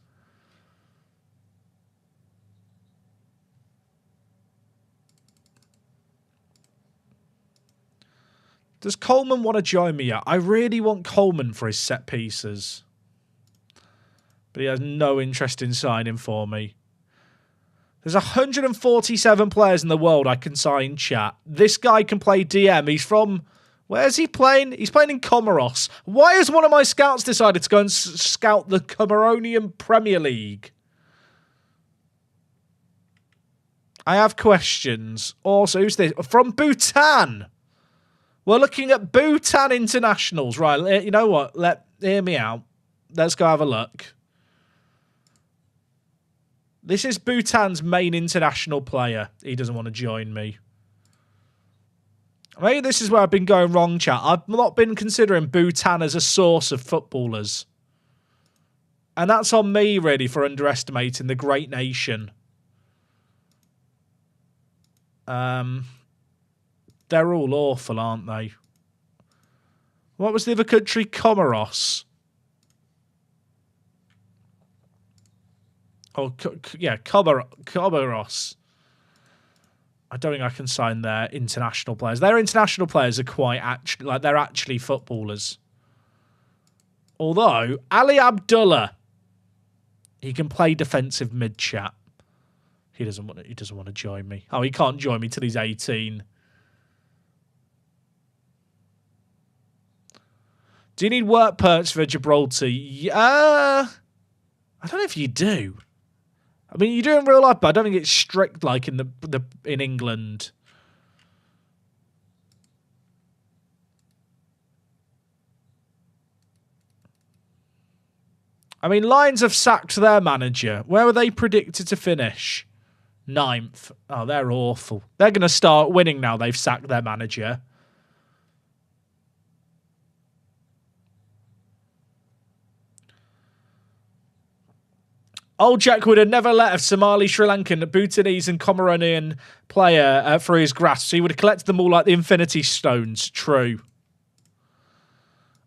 [SPEAKER 1] Does Coleman want to join me yet? I really want Coleman for his set pieces. But he has no interest in signing for me. There's 147 players in the world I can sign, chat. This guy can play DM. He's from... Where's he playing? He's playing in Comoros. Why has one of my scouts decided to go and scout the Comoronian Premier League? I have questions. Also, who's this? From Bhutan. We're looking at Bhutan internationals. Right, you know what? Hear me out. Let's go have a look. This is Bhutan's main international player. He doesn't want to join me. Maybe this is where I've been going wrong, chat. I've not been considering Bhutan as a source of footballers. And that's on me, really, for underestimating the great nation. They're all awful, aren't they? What was the other country? Comoros. Oh, yeah, Comoros. I don't think I can sign their international players. Their international players are quite actually, like, they're actually footballers. Although, Ali Abdullah, he can play defensive mid-chat. He doesn't want to join me. Oh, he can't join me till he's 18. Do you need work permits for Gibraltar? I don't know if you do. I mean, you do in real life, but I don't think it's strict like in in England. I mean, Lions have sacked their manager. Where were they predicted to finish? 9th. Oh, they're awful. They're going to start winning now they've sacked their manager. Old Jack would have never let a Somali, Sri Lankan, Bhutanese and Comoronian player through his grasp. So he would have collected them all like the Infinity Stones. True.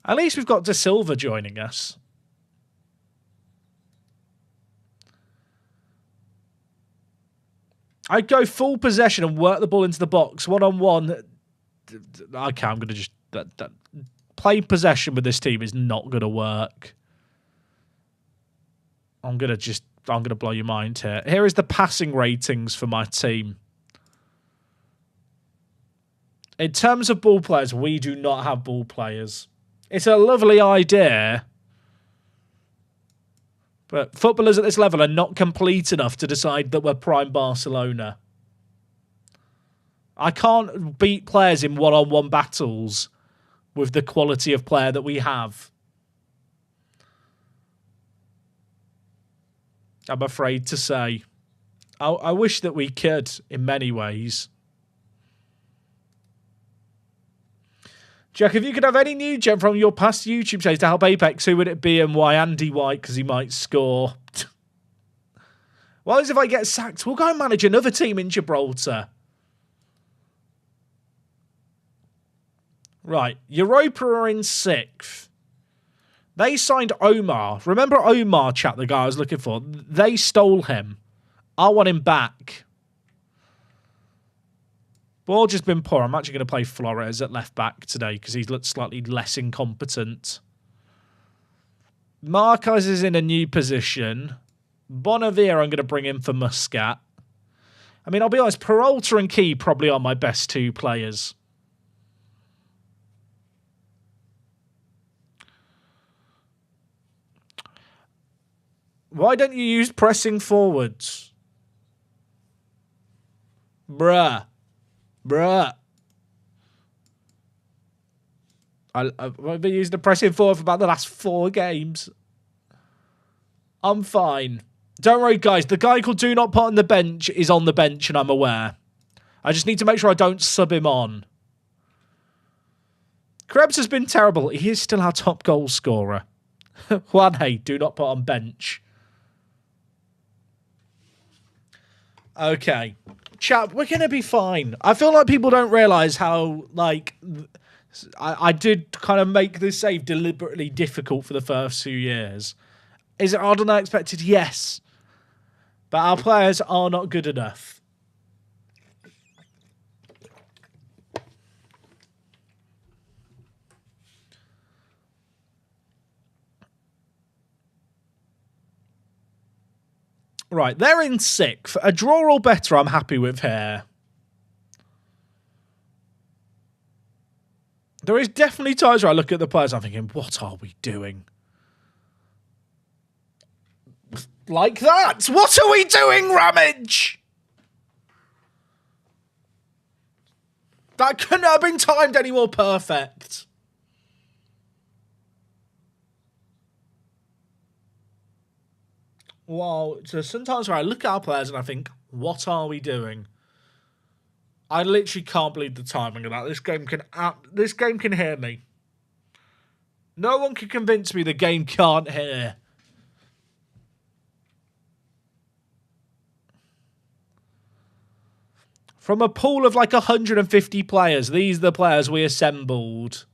[SPEAKER 1] At least we've got De Silva joining us. I'd go full possession and work the ball into the box. One-on-one. Okay, I'm going to just... Play possession with this team is not going to work. I'm going to blow your mind here. Here is the passing ratings for my team. In terms of ball players, we do not have ball players. It's a lovely idea, but footballers at this level are not complete enough to decide that we're prime Barcelona. I can't beat players in one-on-one battles with the quality of player that we have. I'm afraid to say. I wish that we could in many ways. Jack, if you could have any new gem from your past YouTube shows to help Apex, who would it be and why? Andy White, because he might score. Well, as if I get sacked, we'll go and manage another team in Gibraltar. Right, Europa are in 6th. They signed Omar. Remember Omar, chat, the guy I was looking for? They stole him. I want him back. Ball just been poor. I'm actually going to play Flores at left back today because he's looked slightly less incompetent. Marquez is in a new position. Bonavia I'm going to bring in for Muscat. I mean, I'll be honest, Peralta and Key probably are my best 2 players. Why don't you use pressing forwards? Bruh. I've been using the pressing forward for about the last 4 games. I'm fine. Don't worry, guys. The guy called Do Not Put on the bench is on the bench, and I'm aware. I just need to make sure I don't sub him on. Krebs has been terrible. He is still our top goal scorer. Juan, hey, do not put on bench. Okay. Chat, we're going to be fine. I feel like people don't realise how, like, I did kind of make this save deliberately difficult for the first 2 years. Is it harder than I expected? Yes. But our players are not good enough. Right, they're in 6th. A draw or better I'm happy with here. There is definitely times where I look at the players and I'm thinking, what are we doing? Like that! What are we doing, Ramage? That couldn't have been timed any more perfect. Wow, so sometimes where I look at our players and I think, what are we doing? I literally can't believe the timing of that. This game can hear me. No one can convince me the game can't hear. From a pool of like 150 players, these are the players we assembled.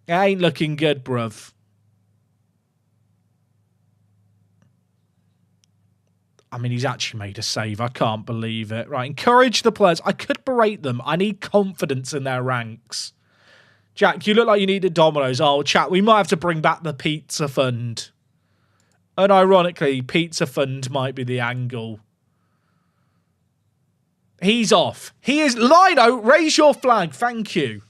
[SPEAKER 1] It ain't looking good, bruv. I mean, he's actually made a save. I can't believe it. Right, encourage the players. I could berate them. I need confidence in their ranks. Jack, you look like you need the Dominoes. Oh, chat, we might have to bring back the pizza fund. Unironically, pizza fund might be the angle. He's off. He is... Lino, raise your flag. Thank you.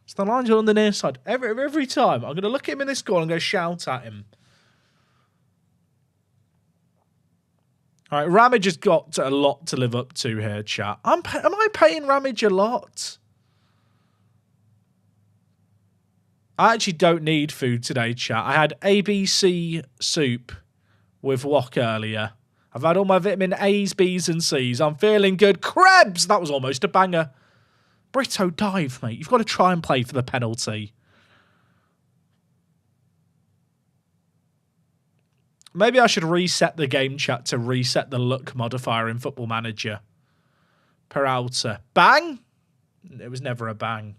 [SPEAKER 1] So the line's on the near side. Every time. I'm going to look at him in this corner and go shout at him. All right, Ramage has got a lot to live up to here, chat. Am I paying Ramage a lot? I actually don't need food today, chat. I had ABC soup with wok earlier. I've had all my vitamin A's, B's and C's. I'm feeling good. Krebs! That was almost a banger. Brito, dive, mate. You've got to try and play for the penalty. Maybe I should reset the game chat to reset the luck modifier in Football Manager. Peralta. Bang? It was never a bang.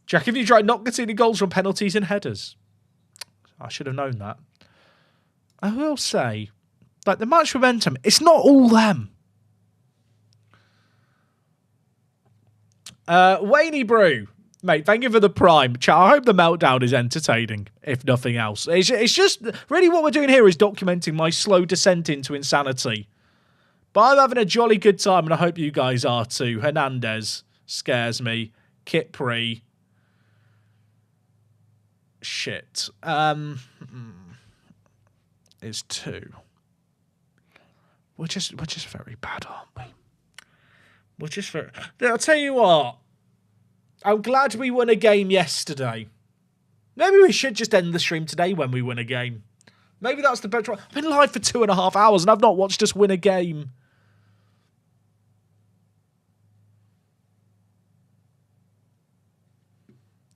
[SPEAKER 1] Jack, have you tried not getting any goals from penalties and headers? I should have known that. I will say, like, the match momentum, it's not all them. Wayne Brew. Mate, thank you for the prime. Chat, I hope the meltdown is entertaining, if nothing else. It's just, really what we're doing here is documenting my slow descent into insanity. But I'm having a jolly good time, and I hope you guys are too. Hernandez scares me. Kipri. Shit. It's 2. We're just very bad, aren't we? We're just very... I'll tell you what. I'm glad we won a game yesterday. Maybe we should just end the stream today when we win a game. Maybe that's the better... I've been live for 2.5 hours and I've not watched us win a game.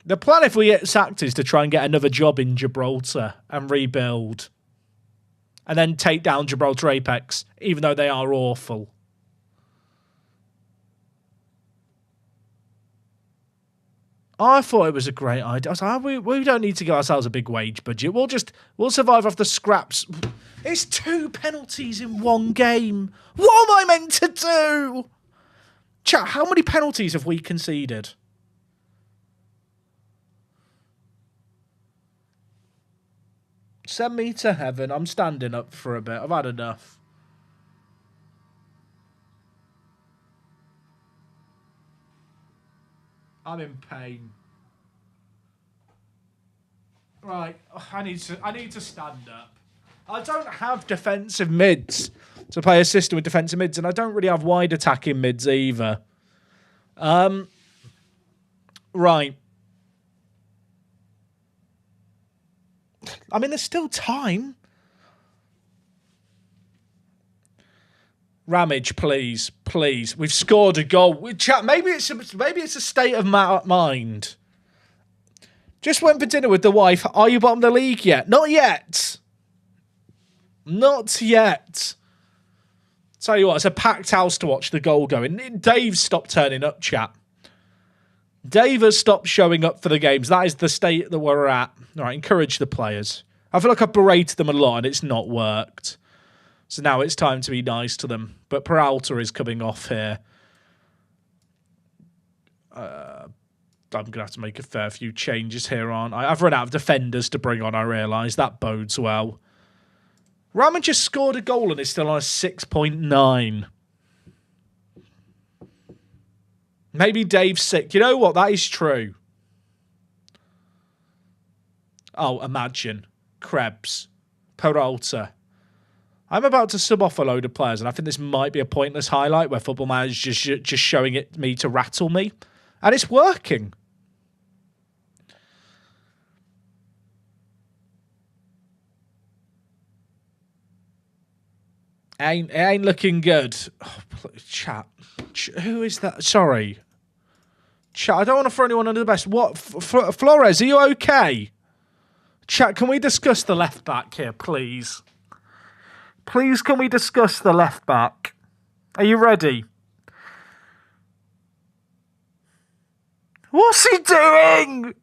[SPEAKER 1] The plan if we get sacked is to try and get another job in Gibraltar and rebuild. And then take down Gibraltar Apex, even though they are awful. I thought it was a great idea. I was like, we don't need to give ourselves a big wage budget. We'll survive off the scraps. It's 2 penalties in 1 game. What am I meant to do? Chat, how many penalties have we conceded? Send me to heaven. I'm standing up for a bit. I've had enough. I'm in pain. Right, I need to stand up. I don't have defensive mids to play a system with defensive mids, and I don't really have wide attacking mids either. Right. I mean, there's still time. Ramage, please, please. We've scored a goal. Chat. Maybe it's a state of mind. Just went for dinner with the wife. Are you bottom of the league yet? Not yet. Not yet. Tell you what, it's a packed house to watch the goal go in. Dave stopped turning up, chat. Dave has stopped showing up for the games. That is the state that we're at. All right, encourage the players. I feel like I've berated them a lot and it's not worked. So now it's time to be nice to them. But Peralta is coming off here. I'm going to have to make a fair few changes here, aren't I? I've run out of defenders to bring on, I realise. That bodes well. Raman just scored a goal and is still on a 6.9. Maybe Dave's sick. You know what? That is true. Oh, imagine. Krebs. Peralta. I'm about to sub off a load of players, and I think this might be a pointless highlight where Football Manager is just showing it me to rattle me. And it's working. It ain't looking good. Oh, chat. Who is that? Sorry. Chat, I don't want to throw anyone under the bus. What? Flores, are you okay? Chat, can we discuss the left back here, please? Please, can we discuss the left back? Are you ready? What's he doing?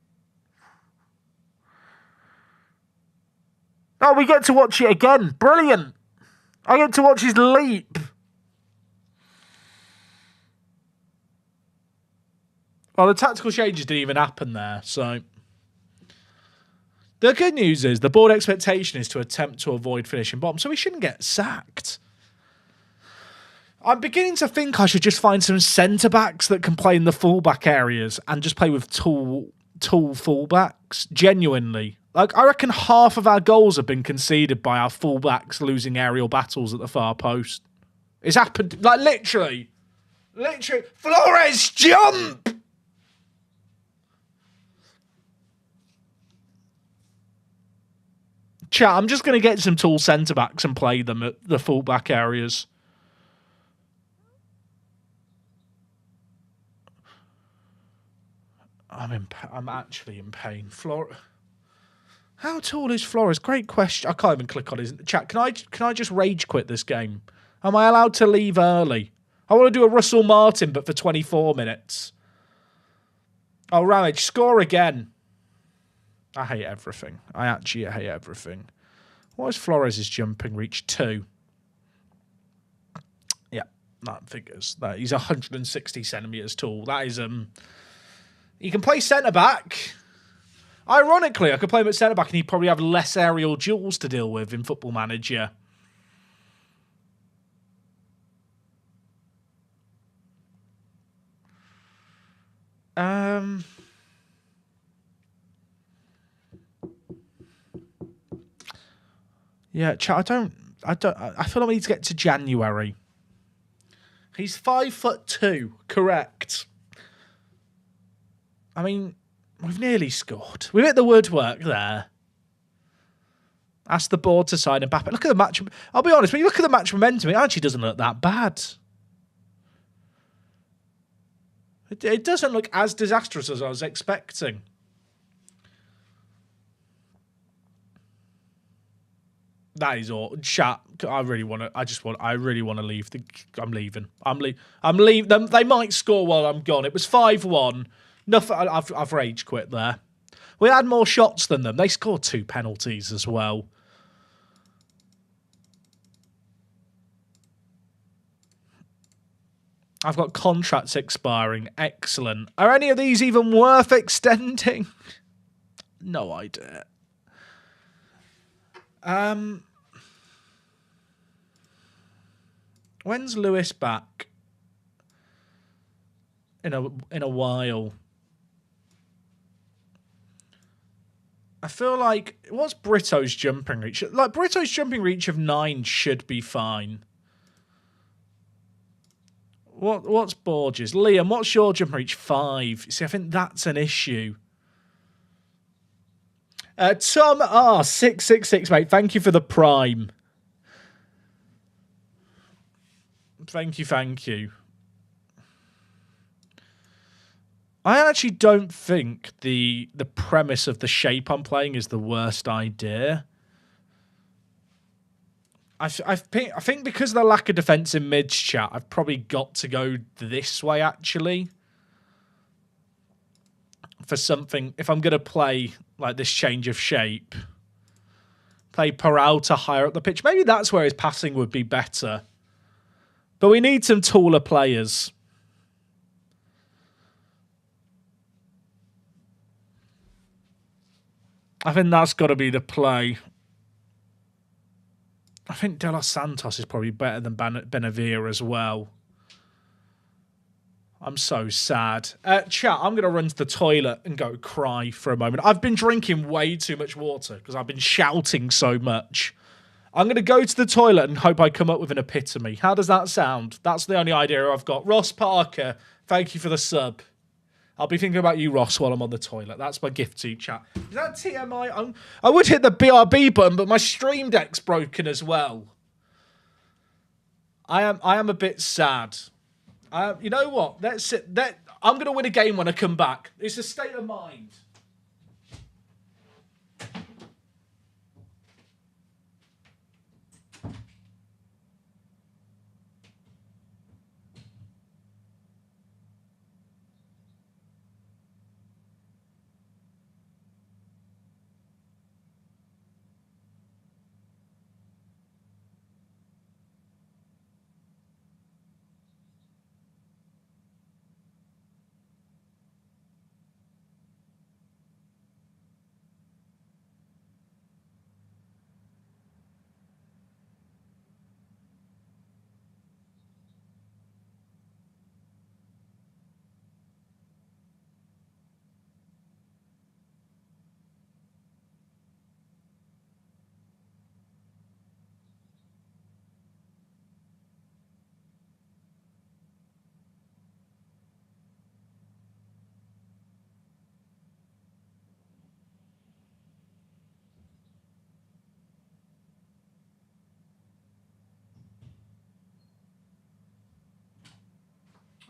[SPEAKER 1] Oh, we get to watch it again. Brilliant. I get to watch his leap. Well, the tactical changes didn't even happen there, so... The good news is the board expectation is to attempt to avoid finishing bottom, so we shouldn't get sacked. I'm beginning to think I should just find some centre-backs that can play in the fullback areas and just play with tall fullbacks, genuinely. Like, I reckon half of our goals have been conceded by our fullbacks losing aerial battles at the far post. It's happened, like, literally. Flores, jump! Chat, I'm just going to get some tall centre-backs and play them at the full-back areas. I'm actually in pain. How tall is Flores? Great question. I can't even click on his chat. Can I just rage quit this game? Am I allowed to leave early? I want to do a Russell Martin, but for 24 minutes. Oh, Ramage, score again. I hate everything. I actually hate everything. What is Flores' jumping reach? 2. Yeah. That figures. That he's 160 centimeters tall. That is he can play centre back. Ironically, I could play him at centre back, and he'd probably have less aerial duels to deal with in Football Manager. Yeah, I feel like we need to get to January. He's 5'2", correct. I mean, we've nearly scored. We've hit the woodwork there. Ask the board to sign Mbappe. Look at the match. I'll be honest, when you look at the match momentum, it actually doesn't look that bad. It doesn't look as disastrous as I was expecting. That is all. Chat. I really want to leave. I'm leaving. I'm leaving. They might score while I'm gone. It was 5-1. Nothing. I've rage quit there. We had more shots than them. They scored 2 penalties as well. I've got contracts expiring. Excellent. Are any of these even worth extending? No idea. When's Lewis back? In a while. I feel like what's Brito's jumping reach? Like Brito's jumping reach of 9 should be fine. What's Borges? Liam, what's your jumping reach? 5. See, I think that's an issue. Tom R 666, mate. Thank you for the prime. Thank you. I actually don't think the premise of the shape I'm playing is the worst idea. I think because of the lack of defence in mids, chat, I've probably got to go this way, actually. For something, if I'm going to play like this change of shape. Play Peralta higher up the pitch. Maybe that's where his passing would be better. But we need some taller players. I think that's got to be the play. I think De Los Santos is probably better than Benavir as well. I'm so sad. Chat, I'm going to run to the toilet and go cry for a moment. I've been drinking way too much water because I've been shouting so much. I'm going to go to the toilet and hope I come up with an epitome. How does that sound? That's the only idea I've got. Ross Parker, thank you for the sub. I'll be thinking about you, Ross, while I'm on the toilet. That's my gift to you, chat. Is that TMI? I would hit the BRB button, but my Stream Deck's broken as well. I am a bit sad. You know what? That's it. I'm going to win a game when I come back. It's a state of mind.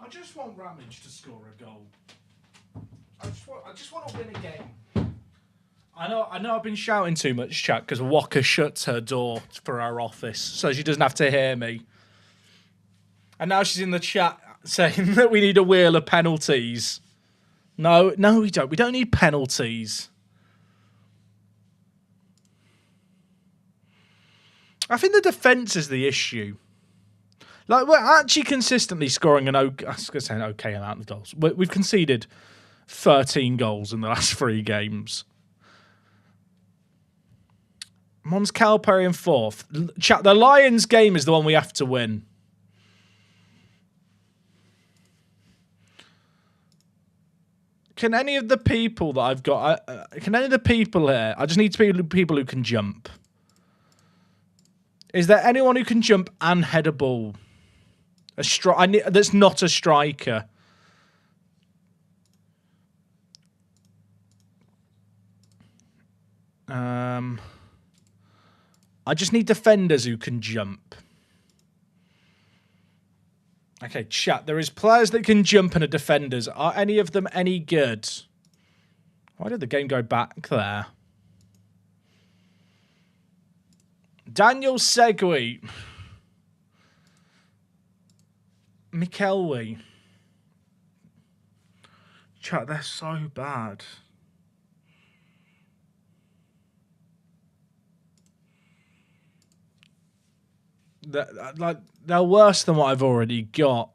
[SPEAKER 1] I just want Ramage to score a goal. I just want to win a game. I know I've been shouting too much, chat, because Walker shuts her door for our office, so she doesn't have to hear me. And now she's in the chat saying that we need a wheel of penalties. No, we don't. We don't need penalties. I think the defence is the issue. Like, we're actually consistently scoring I was going to say an okay amount of goals. We've conceded 13 goals in the last 3 games. Mons Calipari in 4th. Chat, the Lions game is the one we have to win. Can any of the people that I've got... can any of the people here... I just need to be people who can jump. Is there anyone who can jump and head a ball? That's not a striker. I just need defenders who can jump. Okay, chat. There is players that can jump and are defenders. Are any of them any good? Why did the game go back there? Daniel Segui. Mikelwi. Chat, they're so bad. They're worse than what I've already got.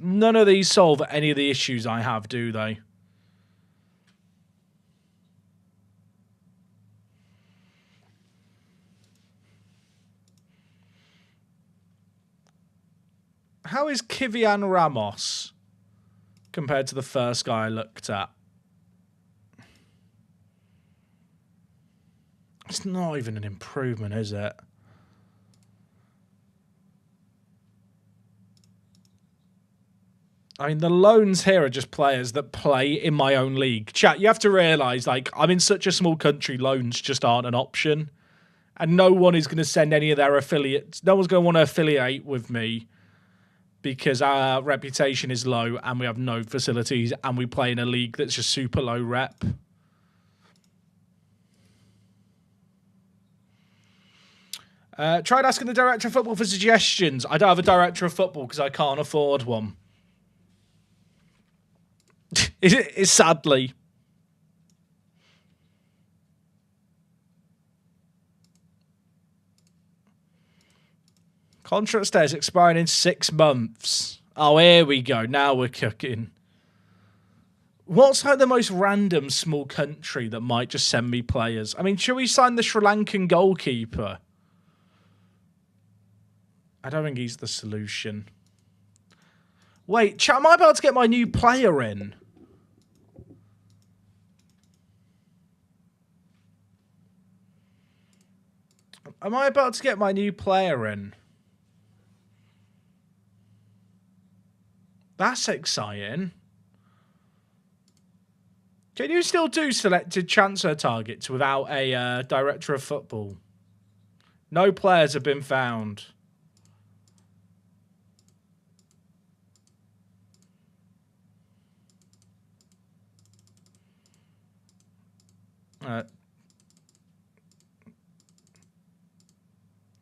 [SPEAKER 1] None of these solve any of the issues I have, do they? How is Kivian Ramos compared to the first guy I looked at? It's not even an improvement, is it? I mean, the loans here are just players that play in my own league. Chat, you have to realise, like, I'm in such a small country, loans just aren't an option. And no one is going to send any of their affiliates. No one's going to want to affiliate with me because our reputation is low and we have no facilities and we play in a league that's just super low rep. Tried asking the director of football for suggestions. I don't have a director of football because I can't afford one. It's sadly. Contract stays expiring in 6 months. Oh, here we go. Now we're cooking. What's like the most random small country that might just send me players? I mean, should we sign the Sri Lankan goalkeeper? I don't think he's the solution. Wait, chat, am I about to get my new player in? Am I about to get my new player in? That's exciting. Can you still do selected transfer targets without a director of football? No players have been found.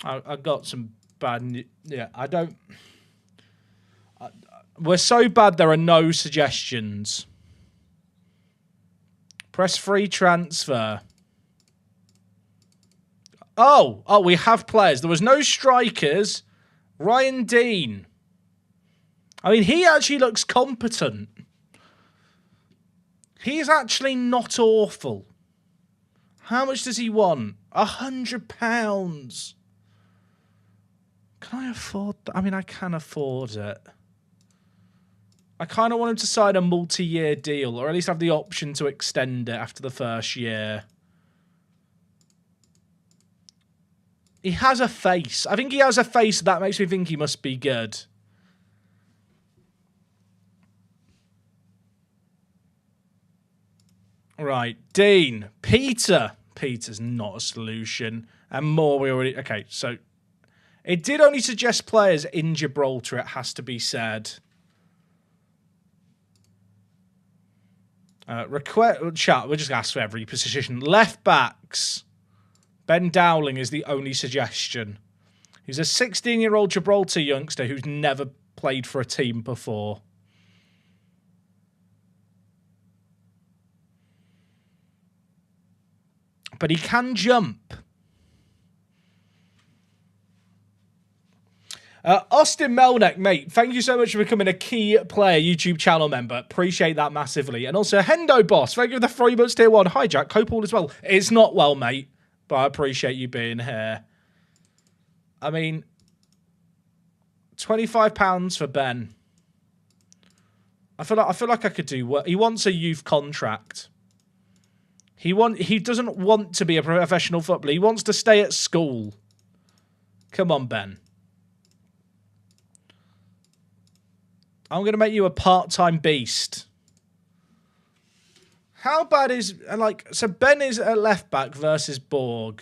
[SPEAKER 1] I got some bad news. Yeah, I don't... we're so bad there are no suggestions. Press free transfer. Oh, we have players. There was no strikers. Ryan Dean. I mean, he actually looks competent. He's actually not awful. How much does he want? £100. Can I afford that? I mean, I can afford it. I kind of want him to sign a multi-year deal, or at least have the option to extend it after the first year. He has a face. I think he has a face that makes me think he must be good. Right, Dean. Peter. Peter's not a solution. And more we already... Okay, so... It did only suggest players in Gibraltar, it has to be said. Chat, we're just going to ask for every position. Left backs. Ben Dowling is the only suggestion. He's a 16-year-old Gibraltar youngster who's never played for a team before. But he can jump. Austin Melnick, mate, thank you so much for becoming a key player YouTube channel member. Appreciate that massively. And also, Hendo Boss, thank you for the 3 months tier 1. Hi, Jack. Copal as well. It's not well, mate, but I appreciate you being here. I mean, £25 for Ben. I feel like I could do work. He wants a youth contract. He doesn't want to be a professional footballer. He wants to stay at school. Come on, Ben. I'm going to make you a part-time beast. How bad is... So Ben is a left-back versus Borg.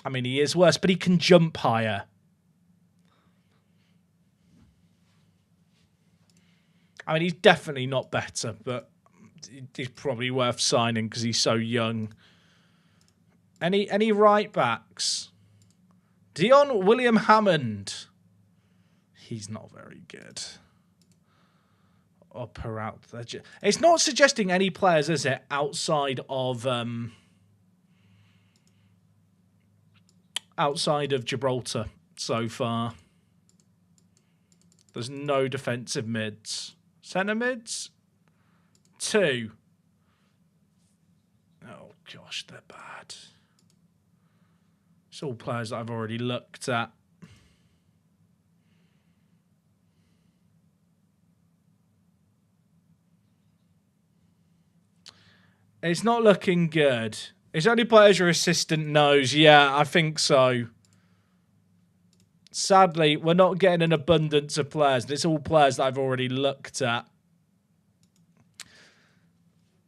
[SPEAKER 1] I mean, he is worse, but he can jump higher. I mean, he's definitely not better, but he's probably worth signing because he's so young. Any right-backs? Dion William Hammond. He's not very good. Up or out. It's not suggesting any players, is it, outside of Gibraltar so far. There's no defensive mids. Centre mids? 2. Oh, gosh, they're bad. It's all players that I've already looked at. It's not looking good. It's only players your assistant knows. Yeah, I think so. Sadly, we're not getting an abundance of players. It's all players that I've already looked at.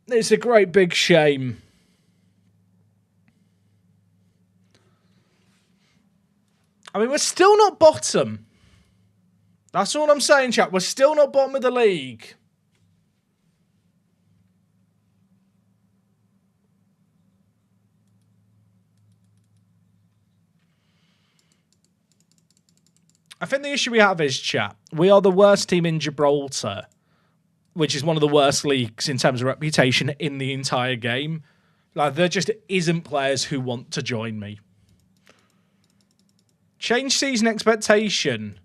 [SPEAKER 1] It's a great big shame. I mean, we're still not bottom. That's all I'm saying, chat. We're still not bottom of the league. I think the issue we have is, chat, we are the worst team in Gibraltar, which is one of the worst leagues in terms of reputation in the entire game. Like, there just isn't players who want to join me. Change season expectation.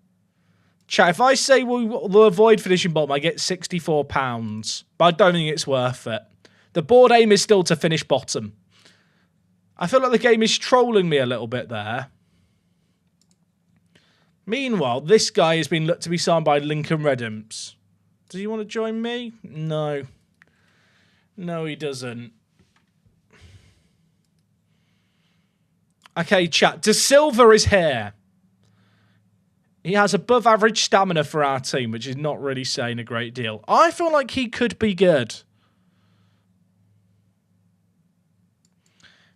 [SPEAKER 1] Chat, if I say we'll avoid finishing bottom, I get £64. But I don't think it's worth it. The board aim is still to finish bottom. I feel like the game is trolling me a little bit there. Meanwhile, this guy has been looked to be signed by Lincoln Redimps. Does he want to join me? No. No, he doesn't. Okay, chat. De Silva is here. He has above average stamina for our team, which is not really saying a great deal. I feel like he could be good.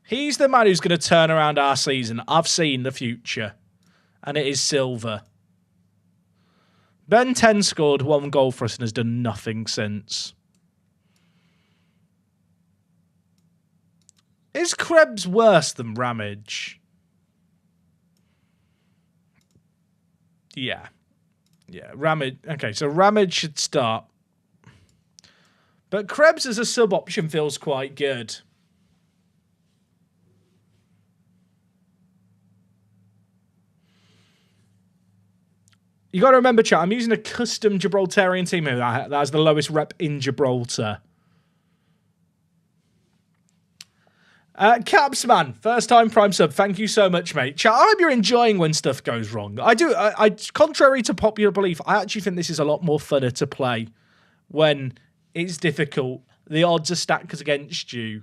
[SPEAKER 1] He's the man who's going to turn around our season. I've seen the future. And it is Silva. Ben 10 scored 1 goal for us and has done nothing since. Is Krebs worse than Ramage? Yeah. Yeah, Ramage. Okay, so Ramage should start. But Krebs as a sub option feels quite good. You got to remember, chat, I'm using a custom Gibraltarian team here that has the lowest rep in Gibraltar. Capsman, first time Prime sub. Thank you so much, mate. Chat, I hope you're enjoying when stuff goes wrong. I do. Contrary to popular belief, I actually think this is a lot more funner to play when it's difficult. The odds are stacked against you,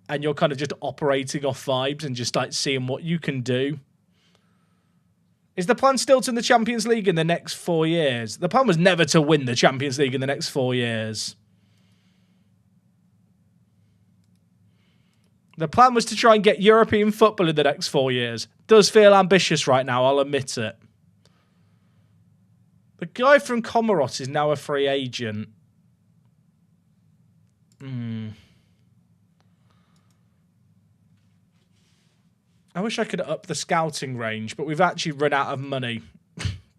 [SPEAKER 1] and you're kind of just operating off vibes and just like seeing what you can do. Is the plan still to win the Champions League in the next 4 years? The plan was never to win the Champions League in the next 4 years. The plan was to try and get European football in the next 4 years. Does feel ambitious right now, I'll admit it. The guy from Comoros is now a free agent. I wish I could up the scouting range, but we've actually run out of money.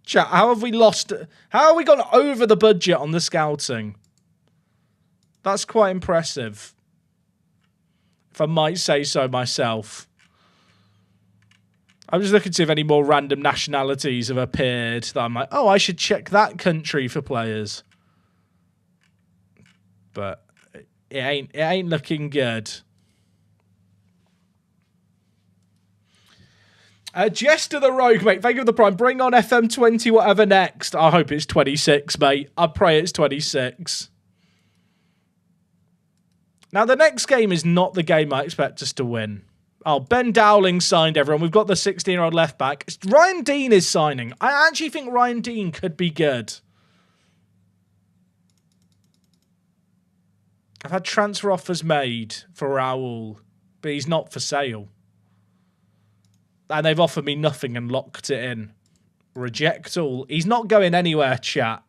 [SPEAKER 1] Chat, how have we lost? How have we gone over the budget on the scouting? That's quite impressive, if I might say so myself. I'm just looking to see if any more random nationalities have appeared that I'm like, oh, I should check that country for players. But it ain't looking good. Jester the Rogue, mate. Thank you for the prime. Bring on FM20, whatever next. I hope it's 26, mate. I pray it's 26. Now, the next game is not the game I expect us to win. Oh, Ben Dowling signed everyone. We've got the 16-year-old left back. Ryan Dean is signing. I actually think Ryan Dean could be good. I've had transfer offers made for Raul, but he's not for sale. And they've offered me nothing and locked it in. Reject all. He's not going anywhere, chat.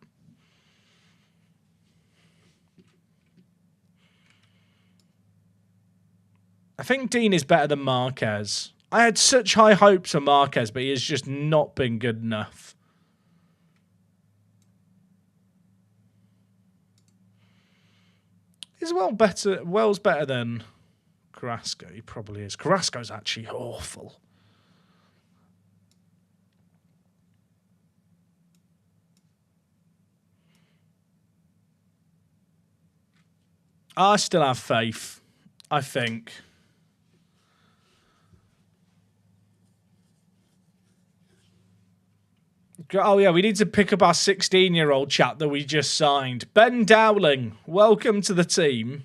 [SPEAKER 1] I think Dean is better than Marquez. I had such high hopes for Marquez, but he has just not been good enough. Is Well's better than Carrasco? He probably is. Carrasco's actually awful. I still have faith, I think. Oh, yeah, we need to pick up our 16-year-old chap that we just signed. Ben Dowling, welcome to the team.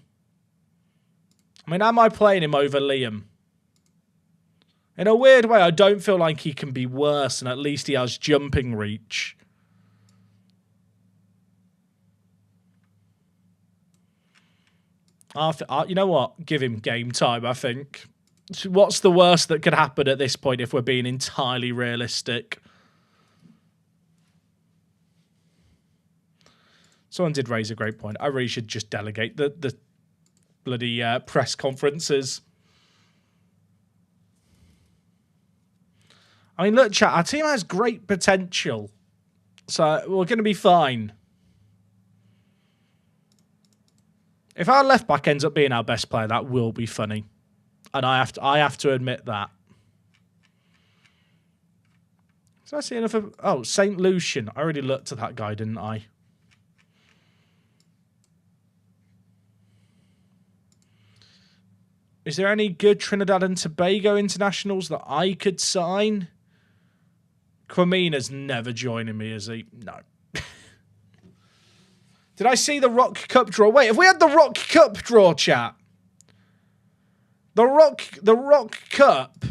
[SPEAKER 1] I mean, am I playing him over Liam? In a weird way, I don't feel like he can be worse, and at least he has jumping reach. You know what? Give him game time, I think. What's the worst that could happen at this point if we're being entirely realistic? Someone did raise a great point. I really should just delegate the bloody press conferences. I mean, look, chat, our team has great potential. So we're going to be fine. If our left back ends up being our best player, that will be funny. And I have to admit that. Did I see enough of... Oh, St. Lucian. I already looked at that guy, didn't I? Is there any good Trinidad and Tobago internationals that I could sign? Kwamina's never joining me, is he? No. Did I see the Rock Cup draw? Wait, have we had the Rock Cup draw, chat? The Rock Cup.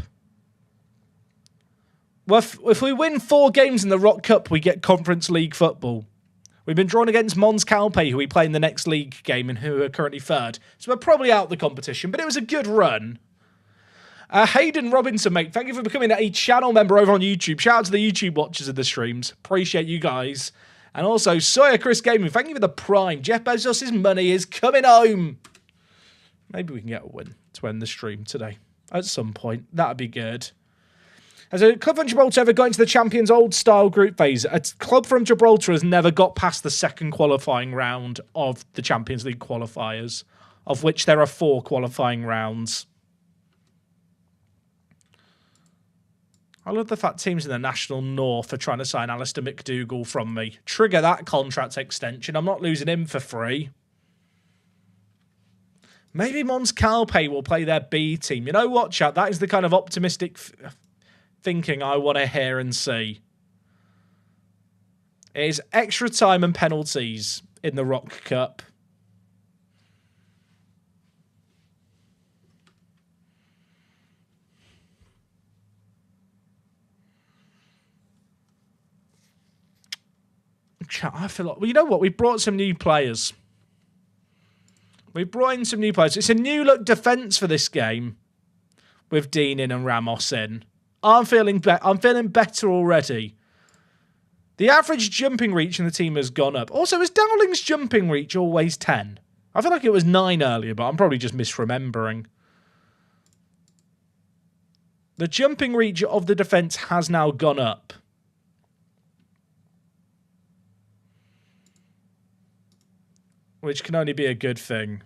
[SPEAKER 1] Well, if we win 4 games in the Rock Cup, we get Conference League football. We've been drawn against Mons Calpe, who we play in the next league game and who are currently 3rd. So we're probably out the competition, but it was a good run. Hayden Robinson, mate, thank you for becoming a channel member over on YouTube. Shout out to the YouTube watchers of the streams. Appreciate you guys. And also, Sawyer Chris Gaming, thank you for the prime. Jeff Bezos' money is coming home. Maybe we can get a win to end the stream today. At some point. That'd be good. Has a club from Gibraltar ever got into the Champions old-style group phase? A club from Gibraltar has never got past the second qualifying round of the Champions League qualifiers, of which there are 4 qualifying rounds. I love the fact teams in the National North are trying to sign Alistair McDougall from me. Trigger that contract extension. I'm not losing him for free. Maybe Mons Calpe will play their B team. You know what, chat? That is the kind of optimistic thinking I want to hear and see. It is extra time and penalties in the Rock Cup. I feel like, well, you know what? We've brought some new players. We've brought in some new players. It's a new look defence for this game with Dean in and Ramos in. I'm feeling better already. The average jumping reach in the team has gone up. Also, is Dowling's jumping reach always 10? I feel like it was 9 earlier, but I'm probably just misremembering. The jumping reach of the defence has now gone up. Which can only be a good thing.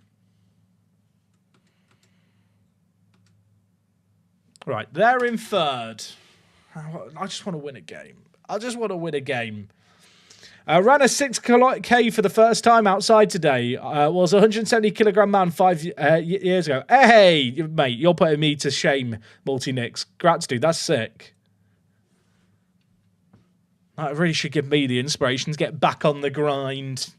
[SPEAKER 1] Right, they're in 3rd. I just want to win a game. I just want to win a game. Ran a 6K for the first time outside today. Was a 170 kilogram man 5 years ago. Hey, mate, you're putting me to shame, Multi-Nix. Grats, dude. That's sick. That really should give me the inspiration to get back on the grind.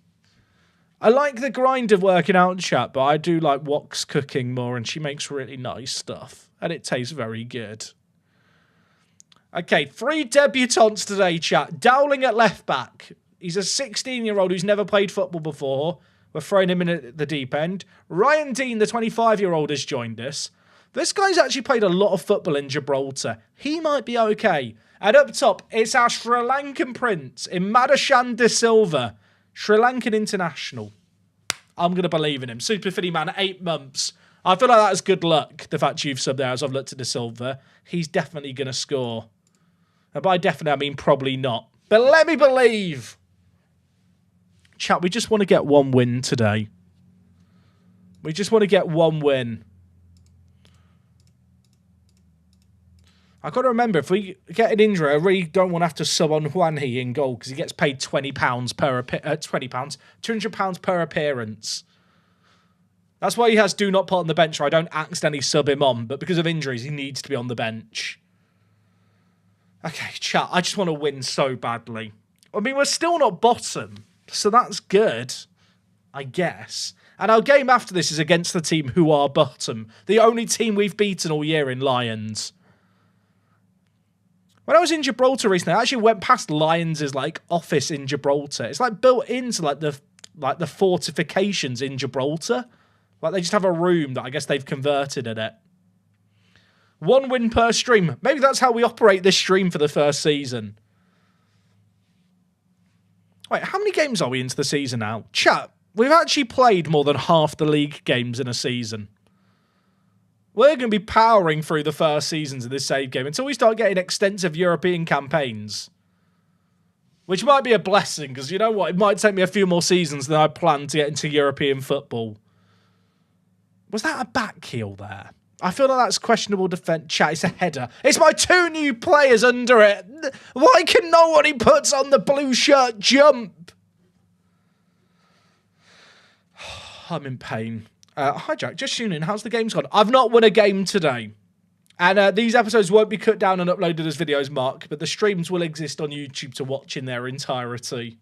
[SPEAKER 1] I like the grind of working out, chat, but I do like Wok's cooking more, and she makes really nice stuff, and it tastes very good. Okay, 3 debutants today, chat. Dowling at left back. He's a 16-year-old who's never played football before. We're throwing him in at the deep end. Ryan Dean, the 25-year-old, has joined us. This guy's actually played a lot of football in Gibraltar. He might be okay. And up top, it's our Sri Lankan prince, Imadashan De Silva. Sri Lankan international. I'm going to believe in him. Super Fitty man, 8 months. I feel like that is good luck, the fact you've subbed there as I've looked at De Silva. He's definitely going to score. And by definitely, I mean probably not. But let me believe. Chat, we just want to get 1 win today. We just want to get 1 win. I've got to remember, if we get an injury, I really don't want to have to sub on Juanji in goal because he gets paid £20 per £200 per appearance. That's why he has do not put on the bench, or I don't accidentally sub him on. But because of injuries, he needs to be on the bench. Okay, chat, I just want to win so badly. I mean, we're still not bottom, so that's good, I guess. And our game after this is against the team who are bottom. The only team we've beaten all year in Lions. When I was in Gibraltar recently, I actually went past Lions' like office in Gibraltar. It's like built into like the fortifications in Gibraltar. Like they just have a room that I guess they've converted in it. 1 win per stream. Maybe that's how we operate this stream for the first season. Wait, how many games are we into the season now? Chat, we've actually played more than half the league games in a season. We're going to be powering through the first seasons of this save game until we start getting extensive European campaigns. Which might be a blessing, because you know what? It might take me a few more seasons than I plan to get into European football. Was that a back heel there? I feel like that's questionable defence. Chat, it's a header. It's my 2 new players under it. Why can no one he puts on the blue shirt jump? I'm in pain. Hi, Jack. Just tuning in. How's the game's gone? I've not won a game today. And these episodes won't be cut down and uploaded as videos, Mark, but the streams will exist on YouTube to watch in their entirety.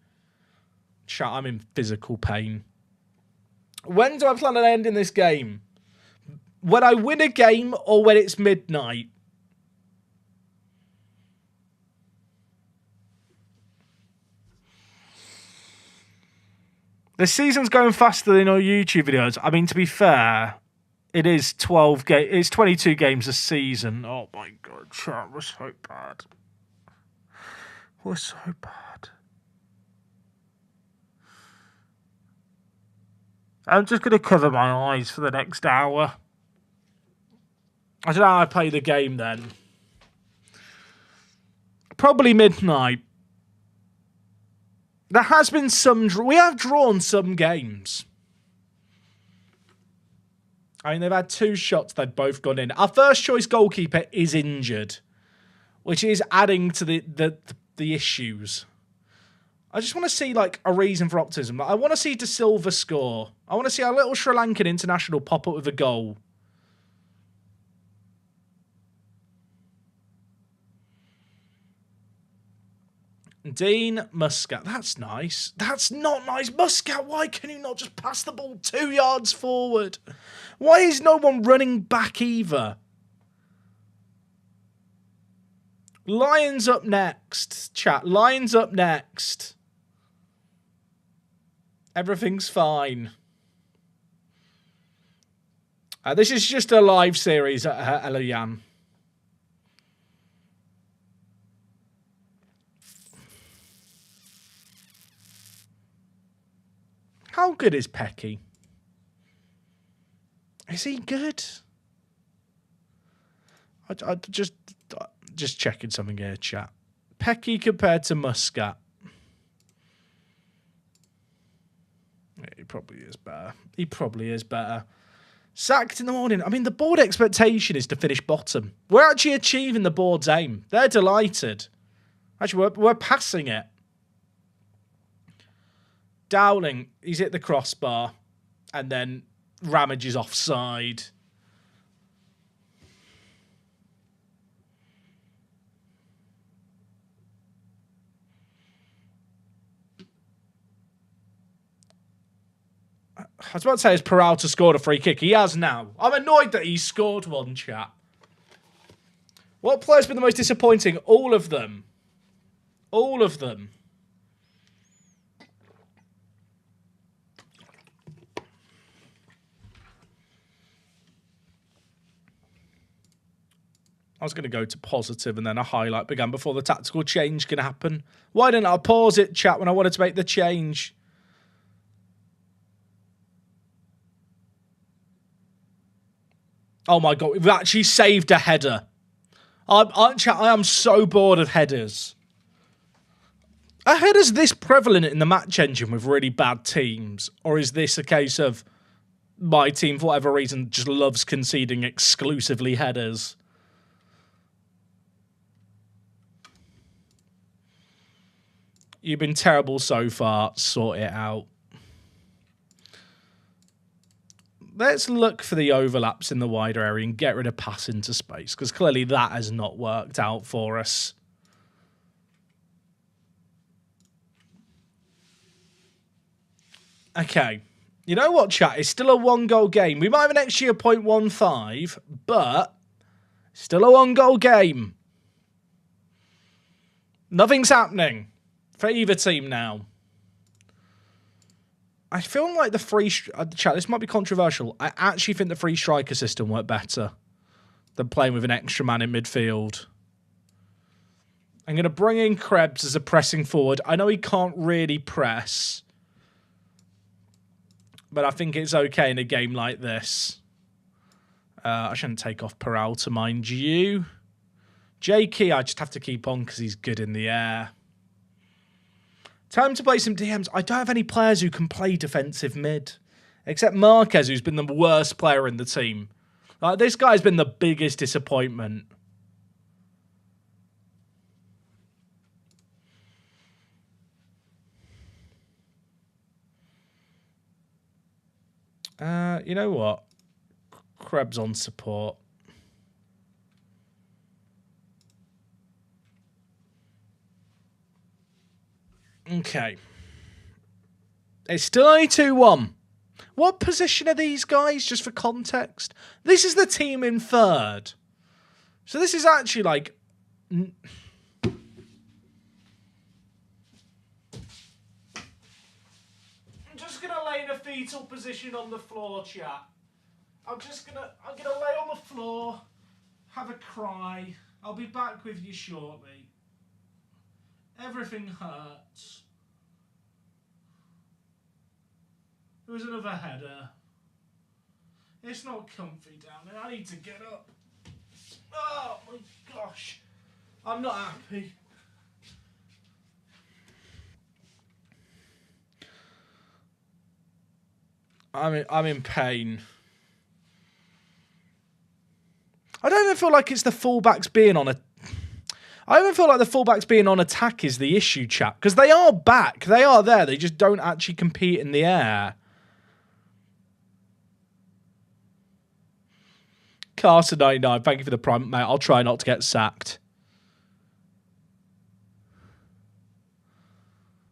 [SPEAKER 1] Chat, I'm in physical pain. When do I plan on ending this game? When I win a game or when it's midnight? The season's going faster than our YouTube videos. I mean, to be fair, it is 12 games. It's 22 games a season. Oh my god, chat, we're so bad. We're so bad. I'm just going to cover my eyes for the next hour. I don't know how I play the game then. Probably midnight. There has been some... We have drawn some games. I mean, they've had 2 shots. They've both gone in. Our first choice goalkeeper is injured, which is adding to the issues. I just want to see, like, a reason for optimism. I want to see De Silva score. I want to see our little Sri Lankan international pop up with a goal. Dean Muscat. That's nice. That's not nice. Muscat, why can you not just pass the ball 2 yards forward? Why is no one running back either? Lions up next, chat. Lions up next. Everything's fine. This is just a live series at Elian. How good is Pecky? Is he good? I just checking something here, chat. Pecky compared to Muscat. Yeah, he probably is better. He probably is better. Sacked in the morning. I mean, the board expectation is to finish bottom. We're actually achieving the board's aim. They're delighted. Actually, we're passing it. Dowling, he's hit the crossbar. And then Ramage is offside. I was about to say, has Peralta scored a free kick? He has now. I'm annoyed that he scored one, chat. What player's been the most disappointing? All of them. All of them. I was going to go to positive and then a highlight began before the tactical change can happen. Why didn't I pause it, chat, when I wanted to make the change? Oh my God, we've actually saved a header. I am so bored of headers. Are headers this prevalent in the match engine with really bad teams? Or is this a case of my team, for whatever reason, just loves conceding exclusively headers? You've been terrible so far. Sort it out. Let's look for the overlaps in the wider area and get rid of pass into space, because clearly that has not worked out for us. Okay. You know what, chat? It's still a one-goal game. We might have an XG of 0.15, but still a one-goal game. Nothing's happening for either team now. I feel like the free... chat, this might be controversial. I actually think the free striker system worked better than playing with an extra man in midfield. I'm going to bring in Krebs as a pressing forward. I know he can't really press, but I think it's okay in a game like this. I shouldn't take off Peralta, mind you. J-Key, I just have to keep on because he's good in the air. Time to play some DMs. I don't have any players who can play defensive mid. Except Marquez, who's been the worst player in the team. This guy's been the biggest disappointment. You know what? Krebs on support. Okay. It's still only 2-1. What position are these guys, just for context? This is the team in third. So this is actually like... I'm just going to lay in a fetal position on the floor, chat. I'm gonna lay on the floor, have a cry. I'll be back with you shortly. Everything hurts. There was another header. It's not comfy down there. I need to get up. Oh my gosh. I'm not happy. I'm in pain. I don't even feel like it's the fullbacks being on a... I don't even feel like the fullbacks being on attack is the issue, chap. Because they are back. They are there. They just don't actually compete in the air. Carson 99, thank you for the prime, mate. I'll try not to get sacked.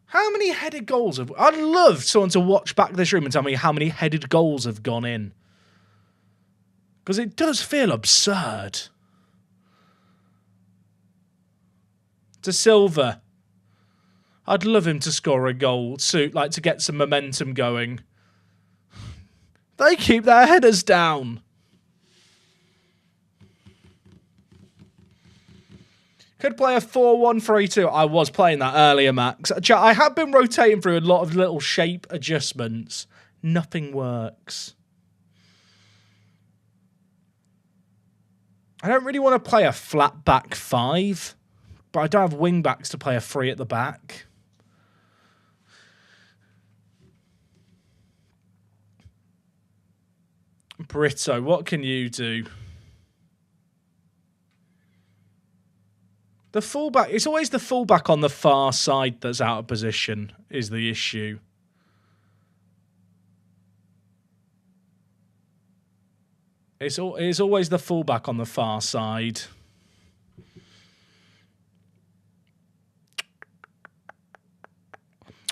[SPEAKER 1] How many headed goals have... I'd love someone to watch back this room and tell me how many headed goals have gone in. Because it does feel absurd. To Silva. I'd love him to score a goal, to get some momentum going. They keep their headers down. Could play a 4-1-3-2. I was playing that earlier, Max. I have been rotating through a lot of little shape adjustments. Nothing works. I don't really want to play a flat back 5, but I don't have wing backs to play a 3 at the back. Brito, what can you do? The fullback, it's always the fullback on the far side that's out of position is the issue. It's always the fullback on the far side.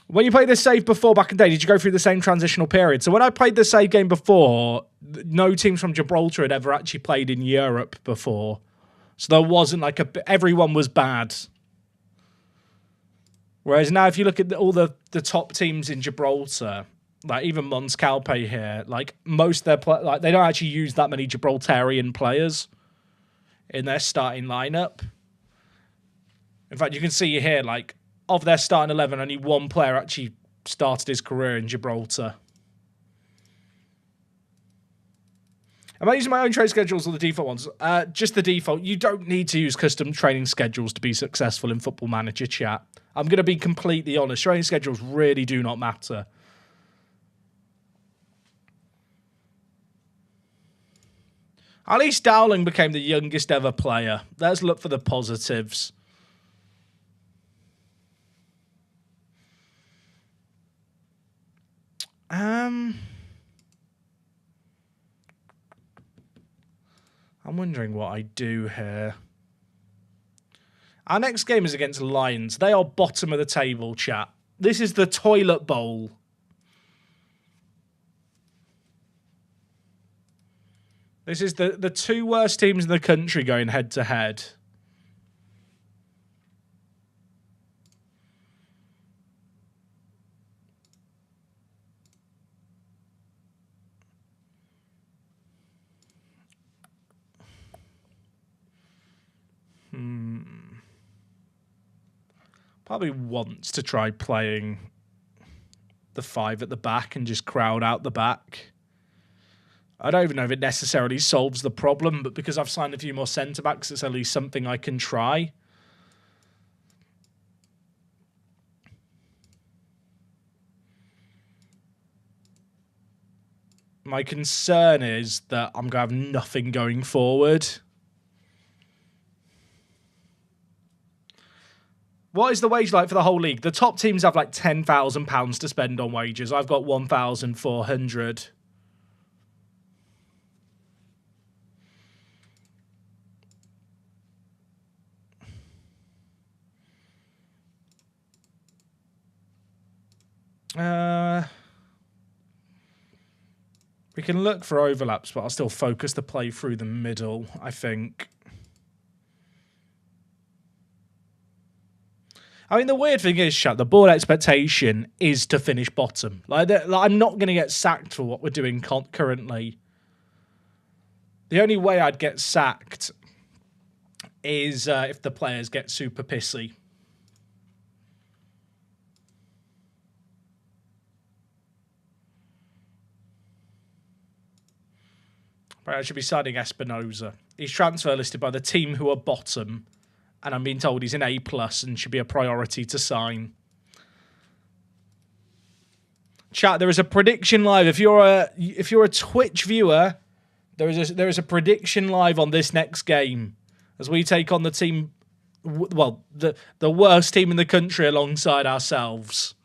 [SPEAKER 1] When you played the save before back in the day, did you go through the same transitional period? So when I played the save game before, no teams from Gibraltar had ever actually played in Europe before. So there wasn't like everyone was bad. Whereas now if you look at all the top teams in Gibraltar, like even Mons Calpe here, like most of their they don't actually use that many Gibraltarian players in their starting lineup. In fact, you can see here, like, of their starting 11, only one player actually started his career in Gibraltar. Am I using my own training schedules or the default ones? Just the default. You don't need to use custom training schedules to be successful in Football Manager, chat. I'm going to be completely honest. Training schedules really do not matter. At least Dowling became the youngest ever player. Let's look for the positives. I'm wondering what I do here. Our next game is against Lions. They are bottom of the table, chat. This is the toilet bowl. This is the two worst teams in the country going head to head. Probably wants to try playing the 5 at the back and just crowd out the back. I don't even know if it necessarily solves the problem, but because I've signed a few more centre-backs, it's at least something I can try. My concern is that I'm going to have nothing going forward. What is the wage like for the whole league? The top teams have like £10,000 to spend on wages. I've got 1,400. We can look for overlaps, but I'll still focus the play through the middle, I think. I mean, the weird thing is, chat, the board expectation is to finish bottom. Like I'm not going to get sacked for what we're doing currently. The only way I'd get sacked is if the players get super pissy. Right, I should be signing Espinoza. He's transfer listed by the team who are bottom. And I'm being told he's an A+ and should be a priority to sign. Chat, there is a prediction live. If you're a Twitch viewer, there is a prediction live on this next game as we take on the team, well, the worst team in the country alongside ourselves.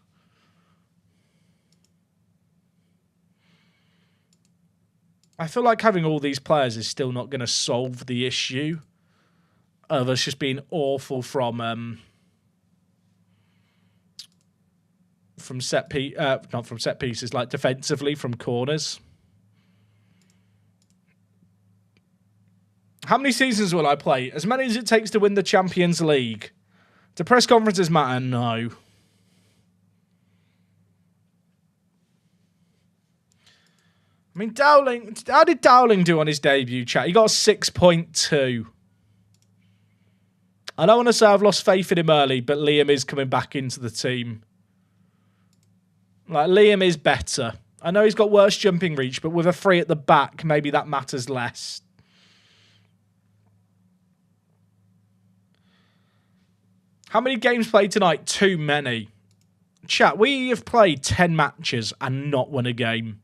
[SPEAKER 1] I feel like having all these players is still not going to solve the issue of us just being awful from not from set pieces, like defensively from corners. How many seasons will I play? As many as it takes to win the Champions League. Do press conferences matter? No. I mean, Dowling, how did Dowling do on his debut, chat? He got a 6.2. I don't want to say I've lost faith in him early, but Liam is coming back into the team. Like, Liam is better. I know he's got worse jumping reach, but with a 3 at the back, maybe that matters less. How many games played tonight? Too many. Chat, we have played 10 matches and not won a game.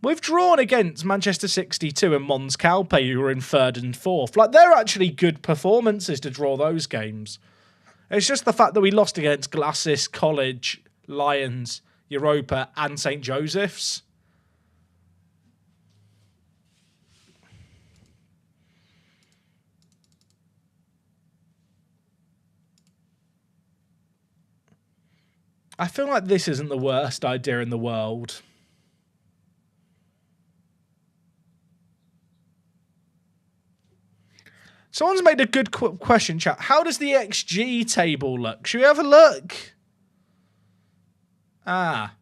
[SPEAKER 1] We've drawn against Manchester 62 and Mons Calpe, who were in 3rd and 4th. Like, they're actually good performances to draw those games. It's just the fact that we lost against Glacis, College, Lions, Europa, and St. Joseph's. I feel like this isn't the worst idea in the world. Someone's made a good question, chat. How does the XG table look? Should we have a look? Ah.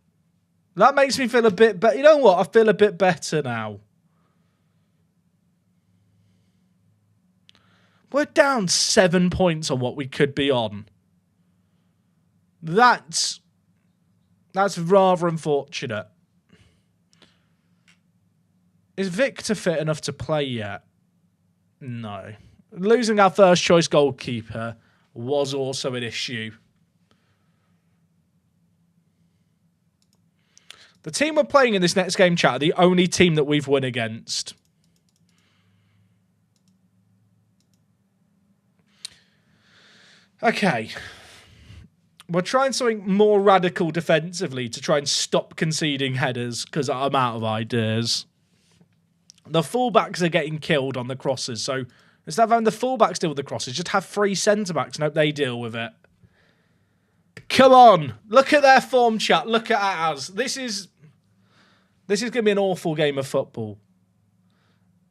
[SPEAKER 1] That makes me feel a bit better. You know what? I feel a bit better now. We're down 7 points on what we could be on. That's rather unfortunate. Is Victor fit enough to play yet? No. Losing our first choice goalkeeper was also an issue. The team we're playing in this next game, chat, are the only team that we've won against. Okay. We're trying something more radical defensively to try and stop conceding headers because I'm out of ideas. The fullbacks are getting killed on the crosses, so instead of having the fullbacks deal with the crosses, just have 3 centre-backs and hope they deal with it. Come on! Look at their form, chat. Look at ours. This is going to be an awful game of football.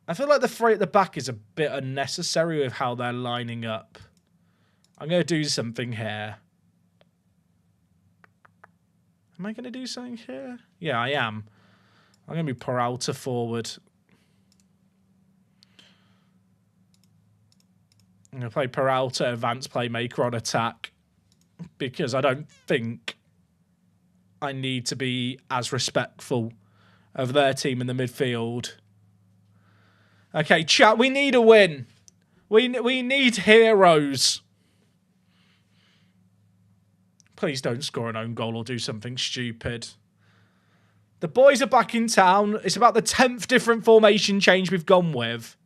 [SPEAKER 1] I feel like the 3 at the back is a bit unnecessary with how they're lining up. I'm going to do something here. Am I going to do something here? Yeah, I am. I'm going to be Peralta forward. I'm going to play Peralta, advanced playmaker on attack. Because I don't think I need to be as respectful of their team in the midfield. Okay, chat, we need a win. We need heroes. Please don't score an own goal or do something stupid. The boys are back in town. It's about the 10th different formation change we've gone with.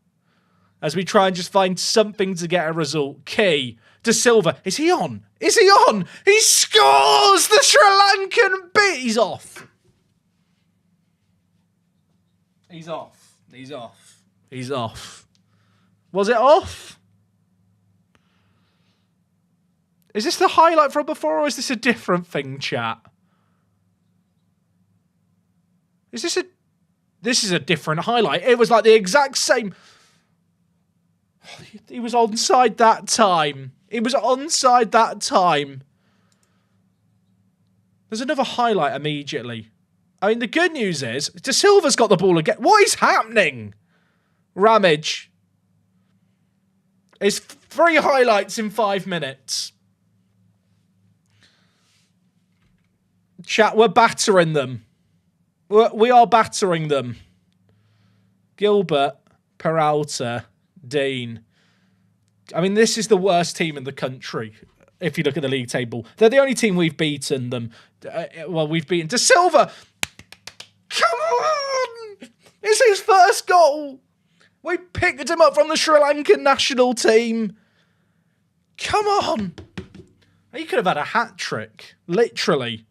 [SPEAKER 1] As we try and just find something to get a result. Key. De Silva. Is he on? Is he on? He scores! The Sri Lankan beat. He's off. He's off. He's off. He's off. Was it off? Is this the highlight from before, or is this a different thing, chat? Is this a... This is a different highlight. It was like the exact same... He was onside that time. He was onside that time. There's another highlight immediately. I mean, the good news is, De Silva's got the ball again. What is happening? Ramage. It's 3 highlights in 5 minutes. Chat, we're battering them. We are battering them. Gilbert, Peralta, Dean. I mean, this is the worst team in the country, if you look at the league table. They're the only team we've beaten them. Well, we've beaten De Silva. Come on! It's his first goal. We picked him up from the Sri Lankan national team. Come on. He could have had a hat-trick. Literally.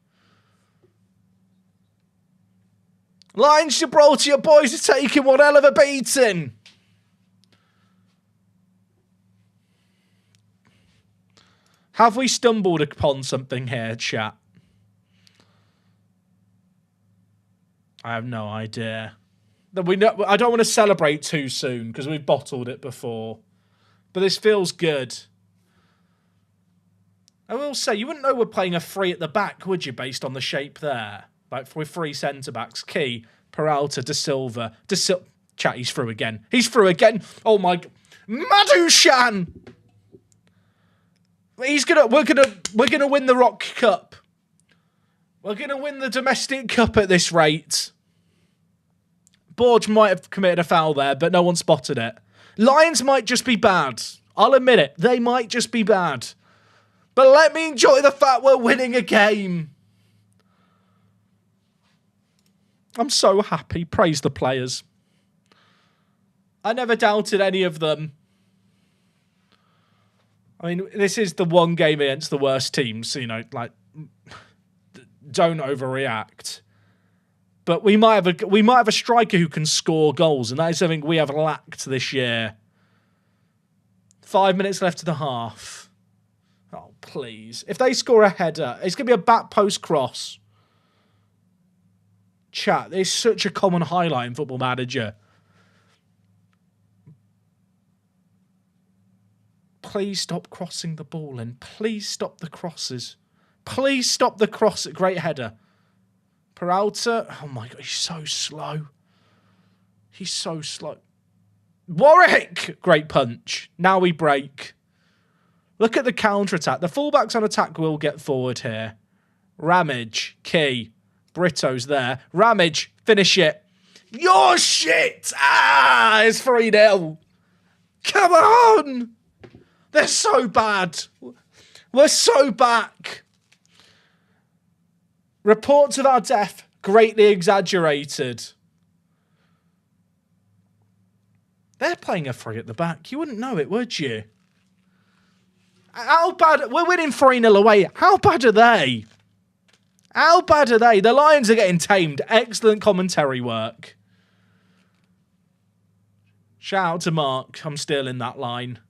[SPEAKER 1] Lions Gibraltar, your boys are taking one hell of a beating. Have we stumbled upon something here, chat? I have no idea. I don't want to celebrate too soon because we've bottled it before. But this feels good. I will say, you wouldn't know we're playing a 3 at the back, would you, based on the shape there? Like, with 3 centre-backs. Key, Peralta, De Silva. Chat, he's through again. He's through again. Oh, my... Madushan! We're gonna win the Rock Cup. We're gonna win the domestic cup at this rate. Borge might have committed a foul there, but no one spotted it. Lions might just be bad. I'll admit it. They might just be bad. But let me enjoy the fact we're winning a game. I'm so happy. Praise the players. I never doubted any of them. I mean, this is the one game against the worst teams, so, you know, like, don't overreact. But we might have a striker who can score goals, and that is something we have lacked this year. 5 minutes left of the half. Oh, please. If they score a header, it's going to be a back post cross. Chat, it's such a common highlight in Football Manager. Please stop crossing the ball in. Please stop the crosses. Please stop the cross. Great header. Peralta. Oh my God, he's so slow. He's so slow. Warwick! Great punch. Now we break. Look at the counter-attack. The fullbacks on attack will get forward here. Ramage. Key. Brito's there. Ramage. Finish it. Your shit! Ah! It's 3-0. Come on! They're so bad. We're so back. Reports of our death greatly exaggerated. They're playing a 3 at the back. You wouldn't know it, would you? How bad? We're winning 3-0 away. How bad are they? How bad are they? The Lions are getting tamed. Excellent commentary work. Shout out to Mark. I'm still in that line.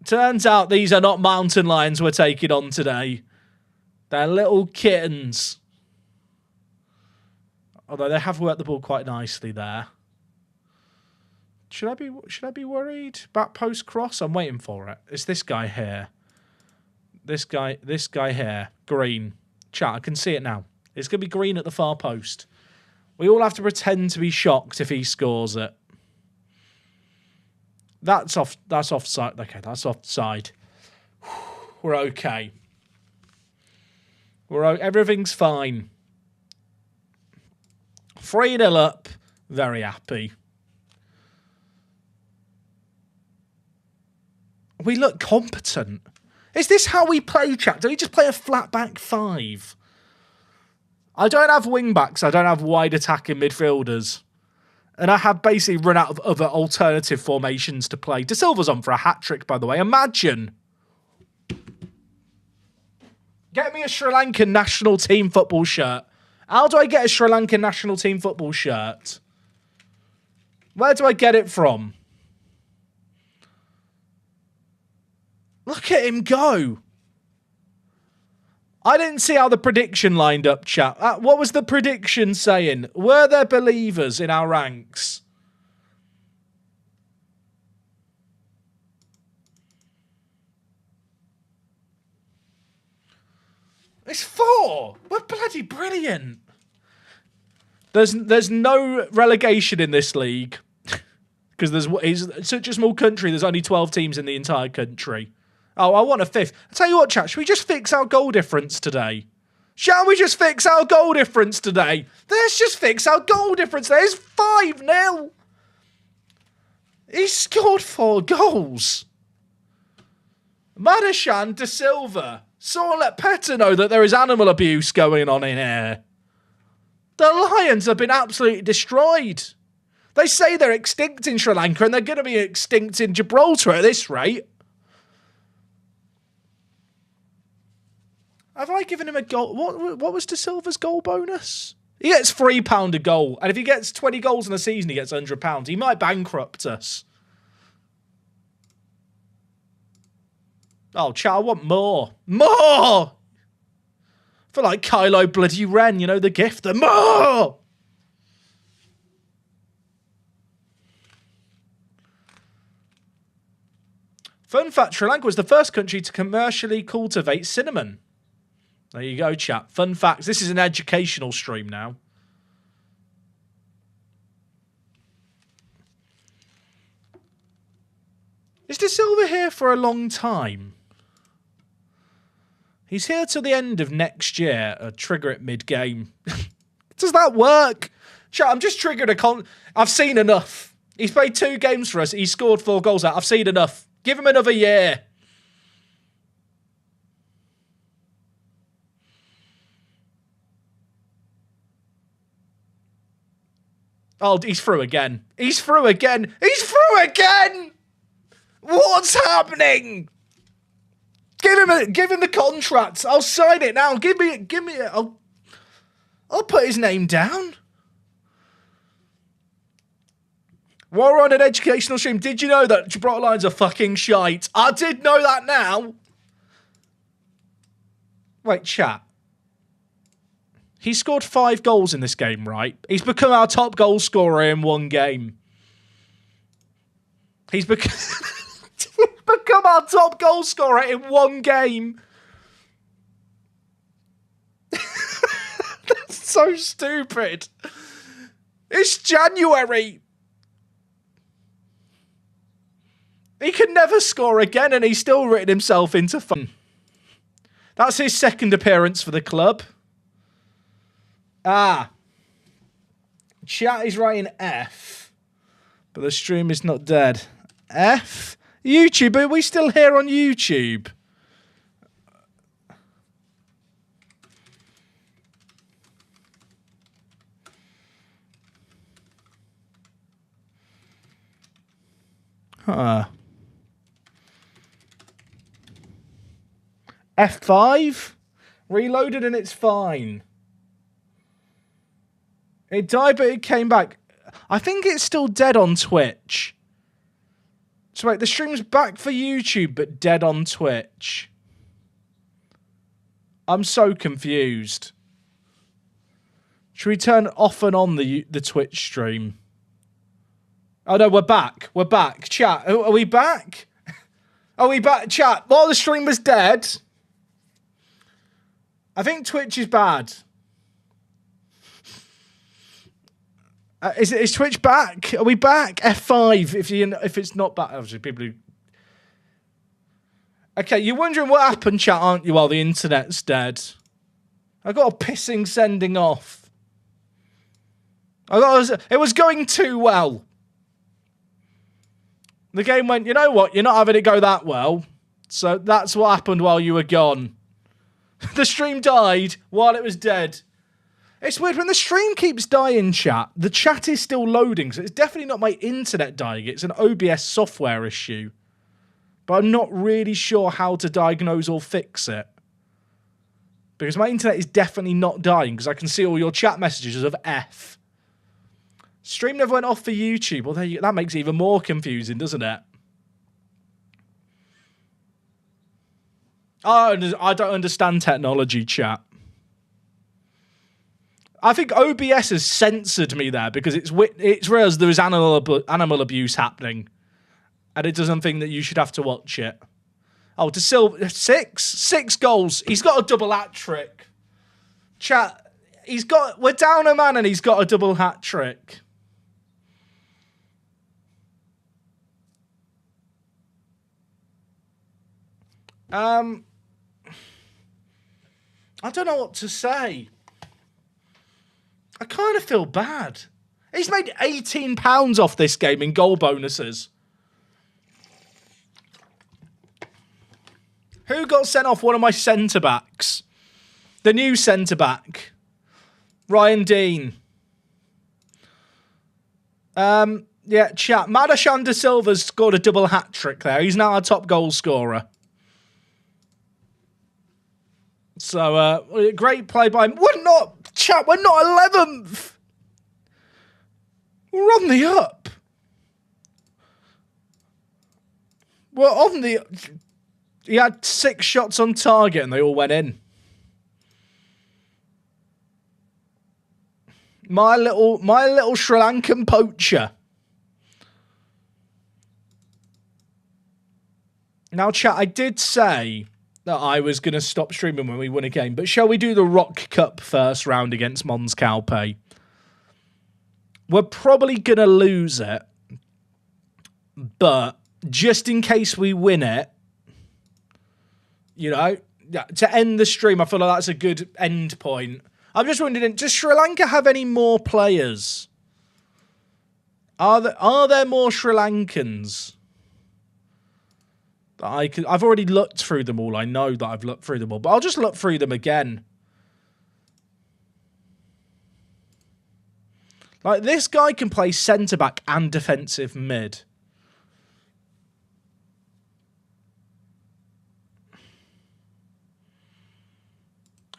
[SPEAKER 1] Turns out these are not mountain lions we're taking on today. They're little kittens. Although they have worked the ball quite nicely there. Should I be worried? Back post cross? I'm waiting for it. It's this guy here. This guy here. Green. Chat, I can see it now. It's going to be green at the far post. We all have to pretend to be shocked if he scores it. That's offside. Okay, that's offside. We're okay. Everything's fine. 3-0 up. Very happy. We look competent. Is this how we play, chat? Do we just play a flat back 5? I don't have wing backs. I don't have wide attacking midfielders. And I have basically run out of other alternative formations to play. De Silva's on for a hat-trick, by the way. Imagine. Get me a Sri Lankan national team football shirt. How do I get a Sri Lankan national team football shirt? Where do I get it from? Look at him go. I didn't see how the prediction lined up, chat. What was the prediction saying? Were there believers in our ranks? It's 4. We're bloody brilliant. There's no relegation in this league. Because it's such a small country, there's only 12 teams in the entire country. Oh, I want a 5th. I'll tell you what, chat, should we just fix our goal difference today? Shall we just fix our goal difference today? Let's just fix our goal difference. There's 5-0. He scored 4 goals. Madishan De Silva. Someone let Petter know that there is animal abuse going on in here. The Lions have been absolutely destroyed. They say they're extinct in Sri Lanka and they're going to be extinct in Gibraltar at this rate. Have I given him a goal? What was De Silva's goal bonus? He gets £3 a goal. And if he gets 20 goals in a season, he gets £100. He might bankrupt us. Oh, chat, I want more. More! I feel like Kylo bloody Ren, you know, the gifter. More! Fun fact, Sri Lanka was the first country to commercially cultivate cinnamon. There you go, chat. Fun facts. This is an educational stream now. Is De Silva here for a long time? He's here till the end of next year. Trigger it mid-game. Does that work? Chat, I'm just triggered I've seen enough. He's played 2 games for us. He scored 4 goals out. I've seen enough. Give him another year. Oh, he's through again. He's through again. He's through again. What's happening? Give him the contract. I'll sign it now. Give me it. I'll put his name down. While we're on an educational stream, did you know that Gibraltar Lions are fucking shite? I did know that now. Wait, chat. He scored 5 goals in this game, right? He's become our top goal scorer in one game. He's become our top goal scorer in one game. That's so stupid. It's January. He could never score again, and he's still written himself into fun. That's his second appearance for the club. Ah. Chat is writing F, but the stream is not dead. F? YouTube, are we still here on YouTube? Huh. F5? Reloaded and it's fine. It died, but it came back. I think it's still dead on Twitch. So wait, the stream's back for YouTube, but dead on Twitch. I'm so confused. Should we turn off and on the Twitch stream? Oh no, we're back. We're back. Chat, are we back? Are we back? Chat, while the stream was dead, I think Twitch is bad. Is Twitch back? Are we back? F5 if it's not back. Obviously, people who... Okay, you're wondering what happened, chat, aren't you, while the internet's dead? I got a pissing sending off. It was going too well. The game went, you know what? You're not having it go that well. So that's what happened while you were gone. The stream died while it was dead. It's weird when the stream keeps dying, chat. The chat is still loading, so it's definitely not my internet dying. It's an OBS software issue. But I'm not really sure how to diagnose or fix it. Because my internet is definitely not dying, because I can see all your chat messages of F. Stream never went off for YouTube. Well, that makes it even more confusing, doesn't it? Oh, I don't understand technology, chat. I think OBS has censored me there because it's realised there is animal abuse happening, and it doesn't think that you should have to watch it. Oh, to Silva, 6 goals. He's got a double hat trick. Chat, we're down a man, and he's got a double hat trick. I don't know what to say. I kind of feel bad. He's made £18 off this game in goal bonuses. Who got sent off? One of my centre-backs. The new centre-back. Ryan Dean. Yeah, chat. Madashan De Silva's scored a double hat-trick there. He's now our top goal scorer. So, great play by him. We're not 11th. We're on the up. We're on the... He had 6 shots on target and they all went in. My little Sri Lankan poacher. Now, chat, I did say that I was going to stop streaming when we win a game, but shall we do the Rock Cup first round against Mons Calpe? We're probably going to lose it, but just in case we win it, you know, to end the stream, I feel like that's a good end point. I'm just wondering, does Sri Lanka have any more players? Are there more Sri Lankans? I've already looked through them all. I know that I've looked through them all, but I'll just look through them again. Like, this guy can play centre-back and defensive mid.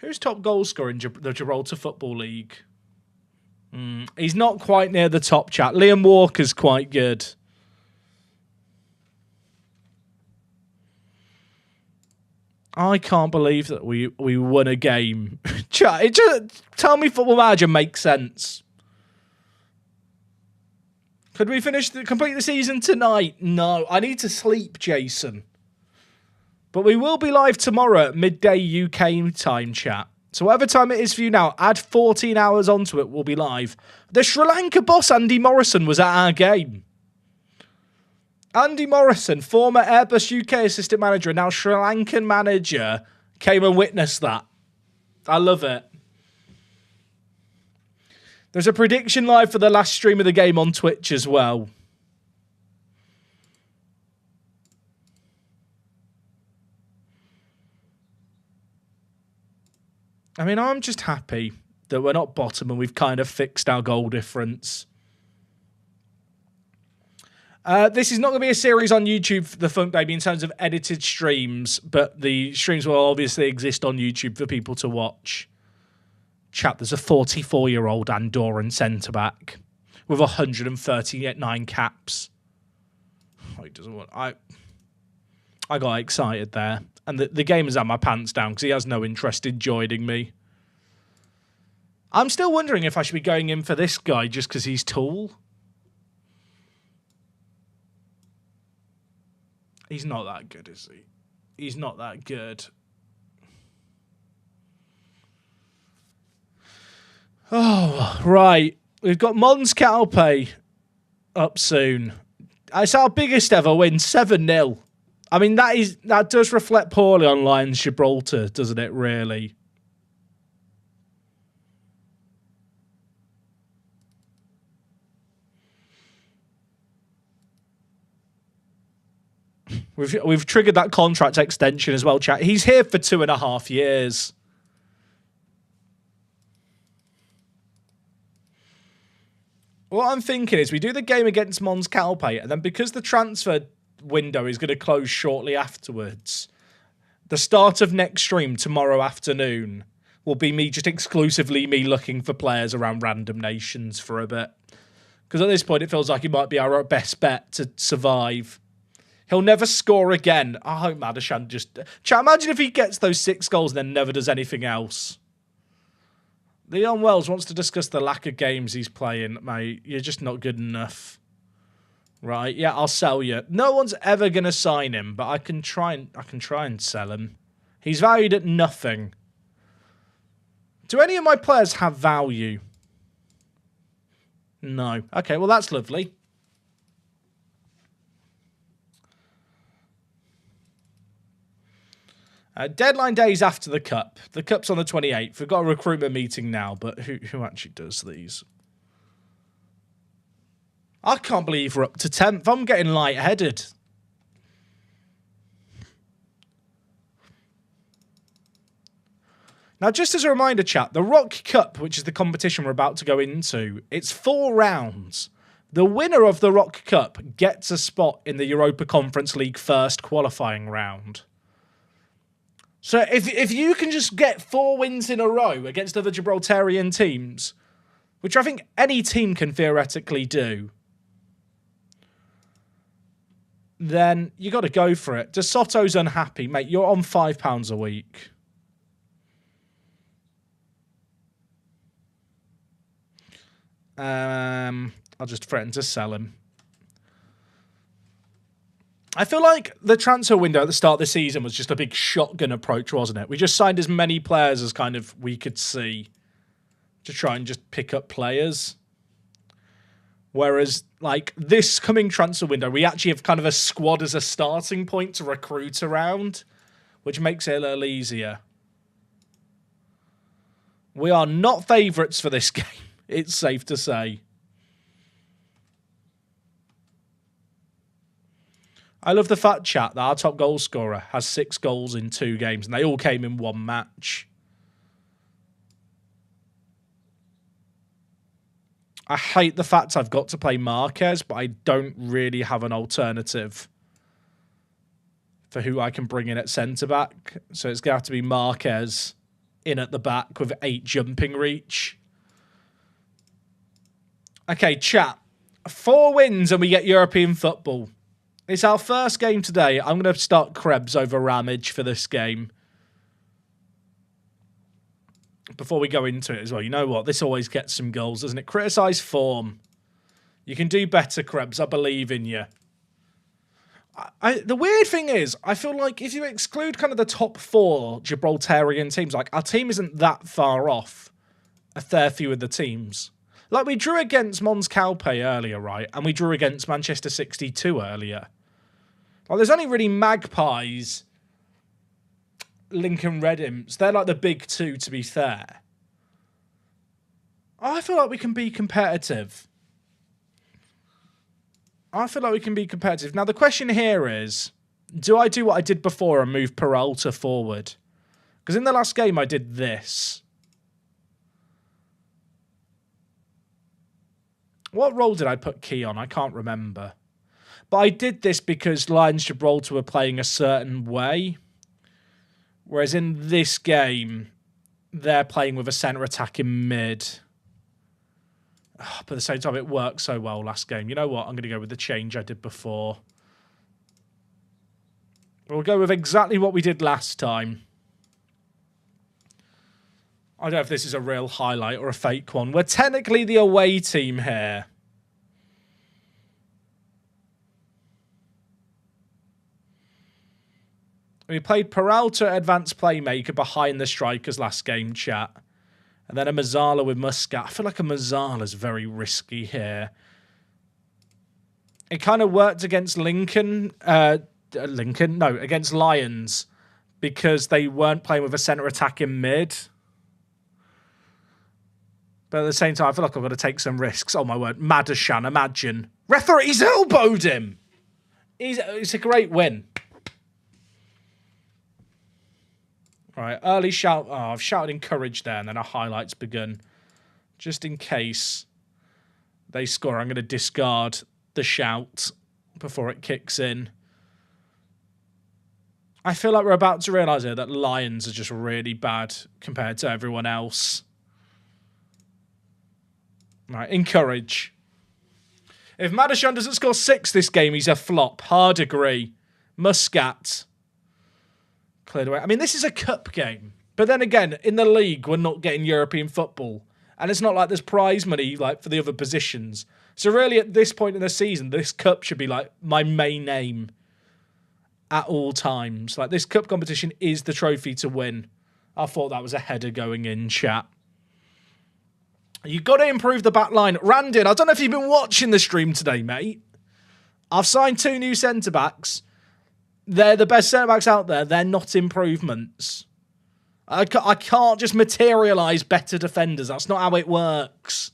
[SPEAKER 1] Who's top goal scorer in the Gibraltar Football League? He's not quite near the top, chat. Liam Walker's quite good. I can't believe that we won a game. Chat, tell me Football Manager makes sense. Could we complete the season tonight? No, I need to sleep, Jason. But we will be live tomorrow at midday UK time, chat. So whatever time it is for you now, add 14 hours onto it, we'll be live. The Sri Lanka boss, Andy Morrison, was at our game. Andy Morrison, former Airbus UK assistant manager and now Sri Lankan manager, came and witnessed that. I love it. There's a prediction live for the last stream of the game on Twitch as well. I mean, I'm just happy that we're not bottom and we've kind of fixed our goal difference. This is not going to be a series on YouTube for the Funk Baby in terms of edited streams, but the streams will obviously exist on YouTube for people to watch. Chat, there's a 44-year-old Andorran centre-back with 139 caps. Oh, he doesn't want... I got excited there. And the game has had my pants down because he has no interest in joining me. I'm still wondering if I should be going in for this guy just because he's tall. He's not that good, is he? He's not that good. Oh, right. We've got Mons Calpe up soon. It's our biggest ever win, 7-0. I mean, that does reflect poorly on Lions Gibraltar, doesn't it, really? We've triggered that contract extension as well, chat. He's here for 2.5 years. What I'm thinking is we do the game against Mons Calpe, and then because the transfer window is going to close shortly afterwards, the start of next stream tomorrow afternoon will be me exclusively looking for players around random nations for a bit. Because at this point it feels like he might be our best bet to survive. He'll never score again. I hope Madashan just... Chat, imagine if he gets those 6 goals and then never does anything else. Leon Wells wants to discuss the lack of games he's playing. Mate, you're just not good enough. Right, yeah, I'll sell you. No one's ever going to sign him, but I can try and sell him. He's valued at nothing. Do any of my players have value? No. Okay, well, that's lovely. Deadline days after the Cup. The Cup's on the 28th. We've got a recruitment meeting now, but who actually does these? I can't believe we're up to 10th. I'm getting lightheaded. Now, just as a reminder, chat, the Rock Cup, which is the competition we're about to go into, it's 4 rounds. The winner of the Rock Cup gets a spot in the Europa Conference League first qualifying round. So if you can just get 4 wins in a row against other Gibraltarian teams, which I think any team can theoretically do, then you got to go for it. DeSoto's unhappy. Mate, you're on £5 a week. I'll just threaten to sell him. I feel like the transfer window at the start of the season was just a big shotgun approach, wasn't it? We just signed as many players as kind of we could see to try and just pick up players. Whereas, like, this coming transfer window, we actually have kind of a squad as a starting point to recruit around, which makes it a little easier. We are not favourites for this game, it's safe to say. I love the fact, chat, that our top goal scorer has 6 goals in 2 games, and they all came in 1 match. I hate the fact I've got to play Marquez, but I don't really have an alternative for who I can bring in at centre-back. So it's going to have to be Marquez in at the back with 8 jumping reach. Okay, chat. 4 wins and we get European football. It's our first game today. I'm going to start Krebs over Ramage for this game. Before we go into it as well, you know what? This always gets some goals, doesn't it? Criticise form. You can do better, Krebs. I believe in you. The weird thing is, I feel like if you exclude kind of the top 4 Gibraltarian teams, like our team isn't that far off a fair few of the teams. Like we drew against Mons Calpe earlier, right? And we drew against Manchester 62 earlier. Like there's only really Magpies, Lincoln Red Imps. They're like the big 2, to be fair. I feel like we can be competitive. Now, the question here is, do I do what I did before and move Peralta forward? Because in the last game, I did this. What role did I put Key on? I can't remember. But I did this because Lions Gibraltar were playing a certain way. Whereas in this game, they're playing with a centre attack in mid. But at the same time, it worked so well last game. You know what? I'm going to go with the change I did before. We'll go with exactly what we did last time. I don't know if this is a real highlight or a fake one. We're technically the away team here. We played Peralta, advanced playmaker, behind the strikers last game, chat. And then a Mazzala with Muscat. I feel like a Mazzala's very risky here. It kind of worked against against Lions. Because they weren't playing with a centre attack in mid. But at the same time, I feel like I've got to take some risks. Oh, my word. Madashan, imagine. Referee's elbowed him! It's a great win. Right, early shout. Oh, I've shouted encourage there, and then our highlights begun. Just in case they score, I'm going to discard the shout before it kicks in. I feel like we're about to realise here that Lions are just really bad compared to everyone else. Right, encourage. If Madashan doesn't score 6 this game, he's a flop. Hard agree. Muscat. Cleared away. I mean, this is a cup game. But then again, in the league, we're not getting European football. And it's not like there's prize money like for the other positions. So really, at this point in the season, this cup should be like my main aim at all times. Like, this cup competition is the trophy to win. I thought that was a header going in, chat. You've got to improve the back line. Randin, I don't know if you've been watching the stream today, mate. I've signed 2 new centre-backs. They're the best centre-backs out there. They're not improvements. I can't just materialise better defenders. That's not how it works.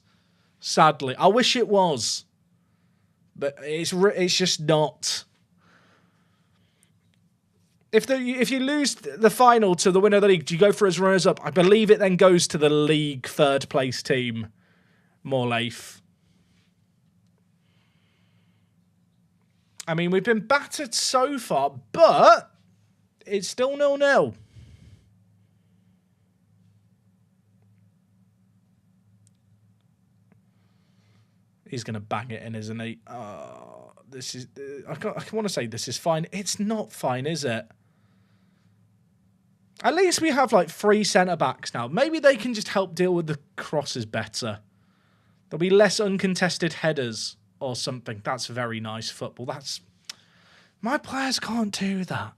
[SPEAKER 1] Sadly. I wish it was. But it's just not. If you lose the final to the winner of the league, do you go for as runners-up? I believe it then goes to the league third-place team. Morlaith. I mean, we've been battered so far, but it's still 0-0. He's going to bang it in, isn't he? Oh, this is... I want to say this is fine. It's not fine, is it? At least we have, like, 3 centre-backs now. Maybe they can just help deal with the crosses better. There'll be less uncontested headers or something. That's very nice football. My players can't do that.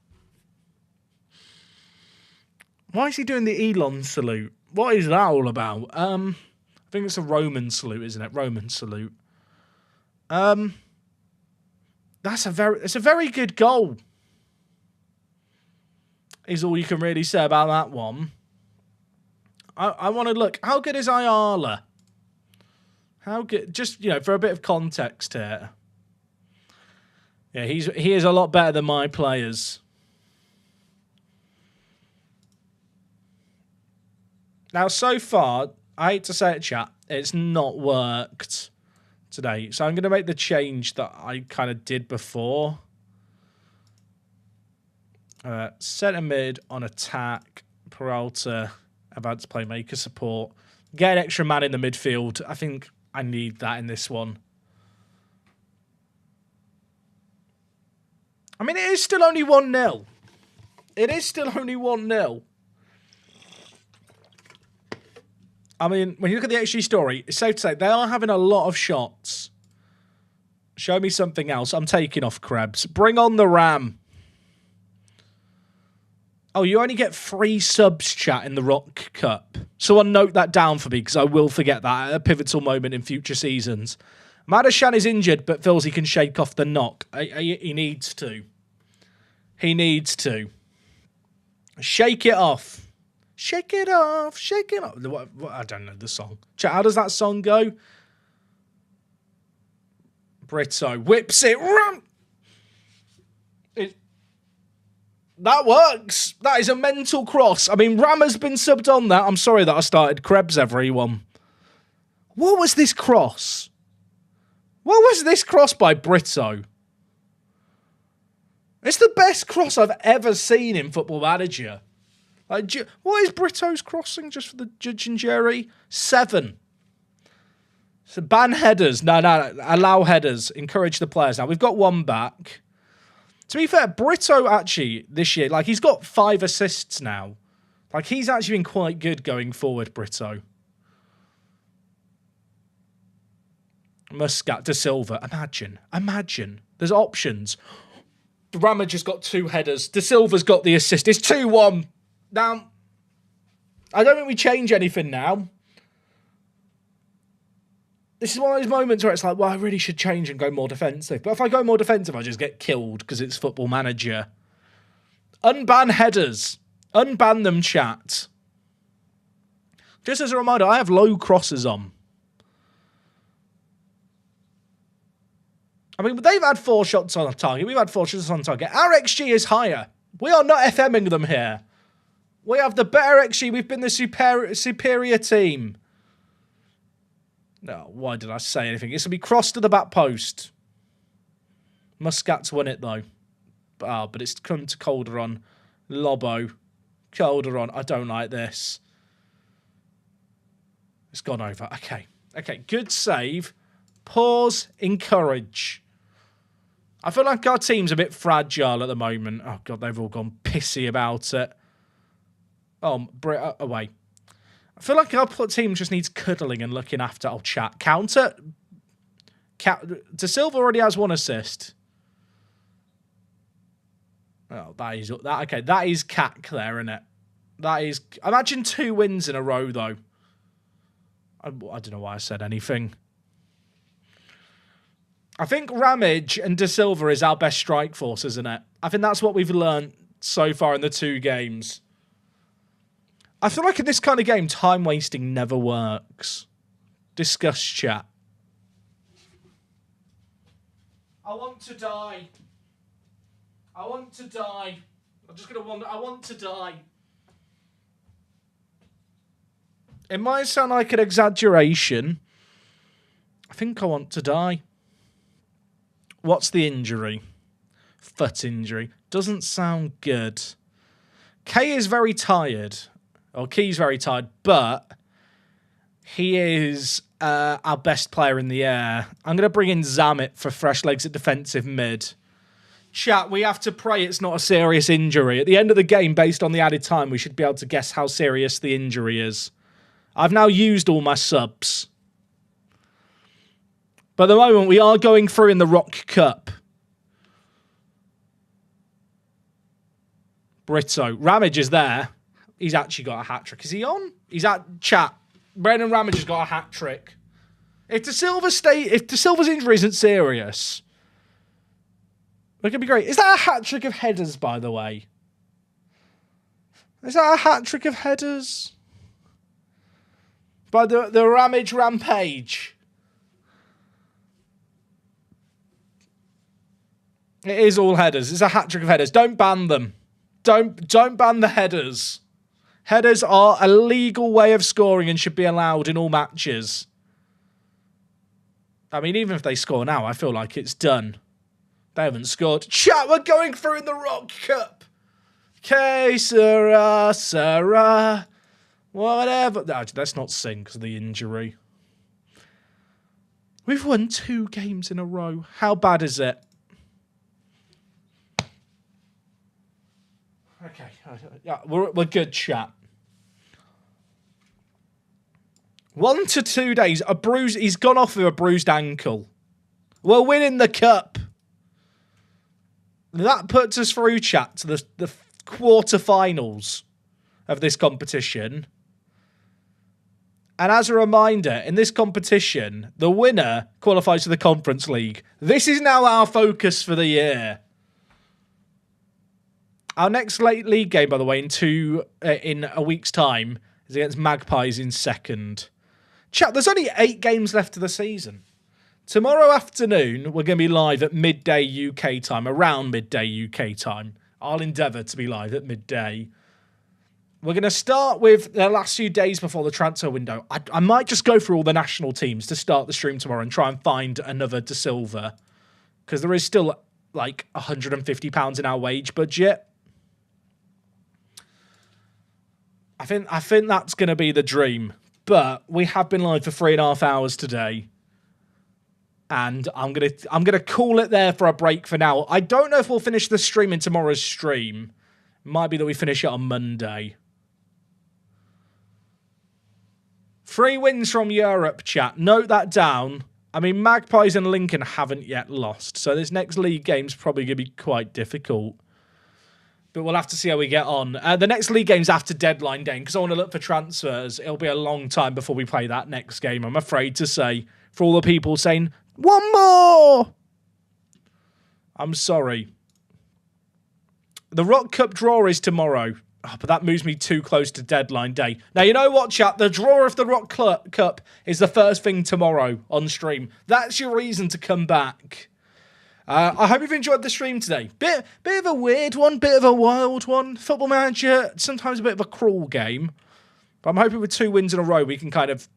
[SPEAKER 1] Why is he doing the Elon salute? What is that all about? I think it's a Roman salute, isn't it? Roman salute. It's a very good goal. Is all you can really say about that one. I want to look. How good is Ayala? How good? Just, for a bit of context here. Yeah, he is a lot better than my players. Now, so far, I hate to say it, chat. It's not worked today. So I'm going to make the change that I kind of did before. Centre mid on attack. Peralta, advanced playmaker support. Get an extra man in the midfield. I think I need that in this one. I mean, it is still only 1-0. It is still only 1-0. I mean, when you look at the XG story, it's safe to say they are having a lot of shots. Show me something else. I'm taking off Krebs. Bring on the Ram. Oh, you only get 3 subs, chat, in the Rock Cup. Someone note that down for me, because I will forget that at a pivotal moment in future seasons. Madashan is injured, but feels he can shake off the knock. He needs to. He needs to. Shake it off. Shake it off. Shake it off. I don't know the song. Chat, how does that song go? Brito whips it. That works. That is a mental cross. I mean, Ram has been subbed on that. I'm sorry that I started Krebs, everyone. What was this cross? What was this cross by Brito? It's the best cross I've ever seen in Football Manager. Like, what is Brito's crossing, just for the judge and jury? 7. So ban headers. No. Allow headers. Encourage the players. Now, we've got 1 back. To be fair, Brito actually, this year, like, he's got 5 assists now. Like, he's actually been quite good going forward, Brito. Muscat, De Silva. Imagine. There's options. Ramage has got 2 headers. De Silva's got the assist. It's 2-1. Now, I don't think we change anything now. This is one of those moments where it's like, well, I really should change and go more defensive. But if I go more defensive, I just get killed because it's Football Manager. Unban headers. Unban them, chat. Just as a reminder, I have low crosses on. I mean, they've had 4 shots on target. We've had 4 shots on target. Our XG is higher. We are not FMing them here. We have the better XG. We've been the superior team. No, why did I say anything? It's going to be crossed to the back post. Muscat's won it, though. But it's come to Calderon. Lobo. Calderon. I don't like this. It's gone over. Okay. Good save. Pause. Encourage. I feel like our team's a bit fragile at the moment. Oh, God, they've all gone pissy about it. Oh, away. I feel like our team just needs cuddling and looking after. Oh, chat. Counter. De Silva already has 1 assist. Oh, that is... Okay, that is cack there, isn't it? That is... Imagine 2 wins in a row, though. I don't know why I said anything. I think Ramage and De Silva is our best strike force, isn't it? I think that's what we've learned so far in the 2 games. I feel like in this kind of game, time wasting never works. Discuss, chat. I want to die. I want to die. I'm just going to wonder. I want to die. It might sound like an exaggeration. I think I want to die. What's the injury? Foot injury. Doesn't sound good. Kay is very tired. Or Key's very tired, but he is our best player in the air. I'm going to bring in Zamet for fresh legs at defensive mid. Chat, we have to pray it's not a serious injury. At the end of the game, based on the added time, we should be able to guess how serious the injury is. I've now used all my subs. But at the moment, we are going through in the Rock Cup. Brito. Ramage is there. He's actually got a hat-trick. Is he on? He's at chat. Brendan Ramage has got a hat-trick. If De Silva's injury isn't serious, it could be great. Is that a hat-trick of headers, by the way? Is that a hat-trick of headers? By the Ramage Rampage. It is all headers. It's a hat-trick of headers. Don't ban them. Don't ban the headers. Headers are a legal way of scoring and should be allowed in all matches. I mean, even if they score now, I feel like it's done. They haven't scored. Chat, we're going through in the Rock Cup. Okay, Sarah. Whatever. No, let's not sing because of the injury. We've won 2 games in a row. How bad is it? Okay. Yeah, we're good, chat. 1 to 2 days. A bruise. He's gone off with a bruised ankle. We're winning the cup. That puts us through, chat, to the quarterfinals of this competition. And as a reminder, in this competition, the winner qualifies for the Conference League. This is now our focus for the year. Our next late league game, by the way, in a week's time, is against Magpies in second. Chat, there's only 8 games left of the season. Tomorrow afternoon, we're going to be live at midday UK time, around midday UK time. I'll endeavour to be live at midday. We're going to start with the last few days before the transfer window. I might just go through all the national teams to start the stream tomorrow and try and find another De Silva. Because there is still like £150 in our wage budget. I think that's going to be the dream. But we have been live for 3.5 hours today. And I'm gonna call it there for a break for now. I don't know if we'll finish the stream in tomorrow's stream. It might be that we finish it on Monday. 3 wins from Europe, chat. Note that down. I mean, Magpies and Lincoln haven't yet lost. So this next league game's probably going to be quite difficult. But we'll have to see how we get on. The next league game's after deadline day. Because I want to look for transfers. It'll be a long time before we play that next game, I'm afraid to say. For all the people saying, 1 more! I'm sorry. The Rock Cup draw is tomorrow. Oh, but that moves me too close to deadline day. Now, you know what, chat? The draw of the Rock Cup is the first thing tomorrow on stream. That's your reason to come back. I hope you've enjoyed the stream today. Bit of a weird one, bit of a wild one. Football Manager, sometimes a bit of a cruel game. But I'm hoping with 2 wins in a row, we can kind of,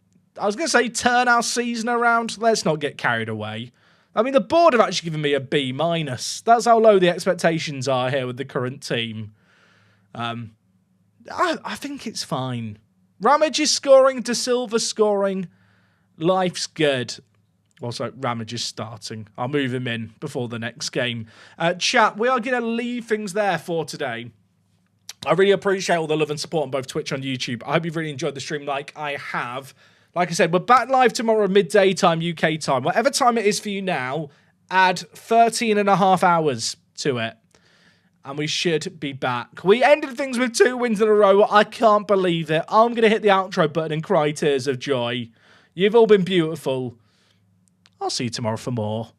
[SPEAKER 1] I was going to say, turn our season around. Let's not get carried away. I mean, the board have actually given me a B-. That's how low the expectations are here with the current team. I think it's fine. Ramage is scoring, De Silva scoring. Life's good. Also, Ramage is starting. I'll move him in before the next game. Chat, we are going to leave things there for today. I really appreciate all the love and support on both Twitch and YouTube. I hope you've really enjoyed the stream like I have. Like I said, we're back live tomorrow midday time, UK time. Whatever time it is for you now, add 13.5 hours to it. And we should be back. We ended things with 2 wins in a row. I can't believe it. I'm going to hit the outro button and cry tears of joy. You've all been beautiful. I'll see you tomorrow for more.